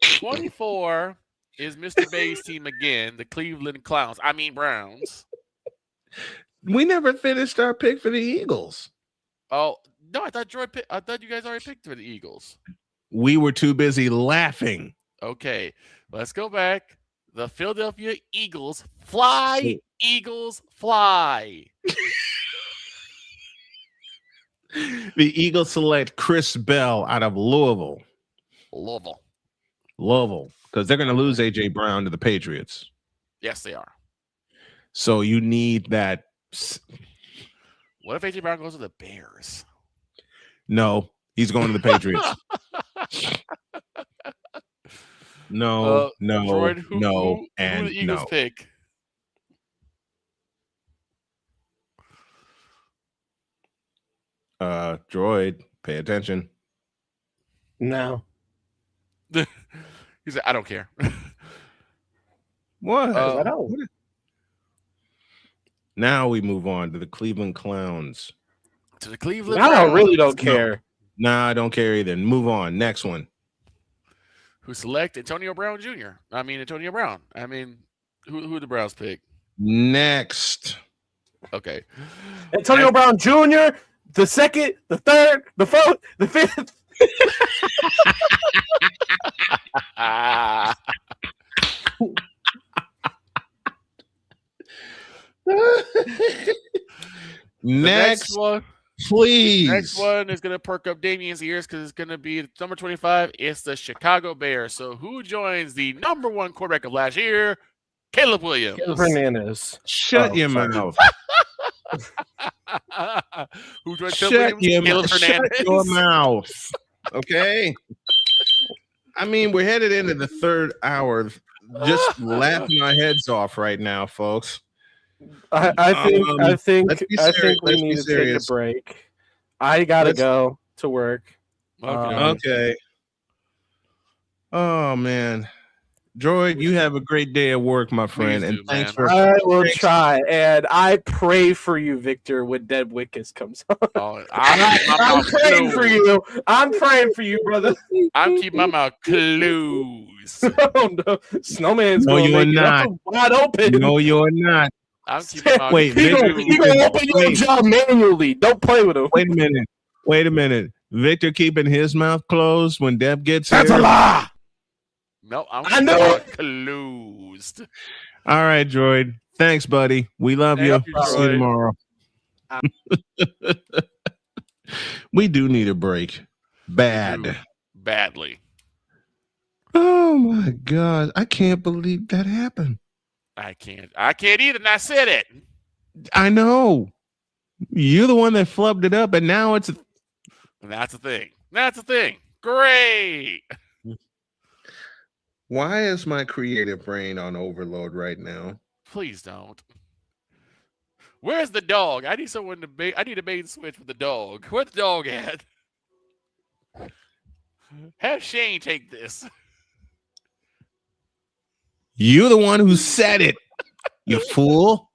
Speaker 5: 24 is Mr. Bay's team again, the Cleveland Browns.
Speaker 1: We never finished our pick for the Eagles.
Speaker 5: Oh no! I thought you guys already picked for the Eagles.
Speaker 1: We were too busy laughing.
Speaker 5: Okay, let's go back. The Philadelphia Eagles fly. Eagles fly.
Speaker 1: The Eagles select Chris Bell out of Louisville. Louisville, because they're going to lose A.J. Brown to the Patriots.
Speaker 5: Yes, they are.
Speaker 1: So you need that.
Speaker 5: What if AJ Brown goes to the Bears?
Speaker 1: No, he's going to the Patriots. No,
Speaker 5: Droid, who
Speaker 1: and
Speaker 5: the Eagles
Speaker 1: no.
Speaker 5: pick?
Speaker 1: Droid, pay attention.
Speaker 8: No.
Speaker 5: He said, I don't care.
Speaker 1: What?
Speaker 8: I don't.
Speaker 1: Now we move on to the Cleveland Clowns.
Speaker 5: To the Cleveland
Speaker 8: I
Speaker 5: Browns.
Speaker 8: really don't care.
Speaker 1: Nah, I don't care either. Move on. Next one.
Speaker 5: Who select Antonio Brown Jr.? Antonio Brown. Who the Browns pick?
Speaker 1: Next.
Speaker 5: Okay.
Speaker 8: Antonio Brown Jr., the second, the third, the fourth, the fifth.
Speaker 1: Next
Speaker 5: one,
Speaker 1: please.
Speaker 5: Next one is going to perk up Damien's ears because it's going to be number 25. It's the Chicago Bears. So who joins the number one quarterback of last year? Caleb Williams.
Speaker 8: Caleb Hernandez.
Speaker 1: Shut your mouth.
Speaker 5: Who joins
Speaker 1: Shut
Speaker 5: Caleb Hernandez?
Speaker 1: Shut your mouth. Okay. We're headed into the third hour. Just laughing our heads off right now, folks.
Speaker 8: I think we need to take a break. I gotta go to work.
Speaker 1: Okay. Oh man, Droid, you have a great day at work, my friend, and thanks for.
Speaker 8: I will try, and I pray for you, Victor, when Dead Wickus comes on. I'm praying for you. I'm praying for you, brother.
Speaker 5: I'm keeping my mouth closed.
Speaker 8: Oh no, Snowman's
Speaker 1: no,
Speaker 8: going
Speaker 1: you're
Speaker 8: to
Speaker 1: not.
Speaker 8: Wide open.
Speaker 1: No, you're not.
Speaker 5: I'm keeping my
Speaker 1: Wait,
Speaker 8: He gonna open your jaw manually. Don't play with him.
Speaker 1: Wait a minute. Victor keeping his mouth closed when Deb gets
Speaker 8: That's
Speaker 1: here?
Speaker 8: a lie.
Speaker 5: No, I'm
Speaker 8: I know it.
Speaker 5: closed.
Speaker 1: All right, Droid. Thanks, buddy. We love you.
Speaker 5: Thank you,
Speaker 1: See you
Speaker 5: Droid.
Speaker 1: tomorrow. We do need a break. Bad.
Speaker 5: Badly.
Speaker 1: Oh my God. I can't believe that happened.
Speaker 5: I can't either, and I said it.
Speaker 1: I know. You're the one that flubbed it up, and now it's
Speaker 5: And that's the thing. That's the thing. Great.
Speaker 1: Why is my creative brain on overload right now?
Speaker 5: Please don't. Where's the dog? I need someone to I need a bait switch with the dog. Where's the dog at? Have Shane take this.
Speaker 1: You the one who said it, you fool.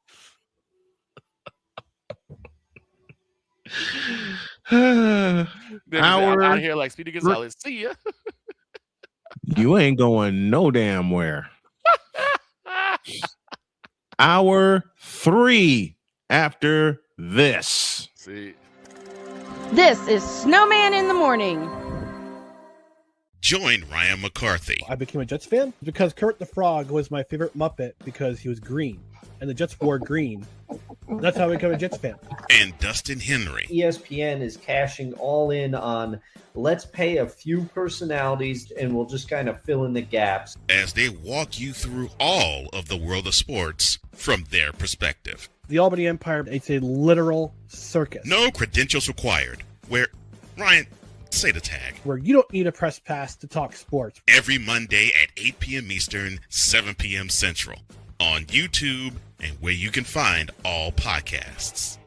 Speaker 5: I'm out here like Speedy Gonzalez. See ya.
Speaker 1: You ain't going no damn where. Hour 3 after this.
Speaker 5: See.
Speaker 3: This is Snowman in the Morning.
Speaker 6: Join Ryan McCarthy.
Speaker 10: I became a Jets fan because Kurt the Frog was my favorite Muppet because he was green, and the Jets wore green. That's how I became a Jets fan.
Speaker 6: And Dustin Henry.
Speaker 11: ESPN is cashing all in on let's pay a few personalities and we'll just kind of fill in the gaps.
Speaker 6: As they walk you through all of the world of sports from their perspective.
Speaker 10: The Albany Empire, it's a literal circus.
Speaker 6: No credentials required. Where, Ryan, say the tag.
Speaker 10: Where you don't need a press pass to talk sports.
Speaker 6: Every Monday at 8 p.m. Eastern, 7 p.m. Central. On YouTube and where you can find all podcasts.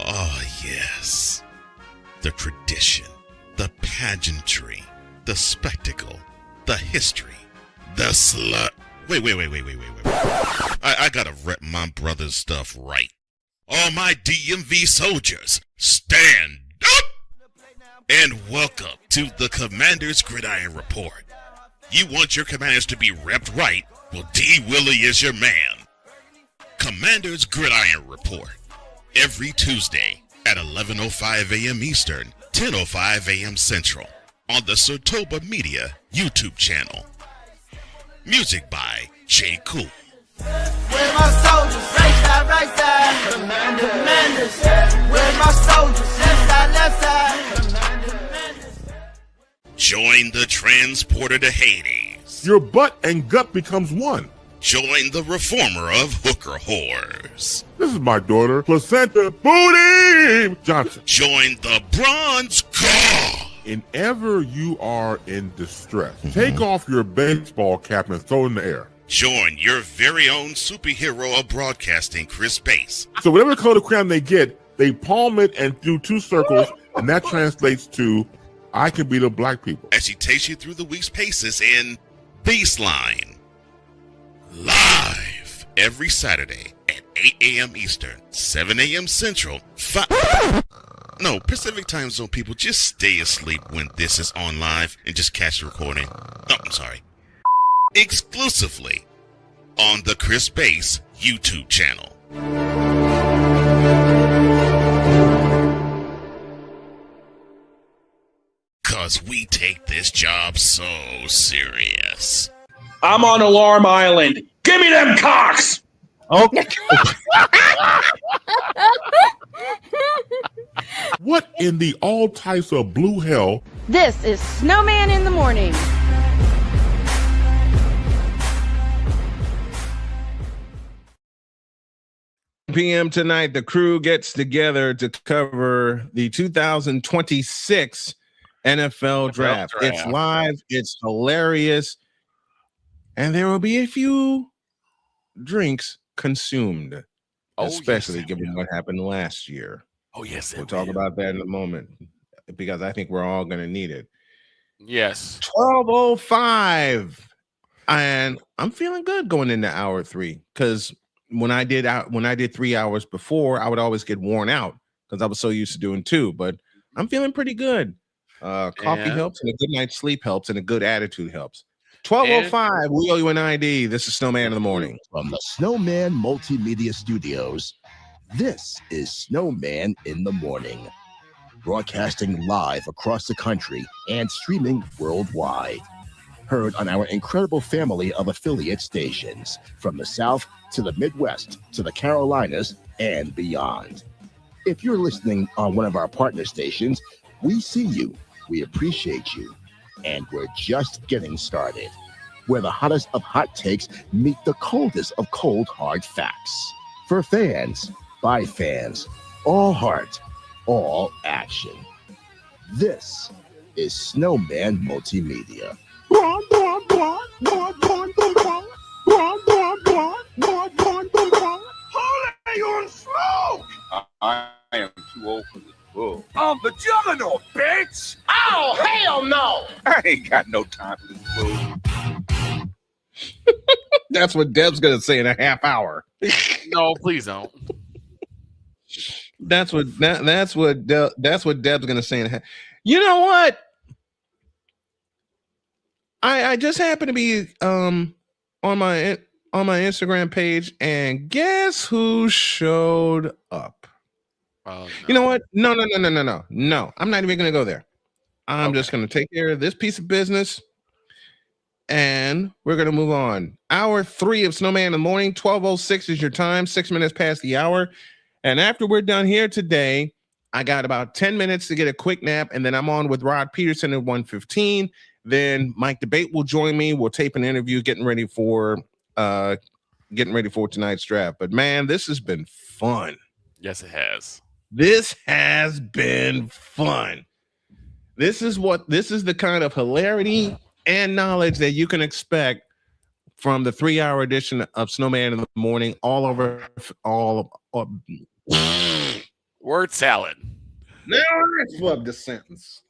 Speaker 6: Oh, yes. The tradition, the pageantry, the spectacle, the history, the slut. Wait. I gotta rep my brother's stuff right. All my DMV soldiers, stand up! And welcome to the Commander's Gridiron Report. You want your commanders to be repped right? Well, D. Willie is your man. Commander's Gridiron Report. Every Tuesday at 11:05 a.m. Eastern, 10:05 a.m. Central. On the Sotoba Media YouTube channel. Music by J. Cool.
Speaker 15: Where my soldiers? Right side. Commanders. Where my soldiers? Left side.
Speaker 6: Join the transporter to Hades.
Speaker 7: Your butt and gut becomes one.
Speaker 6: Join the reformer of hooker whores.
Speaker 7: This is my daughter, Placenta Booty Johnson.
Speaker 6: Join the bronze car.
Speaker 7: Whenever you are in distress, take off your baseball cap and throw it in the air.
Speaker 6: Join your very own superhero of broadcasting, Chris Bass.
Speaker 7: So whatever color crayon they get, they palm it and do 2 circles, and that translates to, I can be the black people.
Speaker 6: As she takes you through the week's paces in Baseline. Live every Saturday at 8 a.m. Eastern, 7 a.m. Central, Pacific time zone people, just stay asleep when this is on live and just catch the recording. Oh, I'm sorry. Exclusively on the Chris Bass YouTube channel. Cause we take this job so serious.
Speaker 9: I'm on Alarm Island. Give me them cocks!
Speaker 10: Okay.
Speaker 7: What in the all types of blue hell?
Speaker 3: This is Snowman in the Morning.
Speaker 1: PM tonight, the crew gets together to cover the 2026 NFL draft. It's live, it's hilarious, and there will be a few drinks consumed, especially given what happened last year.
Speaker 5: Oh, yes.
Speaker 1: We'll talk about that in a moment because I think we're all going to need it.
Speaker 5: Yes.
Speaker 1: 12:05, and I'm feeling good going into hour 3 because when I did 3 hours before, I would always get worn out because I was so used to doing 2. But I'm feeling pretty good. Coffee helps, and a good night's sleep helps, and a good attitude helps. 12:05, we owe you an ID. This is Snowman in the Morning.
Speaker 17: From the Snowman Multimedia Studios, this is Snowman in the Morning. Broadcasting live across the country and streaming worldwide. Heard on our incredible family of affiliate stations, from the South to the Midwest to the Carolinas and beyond. If you're listening on one of our partner stations, we see you, we appreciate you, and we're just getting started. Where the hottest of hot takes meet the coldest of cold hard facts. For fans, by fans, all heart, all action. This is Snowman Multimedia.
Speaker 15: Holy, you on smoke!
Speaker 20: I am too old for this bull.
Speaker 15: I'm the juggernaut, bitch! Oh, hell no!
Speaker 20: I ain't got no time for this bull.
Speaker 1: That's what Deb's gonna say in a half hour.
Speaker 5: No, please don't.
Speaker 1: That's what Deb's gonna say in a half. You know what? I just happened to be on my Instagram page, and guess who showed up?
Speaker 5: Oh, no.
Speaker 1: You know what? No. I'm not even gonna go there. I'm just gonna take care of this piece of business, and we're gonna move on. Hour 3 of Snowman in the Morning. 12:06 is your time. 6 minutes past the hour, and after we're done here today, I got about 10 minutes to get a quick nap, and then I'm on with Rod Peterson at 1:15. Then Mike Debate will join me. We'll tape an interview, getting ready for tonight's draft. But man, this has been fun.
Speaker 5: Yes, it has.
Speaker 1: This has been fun. This is the kind of hilarity and knowledge that you can expect from the 3-hour edition of Snowman in the Morning.
Speaker 5: Word salad.
Speaker 1: Now I flubbed the sentence.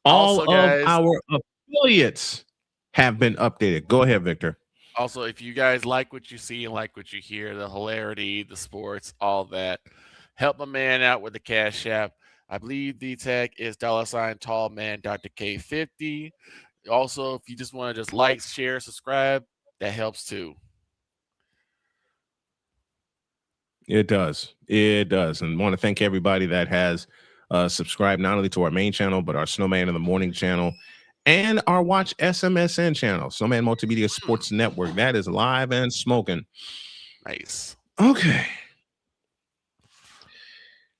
Speaker 1: All
Speaker 5: Also, guys,
Speaker 1: of our affiliates have been updated. Go ahead, Victor.
Speaker 5: Also, if you guys like what you see and like what you hear, the hilarity, the sports, all that, help my man out with the Cash App. I believe the tag is $tallman Dr. K50. Also, if you just want to just like, share, subscribe, that helps too.
Speaker 1: It does. And want to thank everybody that has subscribed not only to our main channel, but our Snowman in the Morning channel and our Watch SMSN channel, Snowman Multimedia Sports Network. That is live and smoking.
Speaker 5: Nice.
Speaker 1: Okay.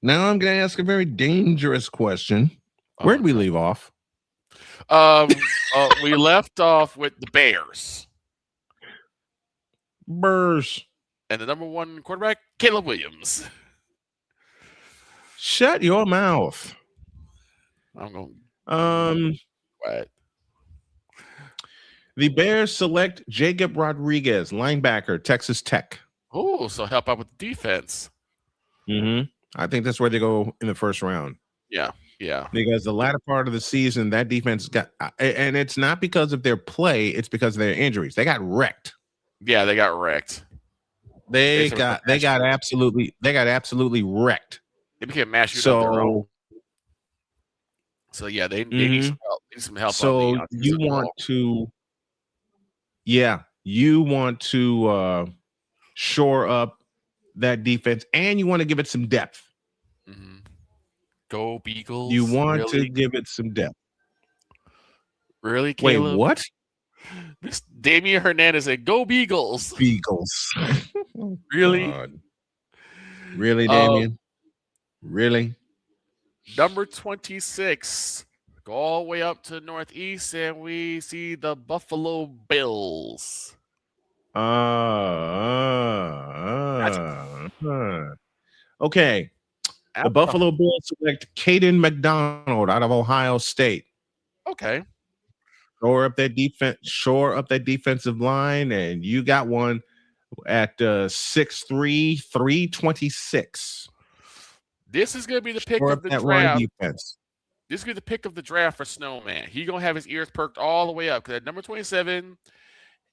Speaker 1: Now I'm going to ask a very dangerous question. Where did we leave off?
Speaker 5: We left off with the Bears.
Speaker 1: Burrs.
Speaker 5: And the number 1 quarterback, Caleb Williams.
Speaker 1: Shut your mouth.
Speaker 5: I'm going.
Speaker 1: What? The Bears select Jacob Rodriguez, linebacker, Texas Tech.
Speaker 5: Oh, so help out with the defense.
Speaker 1: I think that's where they go in the first round.
Speaker 5: Yeah.
Speaker 1: Because the latter part of the season, that defense got, and it's not because of their play, it's because of their injuries. They got wrecked.
Speaker 5: Yeah, they got wrecked.
Speaker 1: They got absolutely wrecked.
Speaker 5: They became mashers of their own. So yeah, they need some help. Need some help.
Speaker 1: So you want to shore up that defense, and you want to give it some depth.
Speaker 5: Go Beagles.
Speaker 1: You want to give it some depth.
Speaker 5: Really, Caleb?
Speaker 1: Wait, what?
Speaker 5: This Damian Hernandez said, "Go Beagles."
Speaker 1: Beagles.
Speaker 5: Really?
Speaker 1: God. Really, Damian? Really?
Speaker 5: Number 26. Go all the way up to the Northeast, and we see the Buffalo Bills.
Speaker 1: Okay. The Buffalo Bills select Caden McDonald out of Ohio State.
Speaker 5: Okay.
Speaker 1: Shore up that defensive line, and you got one at 6'3", 326.
Speaker 5: This is going to be the pick of the draft. This is going to be the pick of the draft for Snowman. He's going to have his ears perked all the way up because at number 27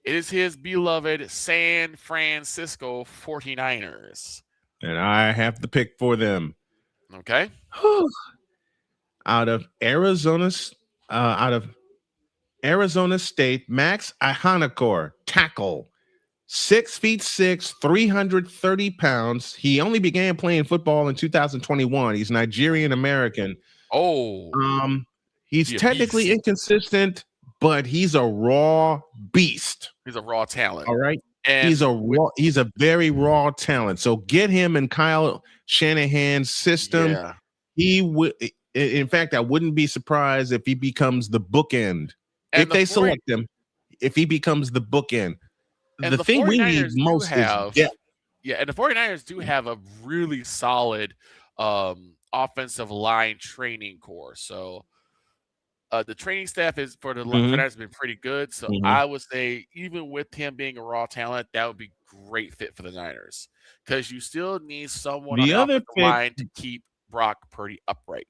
Speaker 5: is his beloved San Francisco 49ers.
Speaker 1: And I have the pick for them.
Speaker 5: Okay.
Speaker 1: Out of Arizona State, Max Ihanakor, tackle, 6'6", 330 pounds. He only began playing football in 2021. He's Nigerian American. He's technically inconsistent, but he's a raw beast.
Speaker 5: He's a raw talent.
Speaker 1: All right.
Speaker 5: And
Speaker 1: he's a very raw talent. So get him in Kyle Shanahan's system.
Speaker 5: Yeah.
Speaker 1: He would. In fact, I wouldn't be surprised if he becomes the bookend. If they select him, if he becomes the bookend.
Speaker 5: And
Speaker 1: the thing we need most is depth.
Speaker 5: Yeah, and the 49ers do have a really solid offensive line training core. So the training staff is for the 49ers has been pretty good. So I would say even with him being a raw talent, that would be great fit for the Niners because you still need someone on the offensive line to keep Brock Purdy upright.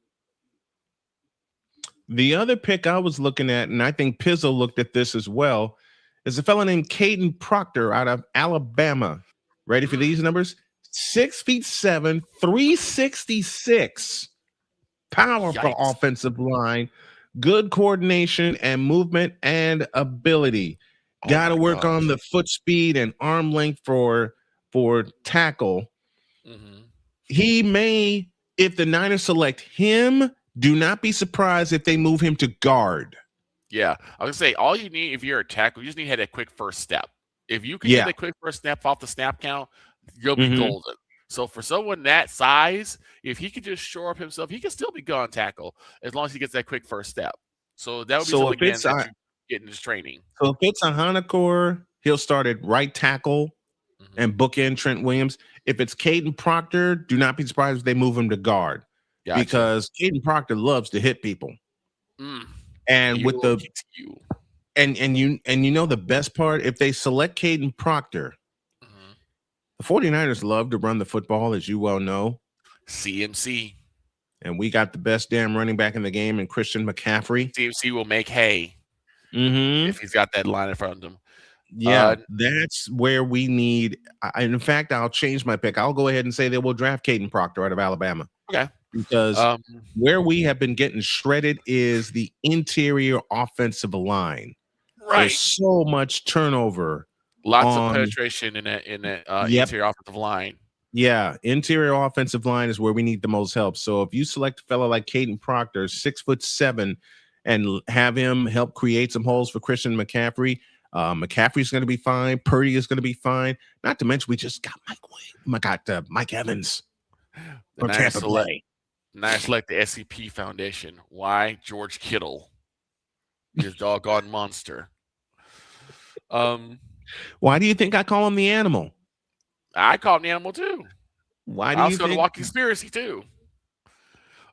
Speaker 1: The other pick I was looking at, and I think Pizzo looked at this as well, is a fellow named Caden Proctor out of Alabama. Ready for these numbers? 6'7", 366. Powerful offensive line, good coordination and movement and ability. Got to work on the foot speed and arm length for tackle. He may, if the Niners select him, do not be surprised if they move him to guard.
Speaker 5: Yeah, I was gonna say all you need if you're a tackle, you just need to have that quick first step. If you can get that quick first step off the snap count, you'll be golden. So for someone that size, if he could just shore up himself, he can still be good on tackle as long as he gets that quick first step. So that would be something again that you get in his training.
Speaker 1: So if it's a Hanakor, he'll start at right tackle and bookend Trent Williams. If it's Caden Proctor, do not be surprised if they move him to guard. Gotcha. Because Caden Proctor loves to hit people. And with the and you know the best part, if they select Caden Proctor, the 49ers love to run the football, as you well know.
Speaker 5: CMC.
Speaker 1: And we got the best damn running back in the game in Christian McCaffrey.
Speaker 5: CMC will make hay if he's got that line in front of him.
Speaker 1: Yeah, that's where we need. In fact, I'll change my pick. I'll go ahead and say they will draft Caden Proctor out of Alabama.
Speaker 5: Okay.
Speaker 1: Because where we have been getting shredded is the interior offensive line.
Speaker 5: Right.
Speaker 1: There's so much turnover.
Speaker 5: Lots of penetration in that interior offensive line.
Speaker 1: Yeah, interior offensive line is where we need the most help. So if you select a fellow like Caden Proctor, 6'7", and have him help create some holes for Christian McCaffrey, McCaffrey's going to be fine. Purdy is going to be fine. Not to mention we just got Mike Evans from Tampa Bay.
Speaker 5: Niners select the SCP Foundation. Why? George Kittle. He's a doggone monster.
Speaker 1: Why do you think I call him the animal?
Speaker 5: I call him the animal too.
Speaker 1: Why do
Speaker 5: I
Speaker 1: you
Speaker 5: was going to
Speaker 1: think?
Speaker 5: walk conspiracy too.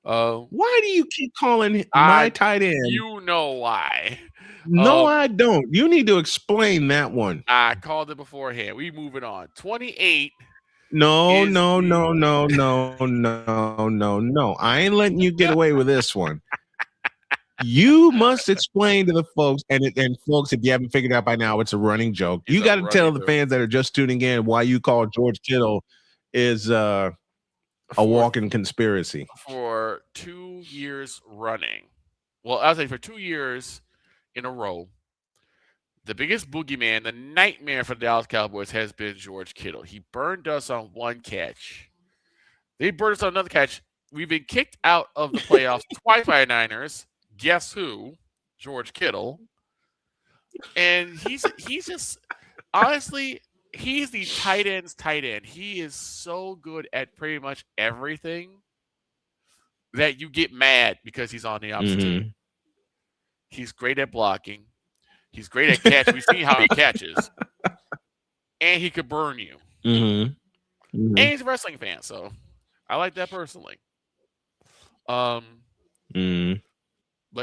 Speaker 1: Why do you keep calling my tight end?
Speaker 5: You know why?
Speaker 1: No, I don't. You need to explain that one.
Speaker 5: I called it beforehand. We moving on. 28.
Speaker 1: No. I ain't letting you get away with this one. You must explain to the folks, and folks, if you haven't figured out by now, it's a running joke. You got to tell the fans that are just tuning in why you call George Kittle is a walking conspiracy.
Speaker 5: For 2 years running. Well, I'll say for 2 years in a row, the biggest boogeyman, the nightmare for the Dallas Cowboys has been George Kittle. He burned us on one catch. They burned us on another catch. We've been kicked out of the playoffs twice by the Niners. Guess who? George Kittle. And he's just honestly, he's the tight end's tight end. He is so good at pretty much everything that you get mad because he's on the opposite team. He's great at blocking. He's great at catch. We've seen how he catches. And he could burn you. And he's a wrestling fan, so I like that personally. But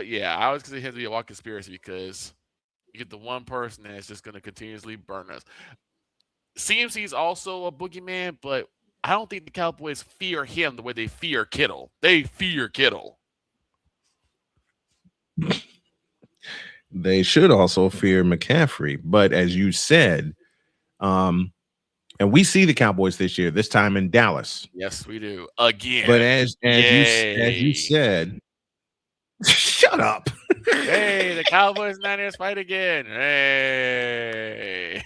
Speaker 5: yeah, I always consider him to be a walk conspiracy because you get the one person that's just going to continuously burn us. CMC is also a boogeyman, but I don't think the Cowboys fear him the way they fear Kittle. They fear Kittle.
Speaker 1: They should also fear McCaffrey, but as you said, and we see the Cowboys this year, this time in Dallas.
Speaker 5: Yes, we do again.
Speaker 1: But as you said, shut up.
Speaker 5: Hey, the Cowboys Niners fight again. Hey.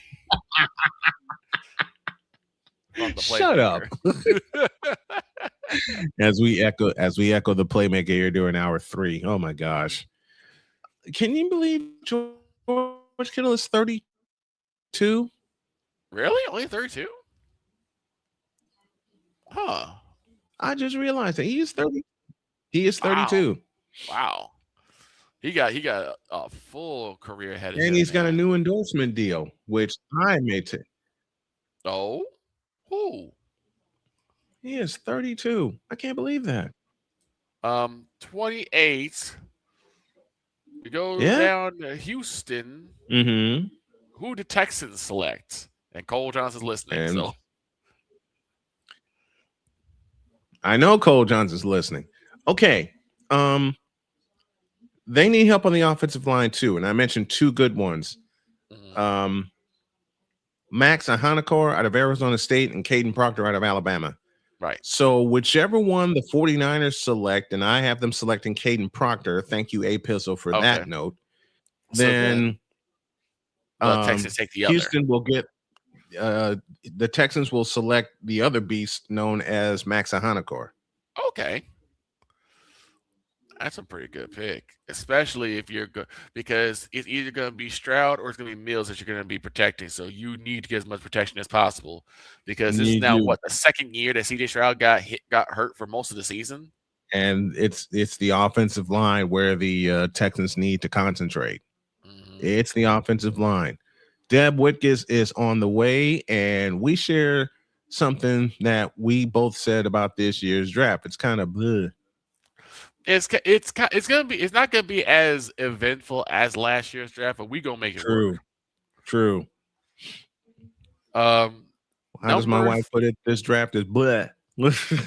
Speaker 1: Shut up. as we echo the playmaker here during hour 3. Oh my gosh. Can you believe George Kittle is 32?
Speaker 5: Really? Only 32? Huh.
Speaker 1: I just realized that he is 30. He is 32.
Speaker 5: Wow. He got a full career ahead of him.
Speaker 1: And he's got a new endorsement deal, which I may take.
Speaker 5: Oh? Who?
Speaker 1: He is 32. I can't believe that.
Speaker 5: 28. We go down to Houston. Who the Texans select? And Cole Johnson's listening. So
Speaker 1: I know Cole Johnson's listening. Okay. They need help on the offensive line too, and I mentioned 2 good ones. Max Ahanakor out of Arizona State and Caden Proctor out of Alabama.
Speaker 5: Right.
Speaker 1: So whichever one the 49ers select, and I have them selecting Caden Proctor. Thank you, A Pizzle, for that note. Then
Speaker 5: Texans take the
Speaker 1: Houston will get the Texans will select the other beast known as Max Ahanakor.
Speaker 5: Okay. That's a pretty good pick, especially if you're good, because it's either going to be Stroud or it's going to be Mills that you're going to be protecting. So you need to get as much protection as possible because this is now the second year that CJ Stroud got hurt for most of the season.
Speaker 1: And it's the offensive line where the Texans need to concentrate. It's the offensive line. Deb Whitkus is on the way, and we share something that we both said about this year's draft. It's kind of bleh.
Speaker 5: It's not gonna be as eventful as last year's draft, but we gonna make it work.
Speaker 1: True. How does my wife put it? This draft is bleh.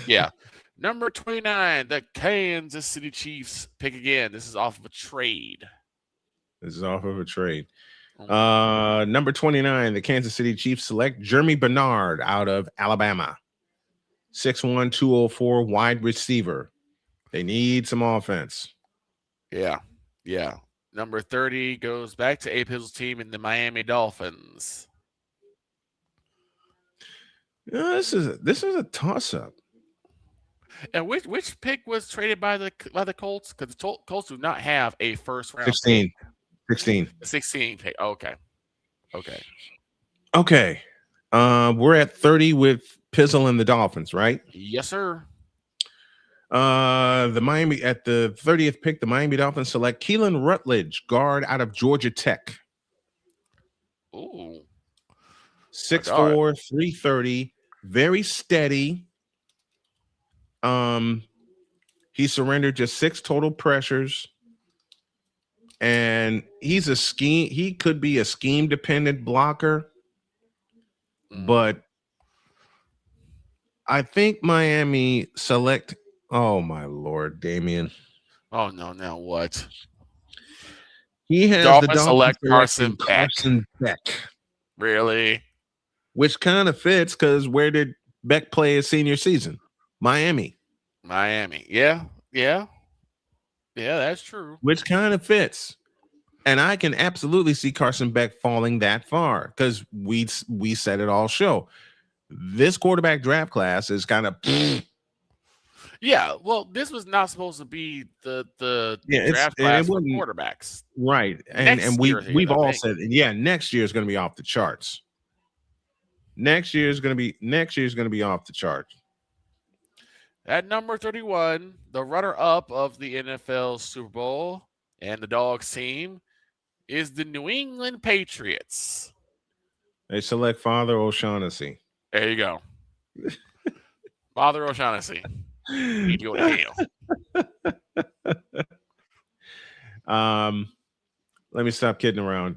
Speaker 5: Yeah. Number 29, the Kansas City Chiefs pick again. This is off of a trade.
Speaker 1: Number 29, the Kansas City Chiefs select Jeremy Bernard out of Alabama. 6'1", 204 wide receiver. They need some offense.
Speaker 5: Yeah. Number 30 goes back to A Pizzle's team in the Miami Dolphins.
Speaker 1: This is a toss-up.
Speaker 5: And which pick was traded by the Colts? Because the Colts do not have a first round
Speaker 1: 16
Speaker 5: pick. Okay.
Speaker 1: We're at 30 with Pizzle and the Dolphins, right?
Speaker 5: Yes, sir.
Speaker 1: The Miami at the 30th pick, the Miami Dolphins select Keelan Rutledge, guard out of Georgia Tech.
Speaker 5: Ooh.
Speaker 1: 6'4", 330, very steady. He surrendered just 6 total pressures. And he could be a scheme dependent blocker. But I think Miami select. Oh my Lord, Damian.
Speaker 5: Oh no! Now what?
Speaker 1: He has
Speaker 5: Dolphins
Speaker 1: the Dolphins
Speaker 5: select
Speaker 1: selecting
Speaker 5: Carson Beck.
Speaker 1: Really? Which kind of fits because where did Beck play his senior season? Miami.
Speaker 5: Yeah, that's true.
Speaker 1: Which kind of fits. And I can absolutely see Carson Beck falling that far because we said it all show. This quarterback draft class is kind of
Speaker 5: Yeah, well, this was not supposed to be the draft class for quarterbacks,
Speaker 1: right? And we've all said, next year is going to be off the charts. Next year is going to be off the charts.
Speaker 5: At number 31, the runner-up of the NFL Super Bowl and the Dogs team is the New England Patriots.
Speaker 1: They select Father O'Shaughnessy.
Speaker 5: There you go. Father O'Shaughnessy. Need you to
Speaker 1: hell. Let me stop kidding around.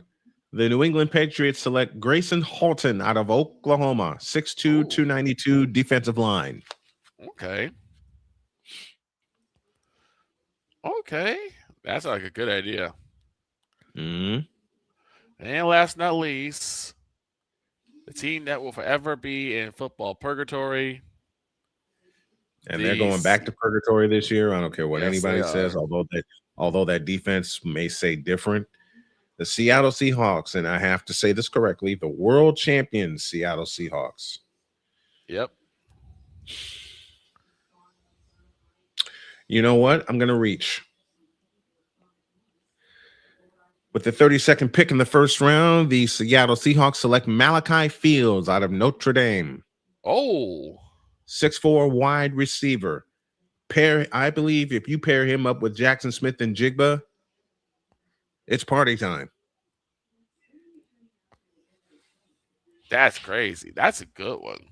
Speaker 1: The New England Patriots select Grayson Halton out of Oklahoma, 6'2", 292 defensive line.
Speaker 5: Okay. That's like a good idea.
Speaker 1: Mm-hmm.
Speaker 5: And last but not least, the team that will forever be in football purgatory.
Speaker 1: And they're going back to purgatory this year. I don't care what anybody says, although that defense may say different. The Seattle Seahawks, and I have to say this correctly, the world champion Seattle Seahawks.
Speaker 5: Yep.
Speaker 1: You know what? I'm going to reach. With the 32nd pick in the first round, the Seattle Seahawks select Malachi Fields out of Notre Dame. 6'4" wide receiver. I believe if you pair him up with Jackson Smith and Jigba, it's party time.
Speaker 5: That's crazy. That's a good one.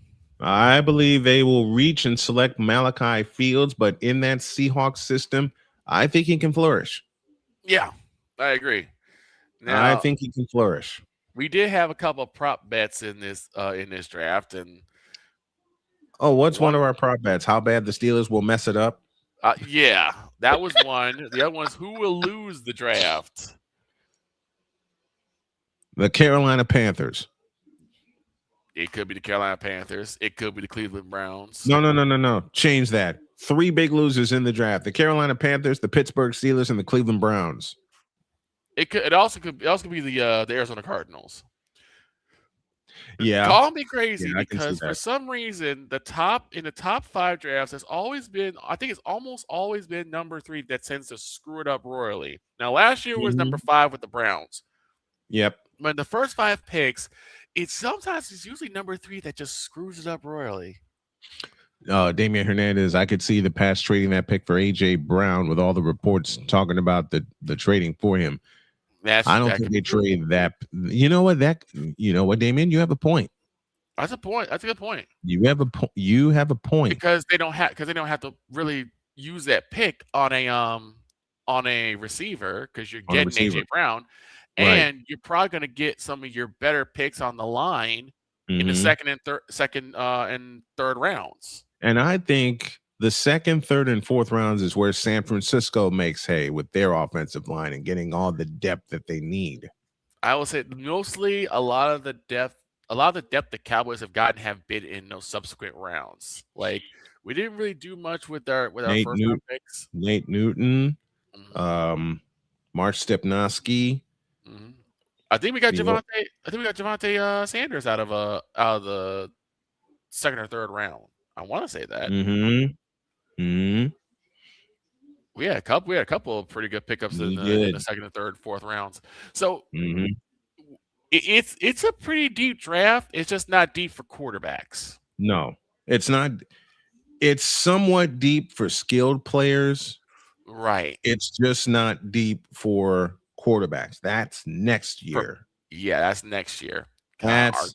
Speaker 1: I believe they will reach and select Malachi Fields, but in that Seahawks system, I think he can flourish.
Speaker 5: Yeah, I agree.
Speaker 1: Now, I think he can flourish.
Speaker 5: We did have a couple of prop bets in this draft, and
Speaker 1: what's one of our prop bets? How bad the Steelers will mess it up?
Speaker 5: Yeah, that was one. The other one is who will lose the draft.
Speaker 1: The Carolina Panthers.
Speaker 5: It could be the Carolina Panthers. It could be the Cleveland Browns.
Speaker 1: No. Change that. 3 big losers in the draft: the Carolina Panthers, the Pittsburgh Steelers, and the Cleveland Browns.
Speaker 5: It also could be the Arizona Cardinals.
Speaker 1: Yeah,
Speaker 5: call me crazy because for some reason in the top 5 drafts has always been, I think it's almost always been number 3 that tends to screw it up royally. Now last year was number 5 with the Browns.
Speaker 1: Yep.
Speaker 5: But in the first 5 picks, it's usually number 3 that just screws it up royally.
Speaker 1: Damian Hernandez, I could see the Pats trading that pick for AJ Brown with all the reports talking about the trading for him. I don't think they trade that. You know what, Damian? You have a point.
Speaker 5: That's a point. That's a good point.
Speaker 1: You have a point
Speaker 5: because they don't have to really use that pick on a receiver because you're getting AJ Brown, and you're probably going to get some of your better picks on the line in the second and third rounds.
Speaker 1: And I think the second, third, and fourth rounds is where San Francisco makes hay with their offensive line and getting all the depth that they need.
Speaker 5: I will say mostly a lot of the depth the Cowboys have gotten have been in those subsequent rounds. Like we didn't really do much with our first round picks.
Speaker 1: Nate Newton, Mark Stepnoski.
Speaker 5: I think we got Javonte. I think we got Javonte Sanders out of the second or third round. I want to say that. We had a couple of pretty good pickups in the second and third, fourth rounds. So it's a pretty deep draft. It's just not deep for quarterbacks.
Speaker 1: No, it's not. It's somewhat deep for skilled players.
Speaker 5: Right.
Speaker 1: It's just not deep for quarterbacks. That's next year.
Speaker 5: That's next year.
Speaker 1: That's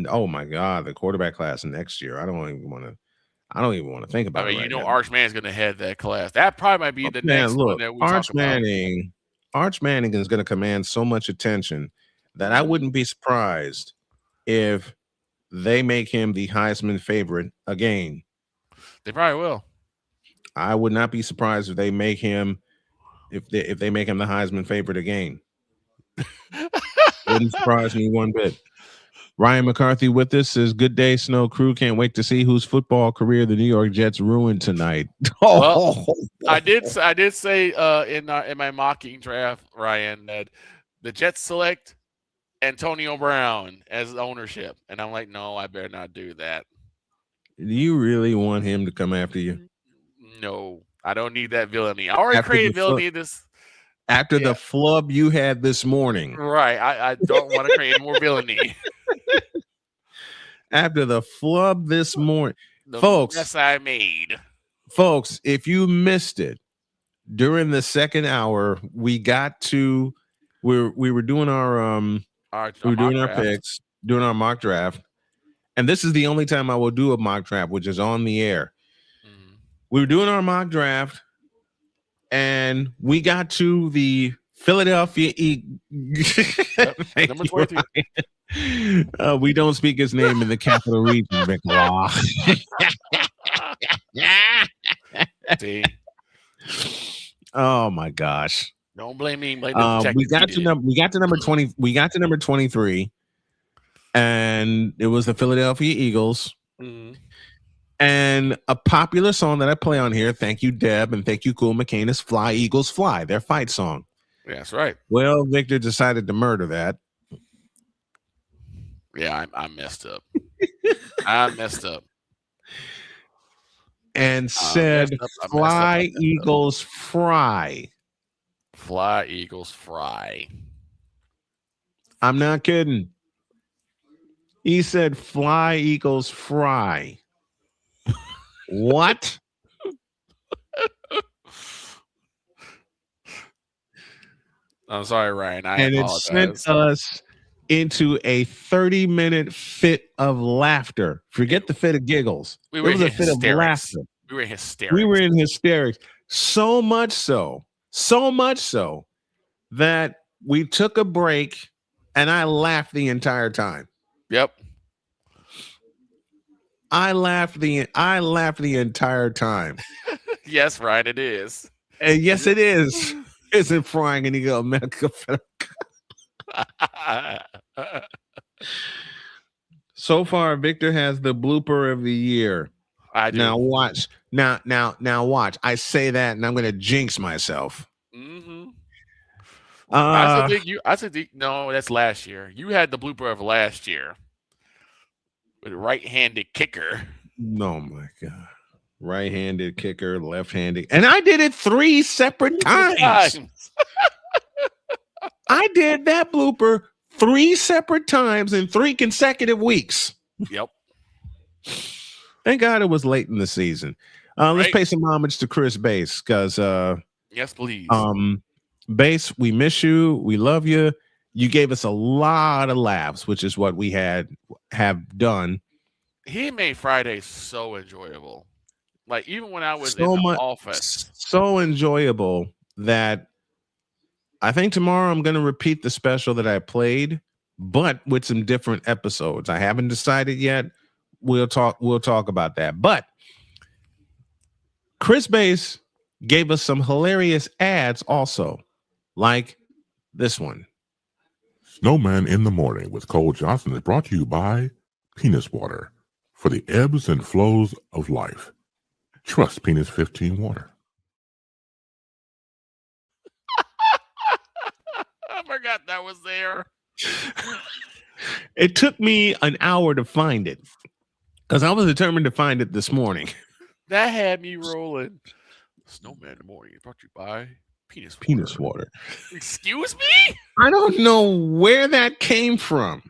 Speaker 1: oh my God, the quarterback class next year. I don't even want to think about it right now.
Speaker 5: Arch Manning's going to head that class. That probably might be the next one that we talk about.
Speaker 1: Arch Manning is going to command so much attention that I wouldn't be surprised if they make him the Heisman favorite again.
Speaker 5: They probably will.
Speaker 1: I would not be surprised if they make him if they make him the Heisman favorite again. Wouldn't surprise me one bit. Ryan McCarthy with us says, "Good day, Snow Crew. Can't wait to see whose football career the New York Jets ruined tonight."
Speaker 5: Well, I did say in my mocking draft, Ryan, that the Jets select Antonio Brown as ownership, and I'm like, no, I better not do that.
Speaker 1: Do you really want him to come after you?
Speaker 5: No, I don't need that villainy. I already created villainy this.
Speaker 1: After the flub you had this morning.
Speaker 5: Right. I don't want to create more villainy.
Speaker 1: After the flub this morning. Folks.
Speaker 5: Mess I made.
Speaker 1: Folks, if you missed it, during the second hour, we were doing our picks, doing our mock draft. And this is the only time I will do a mock draft, which is on the air. We were doing our mock draft. And we got to the Philadelphia
Speaker 5: number 22.
Speaker 1: We don't speak his name in the capital region, Rick Law. Oh my gosh!
Speaker 5: Don't blame me.
Speaker 1: We got to number 20. We got to number 23, and it was the Philadelphia Eagles.
Speaker 5: Mm-hmm.
Speaker 1: And a popular song that I play on here, thank you, Deb, and thank you, Cool McCain, is Fly Eagles Fly, their fight song.
Speaker 5: Yeah, that's right.
Speaker 1: Well, Victor decided to murder that.
Speaker 5: Yeah, I messed up. I messed up.
Speaker 1: And said, Fly Eagles Fry.
Speaker 5: Fly Eagles Fry.
Speaker 1: I'm not kidding. He said, Fly Eagles Fry. What?
Speaker 5: I'm sorry, Ryan. I
Speaker 1: and
Speaker 5: apologize.
Speaker 1: It sent us into a 30-minute fit of laughter. Forget the fit of giggles. It was a fit of laughter.
Speaker 5: We were in hysterics.
Speaker 1: We were in hysterics. So much so that we took a break and I laughed the entire time.
Speaker 5: Yep.
Speaker 1: I laughed the entire time.
Speaker 5: Yes, right, it is.
Speaker 1: And yes, it is. Isn't frying and eagle America. So far, Victor has the blooper of the year.
Speaker 5: I do.
Speaker 1: Now watch. Now watch. I say that and I'm gonna jinx myself.
Speaker 5: Mm-hmm. I said no, that's last year. You had the blooper of last year. With a right-handed kicker.
Speaker 1: Oh my God. Right-handed kicker, left-handed. And I did it 3 separate times. I did that blooper 3 separate times in 3 consecutive weeks.
Speaker 5: Yep.
Speaker 1: Thank God it was late in the season. Let's pay some homage to Chris Bass because
Speaker 5: yes, please.
Speaker 1: Bass, we miss you. We love you. You gave us a lot of laughs, which is what we have done.
Speaker 5: He made Friday so enjoyable. Like, even when I was in the office.
Speaker 1: So enjoyable that I think tomorrow I'm going to repeat the special that I played, but with some different episodes. I haven't decided yet. We'll talk about that. But Chris Bass gave us some hilarious ads also, like this one.
Speaker 7: Snowman in the Morning with Cole Johnson is brought to you by Penis Water for the ebbs and flows of life. Trust Penis 15 Water.
Speaker 5: I forgot that was there.
Speaker 1: It took me an hour to find it because I was determined to find it this morning.
Speaker 5: That had me rolling. Snowman in the Morning brought to you by
Speaker 1: Penis Water.
Speaker 5: Excuse me?
Speaker 1: I don't know where that came from.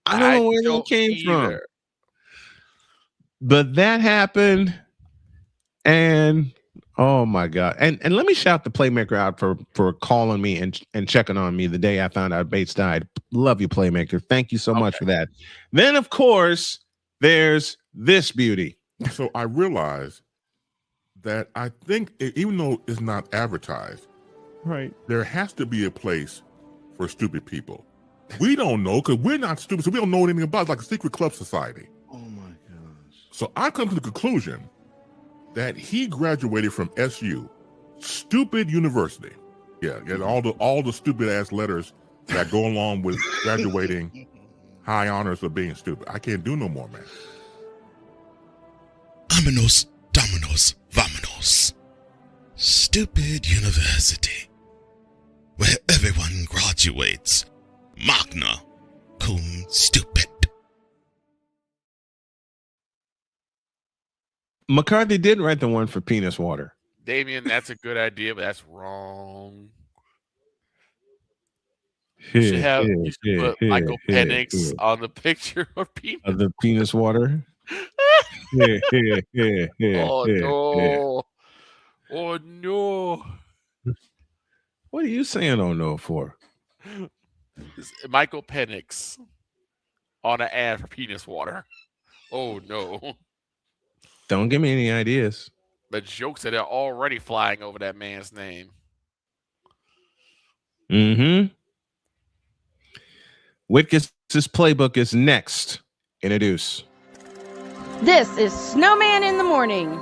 Speaker 1: I don't know where that came from. But that happened. And Oh my God. And let me shout the Playmaker out for calling me and checking on me the day I found out Bates died. Love you, Playmaker. Thank you so much for that. Then, of course, there's this beauty.
Speaker 7: So I realized that I think even though it's not advertised,
Speaker 1: right,
Speaker 7: there has to be a place for stupid people. We don't know because we're not stupid, so we don't know anything about it. It's like a secret club society.
Speaker 14: Oh my gosh.
Speaker 7: So I come to the conclusion that he graduated from SU, stupid university. Yeah, all the stupid ass letters that go along with graduating, high honors of being stupid. I can't do no more, man.
Speaker 6: Vámonos, dominos, vámonos. Stupid university, where everyone graduates. Magna cum stupid.
Speaker 1: McCarthy did write the one for penis water.
Speaker 5: Damien, that's a good idea, but that's wrong.
Speaker 1: You
Speaker 5: You should put Michael Penix on the picture of penis.
Speaker 1: Of the penis water.
Speaker 5: Oh no. Oh no.
Speaker 1: What are you saying oh no for?
Speaker 5: Michael Penix on an ad for penis water. Oh no.
Speaker 1: Don't give me any ideas.
Speaker 5: The jokes that are already flying over that man's name.
Speaker 1: Mm-hmm. Witkiss' playbook is next. Introduce.
Speaker 3: This is Snowman in the Morning.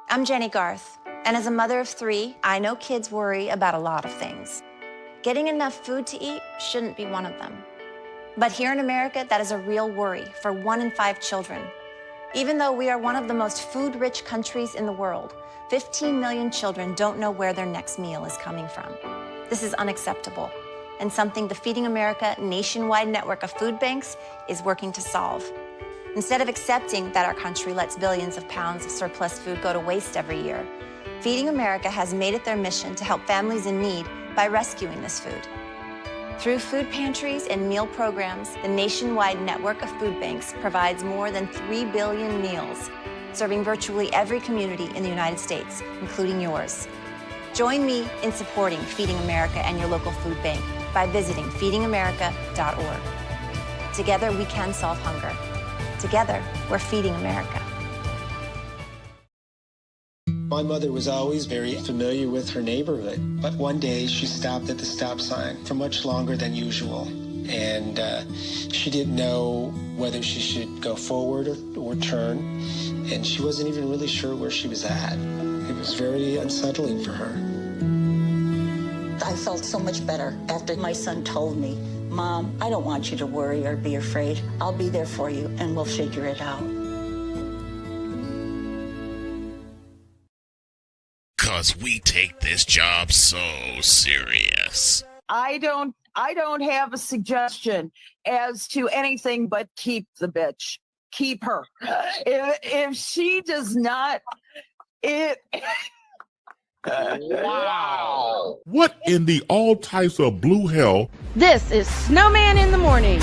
Speaker 21: I'm Jenny Garth, and as a mother of 3, I know kids worry about a lot of things. Getting enough food to eat shouldn't be one of them. But here in America, that is a real worry for 1 in 5 children. Even though we are one of the most food-rich countries in the world, 15 million children don't know where their next meal is coming from. This is unacceptable, and something the Feeding America nationwide network of food banks is working to solve. Instead of accepting that our country lets billions of pounds of surplus food go to waste every year, Feeding America has made it their mission to help families in need by rescuing this food. Through food pantries and meal programs, the nationwide network of food banks provides more than 3 billion meals, serving virtually every community in the United States, including yours. Join me in supporting Feeding America and your local food bank by visiting feedingamerica.org. Together, we can solve hunger. Together, we're feeding America.
Speaker 22: My mother was always very familiar with her neighborhood, but one day she stopped at the stop sign for much longer than usual. And she didn't know whether she should go forward or turn, and she wasn't even really sure where she was at. It was very unsettling for her.
Speaker 23: I felt so much better after my son told me, Mom, I don't want you to worry or be afraid. I'll be there for you and we'll figure it out.
Speaker 6: 'Cause we take this job so serious.
Speaker 24: I don't have a suggestion as to anything but keep the bitch. Keep her. If she does not,
Speaker 7: Wow. What in the all types of blue hell?
Speaker 3: This is Snowman in the Morning.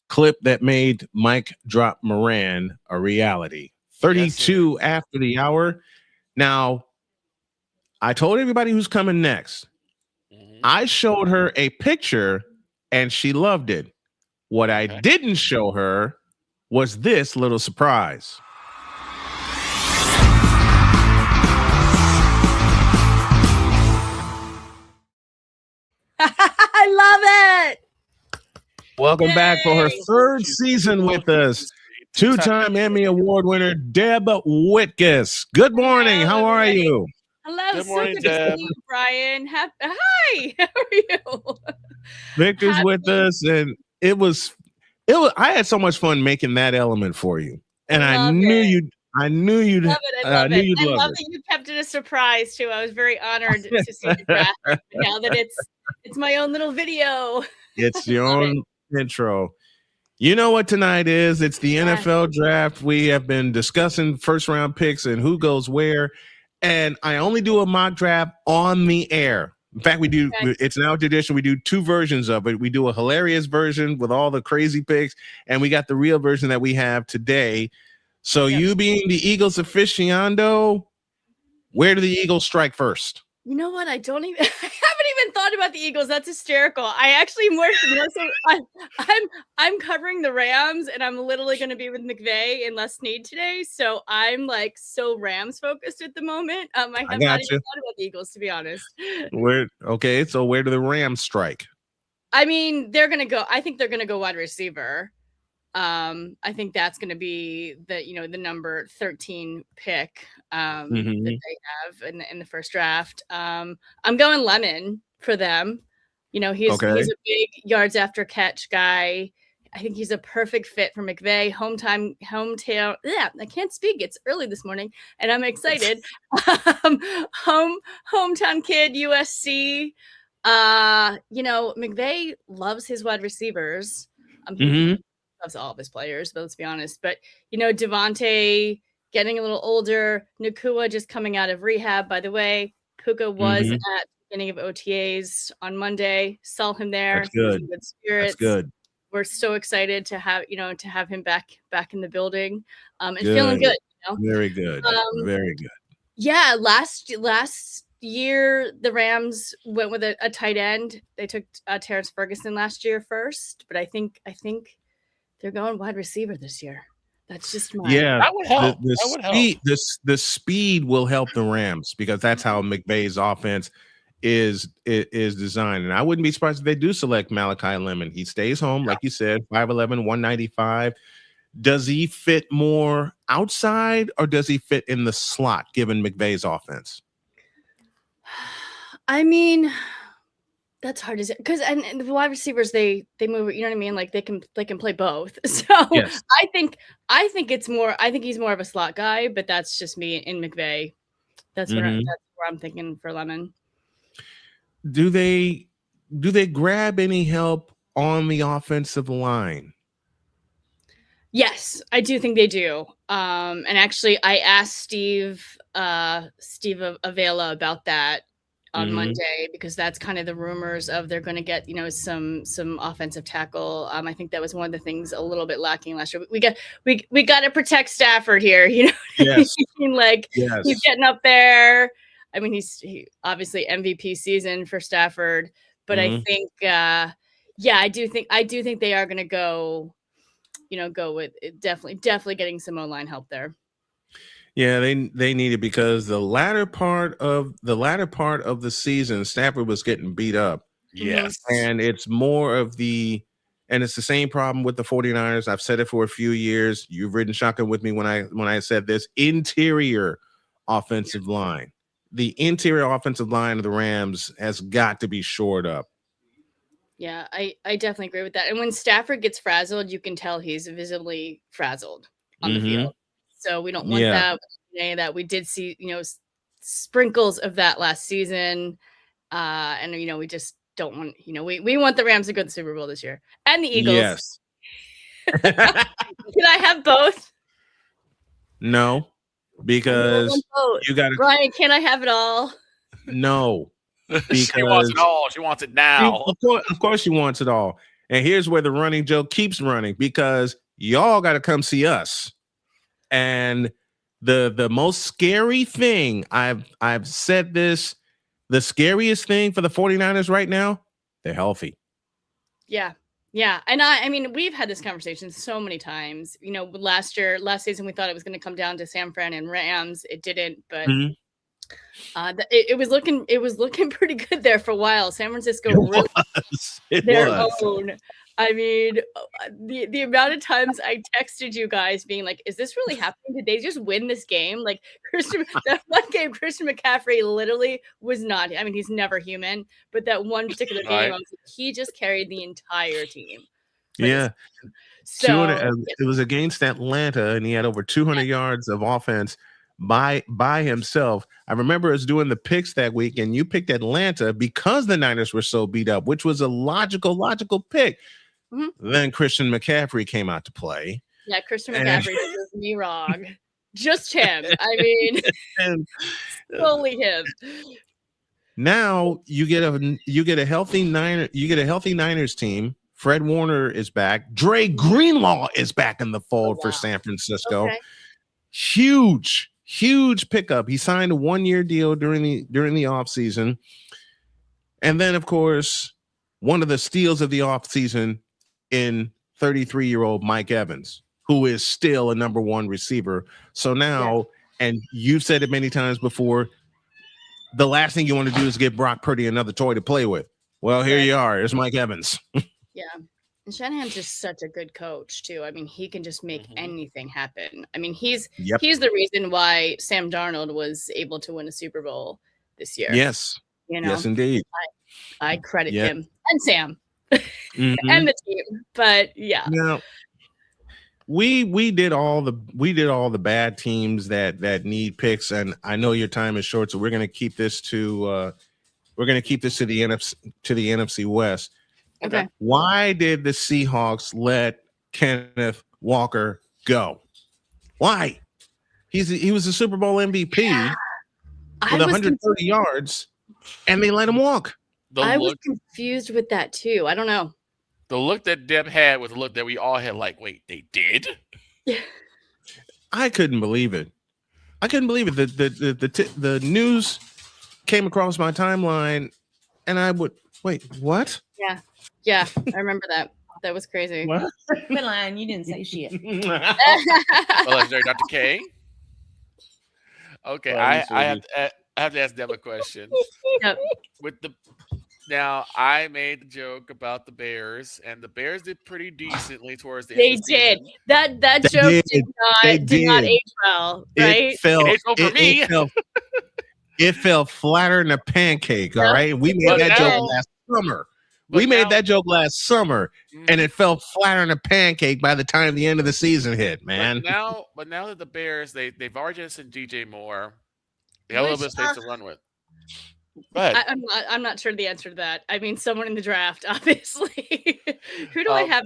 Speaker 1: Clip that made Mike drop Moran a reality. 32 after the hour. Now, I told everybody who's coming next. I showed her a picture and she loved it. What I didn't show her was this little surprise.
Speaker 25: I love it.
Speaker 1: Welcome back for her third season with us. Two-time Emmy Award winner, Deb Witkiss. Good morning. How are you?
Speaker 2: Hello,
Speaker 5: Good
Speaker 2: so
Speaker 5: morning,
Speaker 2: good to
Speaker 5: Deb.
Speaker 2: see you, Brian. Hi, how are you?
Speaker 1: Victor's with us, and it was. I had so much fun making that element for you, and I
Speaker 2: Love
Speaker 1: knew
Speaker 2: it.
Speaker 1: you'd. I knew you'd.
Speaker 2: Love it. I
Speaker 1: I
Speaker 2: love
Speaker 1: knew
Speaker 2: it.
Speaker 1: you'd
Speaker 2: I
Speaker 1: love
Speaker 2: love
Speaker 1: it.
Speaker 2: that you kept it a surprise too. I was very honored to see the draft. Now that it's my own little video.
Speaker 1: It's your own intro. You know what tonight is? It's the NFL draft. We have been discussing first round picks and who goes where. And I only do a mock draft on the air. In fact, we do. It's now tradition. We do two versions of it. We do a hilarious version with all the crazy picks, and we got the real version that we have today. So you being the Eagles aficionado, where do the Eagles strike first?
Speaker 2: You know what? I haven't even thought about the Eagles. That's hysterical. I actually more so I'm covering the Rams, and I'm literally going to be with McVay and Les Snead today. So I'm like so Rams focused at the moment. I have not even thought about the Eagles, to be honest.
Speaker 1: So where do the Rams strike?
Speaker 2: I mean, they're going to go. I think they're going to go wide receiver. I think that's going to be the number 13 pick that they have in the first draft. I'm going Lemon for them. He's a big yards after catch guy. I think he's a perfect fit for McVay. Hometown. Yeah, I can't speak. It's early this morning, and I'm excited. Hometown kid, USC. McVay loves his wide receivers. Loves all of his players, but let's be honest. But Devontae getting a little older, Nakua just coming out of rehab. By the way, Puka was at the beginning of OTAs on Monday. Saw him there.
Speaker 1: That's good.
Speaker 2: He was in good spirits.
Speaker 1: That's good.
Speaker 2: We're so excited to have him back in the building and feeling good.
Speaker 1: Very good. Very good.
Speaker 2: Yeah, last year the Rams went with a tight end. They took Terrence Ferguson last year first, but I think they're going wide receiver this year. That's just my
Speaker 5: that would help.
Speaker 1: The speed will help the Rams because that's how McVay's offense is designed. And I wouldn't be surprised if they do select Malachi Lemon. He stays home, like you said, 5'11", 195. Does he fit more outside or does he fit in the slot given McVay's offense?
Speaker 2: I mean, that's hard to say because and the wide receivers they move. You know what I mean? Like they can play both. So
Speaker 1: yes.
Speaker 2: I think it's more. I think he's more of a slot guy, but that's just me in McVay. That's where I'm thinking for Lemon.
Speaker 1: Do they grab any help on the offensive line?
Speaker 2: Yes, I do think they do. And actually, I asked Steve Avila about that on Monday because that's kind of the rumors of they're going to get some offensive tackle. I think that was one of the things a little bit lacking last year. We got to protect Stafford here.
Speaker 1: Yes.
Speaker 2: He's getting up there. I mean, he obviously MVP season for Stafford, but I think I do think they are going to go with it, definitely getting some O-line help there.
Speaker 1: Yeah, they need it because the latter part of the season, Stafford was getting beat up.
Speaker 5: Yes.
Speaker 1: And it's more of it's the same problem with the 49ers. I've said it for a few years. You've ridden shotgun with me when I said this. Interior offensive line. The interior offensive line of the Rams has got to be shored up.
Speaker 2: Yeah, I definitely agree with that. And when Stafford gets frazzled, you can tell he's visibly frazzled on the field. So we don't want that. That we did see, sprinkles of that last season. And we just don't want, we want the Rams to go to the Super Bowl this year. And the Eagles.
Speaker 1: Yes.
Speaker 2: Can I have both?
Speaker 1: No, because you got to.
Speaker 2: Brian, can I have it all?
Speaker 1: No.
Speaker 5: She wants it all. She wants it now.
Speaker 1: Of course she wants it all. And here's where the running joke keeps running because y'all got to come see us. And the most scary thing, I've said this, the scariest thing for the 49ers right now, they're healthy.
Speaker 2: Yeah. Yeah. And I mean, we've had this conversation so many times. Last season, we thought it was going to come down to San Fran and Rams. It didn't, but it was looking pretty good there for a while. San Francisco really their own. I mean, the amount of times I texted you guys being like, "Is this really happening? Did they just win this game?" Like that one game, Christian McCaffrey literally was not. I mean, he's never human, but that one particular game,
Speaker 5: Right.
Speaker 2: I was like, he just carried the entire team.
Speaker 1: Yeah.
Speaker 2: So
Speaker 1: It was against Atlanta, and he had over 200 yards of offense by himself. I remember us doing the picks that week, and you picked Atlanta because the Niners were so beat up, which was a logical pick. Then Christian McCaffrey came out to play.
Speaker 2: yeah, Christian McCaffrey was me wrong. Just him. I mean, solely him.
Speaker 1: Now you get a healthy Niners team. Fred Warner is back. Dre Greenlaw is back in the fold for San Francisco.
Speaker 2: Okay.
Speaker 1: Huge pickup. He signed a 1-year deal during the offseason. And then, of course, one of the steals of the offseason in 33-year-old Mike Evans, who is still a number 1 receiver. So now, and you've said it many times before, the last thing you want to do is give Brock Purdy another toy to play with. Well, here you are. It's Mike Evans.
Speaker 2: Yeah. And Shanahan's just such a good coach, too. I mean, he can just make anything happen. I mean, he's the reason why Sam Darnold was able to win a Super Bowl this year.
Speaker 1: Yes.
Speaker 2: You know?
Speaker 1: Yes, indeed.
Speaker 2: I credit him and Sam
Speaker 1: Mhm.
Speaker 2: and the team. But yeah.
Speaker 1: Now, we did all the bad teams that need picks, and I know your time is short, so we're going to keep this to the NFC West.
Speaker 2: Okay.
Speaker 1: Why did the Seahawks let Kenneth Walker go? Why? He was a Super Bowl MVP with 130 yards, and they let him walk.
Speaker 2: I was confused with that too. I don't know.
Speaker 5: The look that Deb had was the look that we all had. Like, wait, they did?
Speaker 1: I couldn't believe it. The news came across my timeline, and I would wait. What?
Speaker 2: Yeah, I remember that. That was crazy.
Speaker 1: What?
Speaker 3: Quit lying. You didn't say shit.
Speaker 5: Well, legendary Dr. K. Okay, I have to ask Deb a question.
Speaker 2: Yep.
Speaker 5: Now, I made the joke about the Bears, and the Bears did pretty decently towards the
Speaker 2: They
Speaker 5: end of the
Speaker 2: did.
Speaker 5: season.
Speaker 2: That joke did not age well, right?
Speaker 1: It fell.
Speaker 5: It aged well for me.
Speaker 1: It fell flatter than a pancake. All right, we made that joke last summer. That joke last summer, and it fell flatter than a pancake by the time the end of the season hit. Man.
Speaker 5: But now that the Bears they've already just sent DJ Moore, they have a little bit of space to run with. Go ahead.
Speaker 2: I'm not sure the answer to that. I mean, someone in the draft, obviously. Who do I have?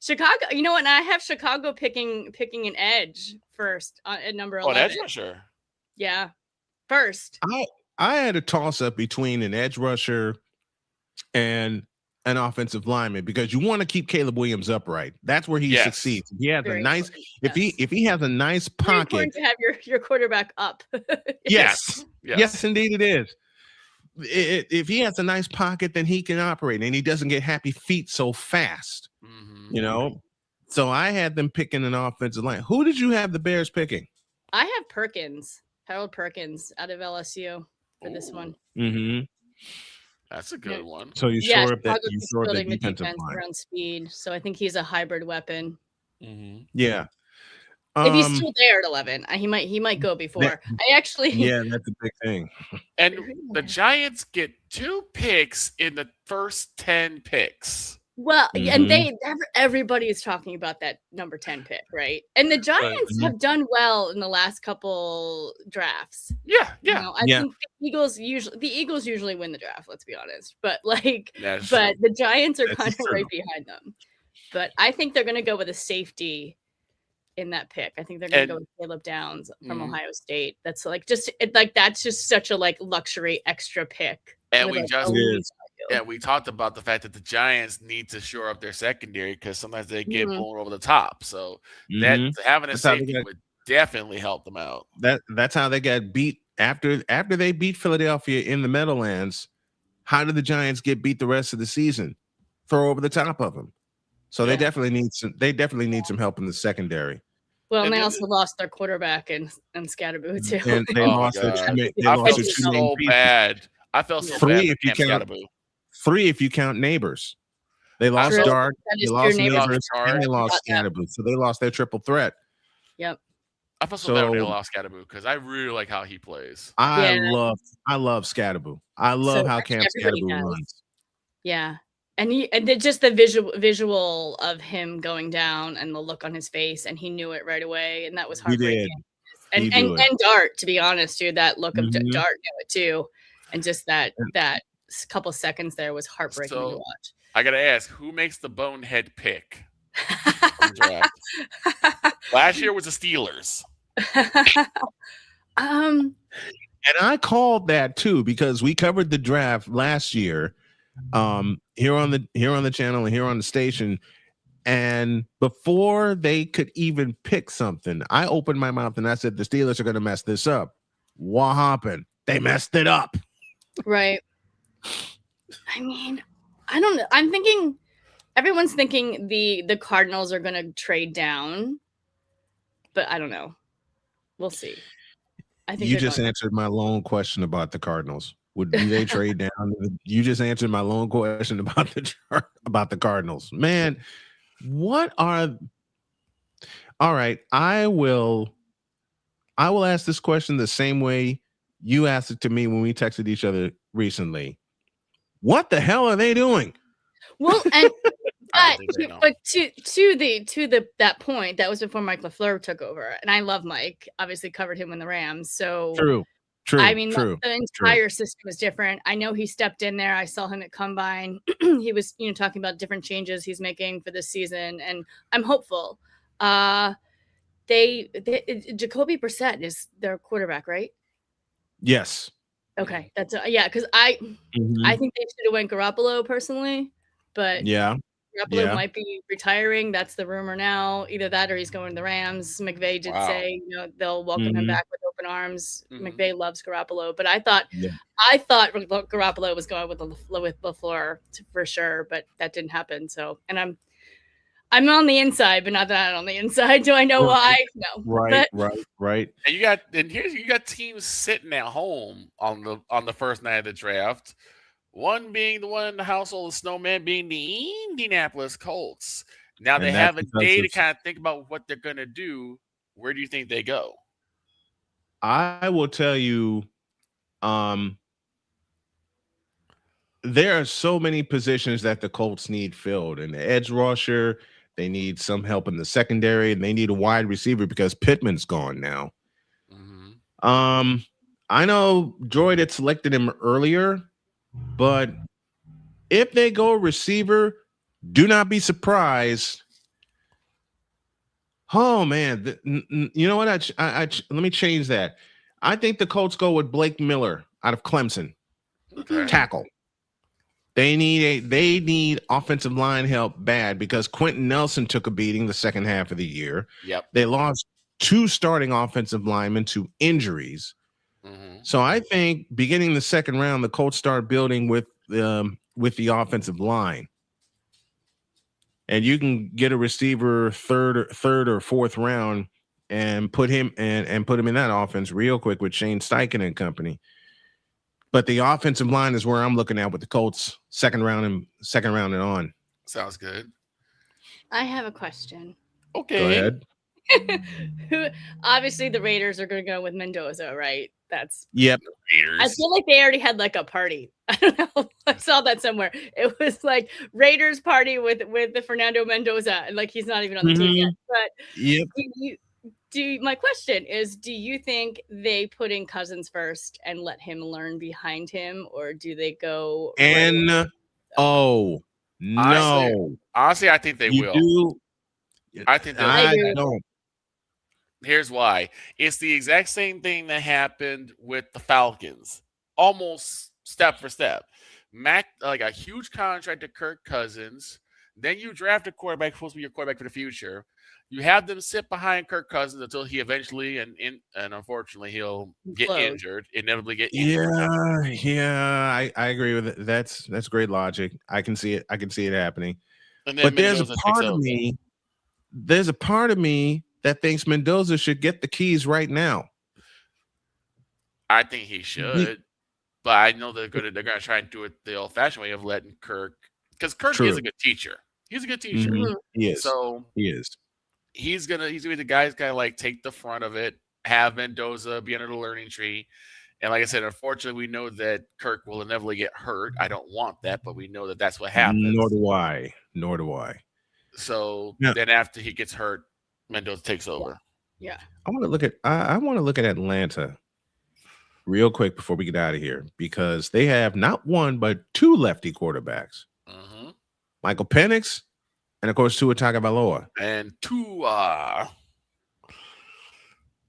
Speaker 2: Chicago. You know what? I have Chicago picking an edge first at number 11.
Speaker 5: Oh, an edge rusher.
Speaker 2: Yeah, first.
Speaker 1: I had a toss up between an edge rusher and an offensive lineman because you want to keep Caleb Williams upright. That's where he succeeds. He has a nice. If he has a nice pocket,
Speaker 2: important to have your quarterback up.
Speaker 1: Yes, indeed it is. If he has a nice pocket, then he can operate, and he doesn't get happy feet so fast. You know. So I had them picking an offensive line. Who did you have the Bears picking?
Speaker 2: I have Perkins, Harold Perkins, out of LSU for this one.
Speaker 1: Mm-hmm.
Speaker 5: That's a good one.
Speaker 1: So you
Speaker 2: Yeah,
Speaker 1: shore up that
Speaker 2: Chicago's building the defense around speed. So I think he's a hybrid weapon.
Speaker 1: Yeah.
Speaker 2: If he's still there at 11, he might go before.
Speaker 1: That's a big thing.
Speaker 5: And the Giants get 2 picks in the first 10 picks.
Speaker 2: Well, and everybody is talking about that number 10 pick, right? And the Giants have done well in the last couple drafts.
Speaker 5: Yeah.
Speaker 2: You know, I think the Eagles usually win the draft, let's be honest. But the Giants are kind of right behind them. But I think they're going to go with a safety in that pick. I think they're going to go with Caleb Downs from Ohio State. That's that's just such a luxury extra pick.
Speaker 5: And we talked about the fact that the Giants need to shore up their secondary because sometimes they get blown over the top. So that having a safety would definitely help them out.
Speaker 1: That's how they got beat after they beat Philadelphia in the Meadowlands. How did the Giants get beat the rest of the season? Throw over the top of them. So they definitely need some help in the secondary.
Speaker 2: Well, and they also lost their quarterback and Scatterboo too.
Speaker 1: And they lost their two main pieces.
Speaker 5: Bad. I felt so bad.
Speaker 1: 3 if you count Neighbors. They lost
Speaker 2: True.
Speaker 1: Dart,
Speaker 2: That
Speaker 1: they
Speaker 2: is
Speaker 1: lost
Speaker 2: true.
Speaker 1: Neighbors, and they
Speaker 2: I
Speaker 1: lost
Speaker 2: forgot that.
Speaker 1: Scatterboo. So they lost their triple threat.
Speaker 2: Yep.
Speaker 5: I feel so bad when they
Speaker 1: So
Speaker 5: lost Scatterboo because I really like how he plays.
Speaker 1: I
Speaker 2: Yeah.
Speaker 1: love Scatterboo. I love
Speaker 2: So
Speaker 1: how
Speaker 2: much.
Speaker 1: Camp
Speaker 2: Everybody
Speaker 1: Scatterboo
Speaker 2: does.
Speaker 1: runs.
Speaker 2: Yeah. And just the visual of him going down and the look on his face, and he knew it right away, and that was
Speaker 1: He
Speaker 2: heartbreaking.
Speaker 1: did. He
Speaker 2: And
Speaker 1: do it.
Speaker 2: Dart, to be honest, dude, that look of
Speaker 1: Mhm.
Speaker 2: Dart knew it too, and just that couple seconds there was heartbreaking to
Speaker 5: So
Speaker 2: watch.
Speaker 5: I gotta ask, who makes the bonehead pick? on the draft? Last year was the Steelers.
Speaker 2: Um,
Speaker 1: And I called that too because we covered the draft last year, here on the channel and here on the station. And before they could even pick something, I opened my mouth and I said the Steelers are going to mess this up. What happened? They messed it up.
Speaker 2: right. I mean, I don't know. I'm thinking everyone's thinking the Cardinals are going to trade down, but I don't know. We'll see. I think
Speaker 1: You
Speaker 2: they're
Speaker 1: just
Speaker 2: going-
Speaker 1: answered my long question about the Cardinals. Would do they trade down? You just answered my long question about the Cardinals. Man, what are all right? I will ask this question the same way you asked it to me when we texted each other recently. What the hell are they doing?
Speaker 2: Well, and
Speaker 5: I don't think they know.
Speaker 2: but to that point, that was before Mike LaFleur took over, and I love Mike. Obviously, covered him in the Rams. So
Speaker 1: True.
Speaker 2: I mean, the entire system is different. I know he stepped in there. I saw him at Combine. He was, talking about different changes he's making for this season, and I'm hopeful. Jacoby Brissett is their quarterback, right?
Speaker 1: Yes.
Speaker 2: Okay, that's because I think they should have went Garoppolo personally, but
Speaker 1: Yeah.
Speaker 2: Garoppolo might be retiring. That's the rumor now. Either that or he's going to the Rams. McVay did say, they'll welcome him back with open arms. McVay loves Garoppolo, but I thought Garoppolo was going with LaFleur for sure, but that didn't happen. So, and I'm on the inside, but not that on the inside. Do I know why? No.
Speaker 1: Right.
Speaker 5: And you got teams sitting at home on the first night of the draft. One being the one in the household of Snowman, being the Indianapolis Colts. Now they have a day to kind of think about what they're going to do. Where do you think they go?
Speaker 1: I will tell you, there are so many positions that the Colts need filled. In the edge rusher, they need some help in the secondary, and they need a wide receiver because Pittman's gone now. I know Droid had selected him earlier, but if they go receiver, do not be surprised. Oh man, you know what? I let me change that. I think the Colts go with Blake Miller out of Clemson, tackle. They need offensive line help bad because Quentin Nelson took a beating the second half of the year.
Speaker 5: Yep.
Speaker 1: They lost 2 starting offensive linemen to injuries. So I think beginning the second round, the Colts start building with the offensive line, and you can get a receiver third or fourth round and put him and put him in that offense real quick with Shane Steichen and company. But the offensive line is where I'm looking at with the Colts second round and on.
Speaker 5: Sounds good.
Speaker 2: I have a question.
Speaker 5: Okay.
Speaker 1: Go ahead.
Speaker 2: Obviously, the Raiders are going to go with Mendoza, right? That's
Speaker 1: yep.
Speaker 5: Raiders.
Speaker 2: I feel like they already had like a party. I don't know. I saw that somewhere. It was like Raiders party with the Fernando Mendoza, and like he's not even on the team yet. But
Speaker 1: yep.
Speaker 2: My question is, do you think they put in Cousins first and let him learn behind him, or do they go
Speaker 1: no?
Speaker 5: Honestly, I think they will. I think
Speaker 1: I don't.
Speaker 5: Here's why. It's the exact same thing that happened with the Falcons, almost step for step. Mac, like a huge contract to Kirk Cousins. Then you draft a quarterback supposed to be your quarterback for the future. You have them sit behind Kirk Cousins until he eventually and unfortunately he'll get injured, inevitably get injured.
Speaker 1: Yeah, I agree with it. That's great logic. I can see it. I can see it happening.
Speaker 5: But
Speaker 1: there's a part of me. There's a part of me that thinks Mendoza should get the keys right now.
Speaker 5: I think he should, but I know they're gonna try and do it the old-fashioned way of letting Kirk because Kirk is a good teacher. He's a good teacher.
Speaker 1: He is.
Speaker 5: So
Speaker 1: he is.
Speaker 5: He's gonna be the guy who's gonna like take the front of it, have Mendoza be under the learning tree. And like I said, unfortunately, we know that Kirk will inevitably get hurt. I don't want that, but we know that that's what happens.
Speaker 1: Nor do I.
Speaker 5: So then after he gets hurt, Mendoza takes over.
Speaker 2: Yeah.
Speaker 1: I want to look at Atlanta real quick before we get out of here, because they have not one but two lefty quarterbacks. Michael Penix and of course Tua Tagovailoa.
Speaker 5: And Tua.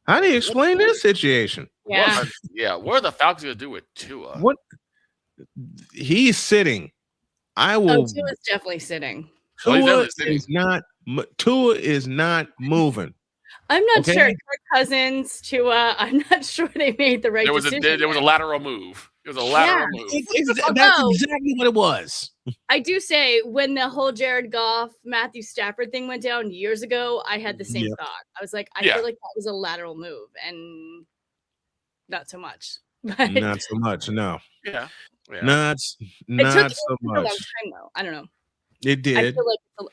Speaker 1: How do you explain this situation?
Speaker 2: Yeah.
Speaker 5: What are the Falcons gonna do with Tua?
Speaker 1: What? He's sitting. I will.
Speaker 2: Tua's definitely sitting.
Speaker 1: Tua is not moving.
Speaker 2: I'm not sure. Kirk Cousins, Tua. I'm not sure they made the right decision.
Speaker 5: There was a lateral move. It was a lateral move.
Speaker 1: That's exactly what it was.
Speaker 2: I do say when the whole Jared Goff, Matthew Stafford thing went down years ago, I had the same thought. I was like, I feel like that was a lateral move, and not so much. But
Speaker 1: not so much. No.
Speaker 5: Yeah.
Speaker 1: Not so much.
Speaker 2: It took a long time though. I don't know.
Speaker 1: It did.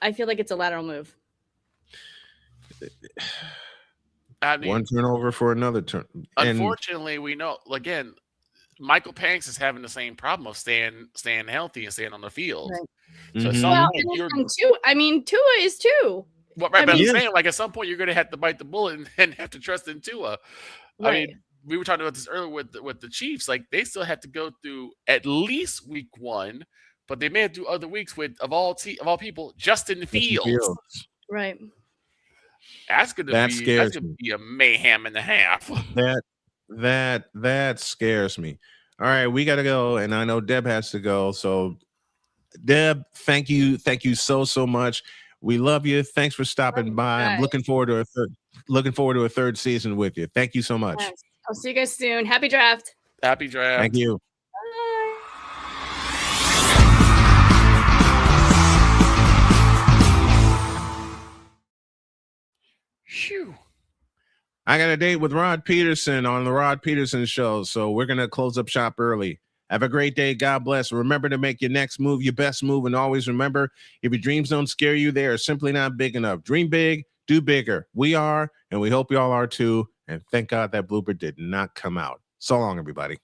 Speaker 2: I feel like it's a lateral move.
Speaker 5: I mean,
Speaker 1: one turnover for another turn.
Speaker 5: Unfortunately, we know again. Michael Penix is having the same problem of staying healthy and staying on the field.
Speaker 2: Right.
Speaker 5: So at some point,
Speaker 2: Tua is too.
Speaker 5: Well, right, but I'm saying, like, at some point, you're going to have to bite the bullet and have to trust in Tua. Right. I mean, we were talking about this earlier with the Chiefs. Like, they still have to go through at least week 1, but they may have to do other weeks with of all people, Justin Fields.
Speaker 2: Right.
Speaker 5: That's going to be a mayhem and a half.
Speaker 1: That scares me. All right, we got to go, and I know Deb has to go. So, Deb, thank you so much. We love you. Thanks for stopping by. I'm looking forward to a third season with you. Thank you so much.
Speaker 2: Yes. I'll see you guys soon. Happy draft.
Speaker 5: Happy draft.
Speaker 1: Thank you.
Speaker 5: Phew.
Speaker 1: I got a date with Rod Peterson on the Rod Peterson Show, so we're going to close up shop early. Have a great day. God bless. Remember to make your next move your best move, and always remember, if your dreams don't scare you, they are simply not big enough. Dream big, do bigger. We are, and we hope y'all are too, and thank God that blooper did not come out. So long, everybody.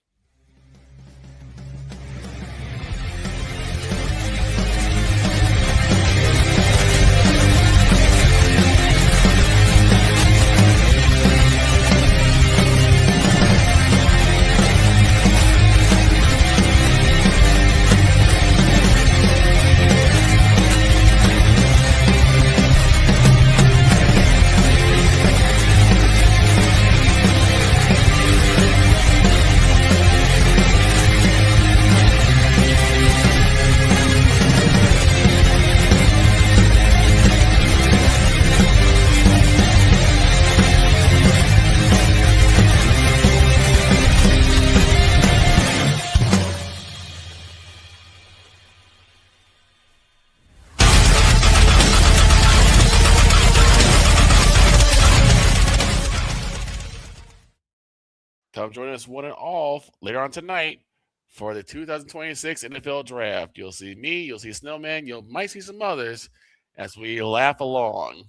Speaker 5: Come join us one and all later on tonight for the 2026 NFL Draft. You'll see me, you'll see Snowman, you might see some others as we laugh along.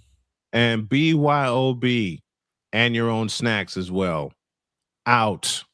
Speaker 1: And BYOB and your own snacks as well. Out.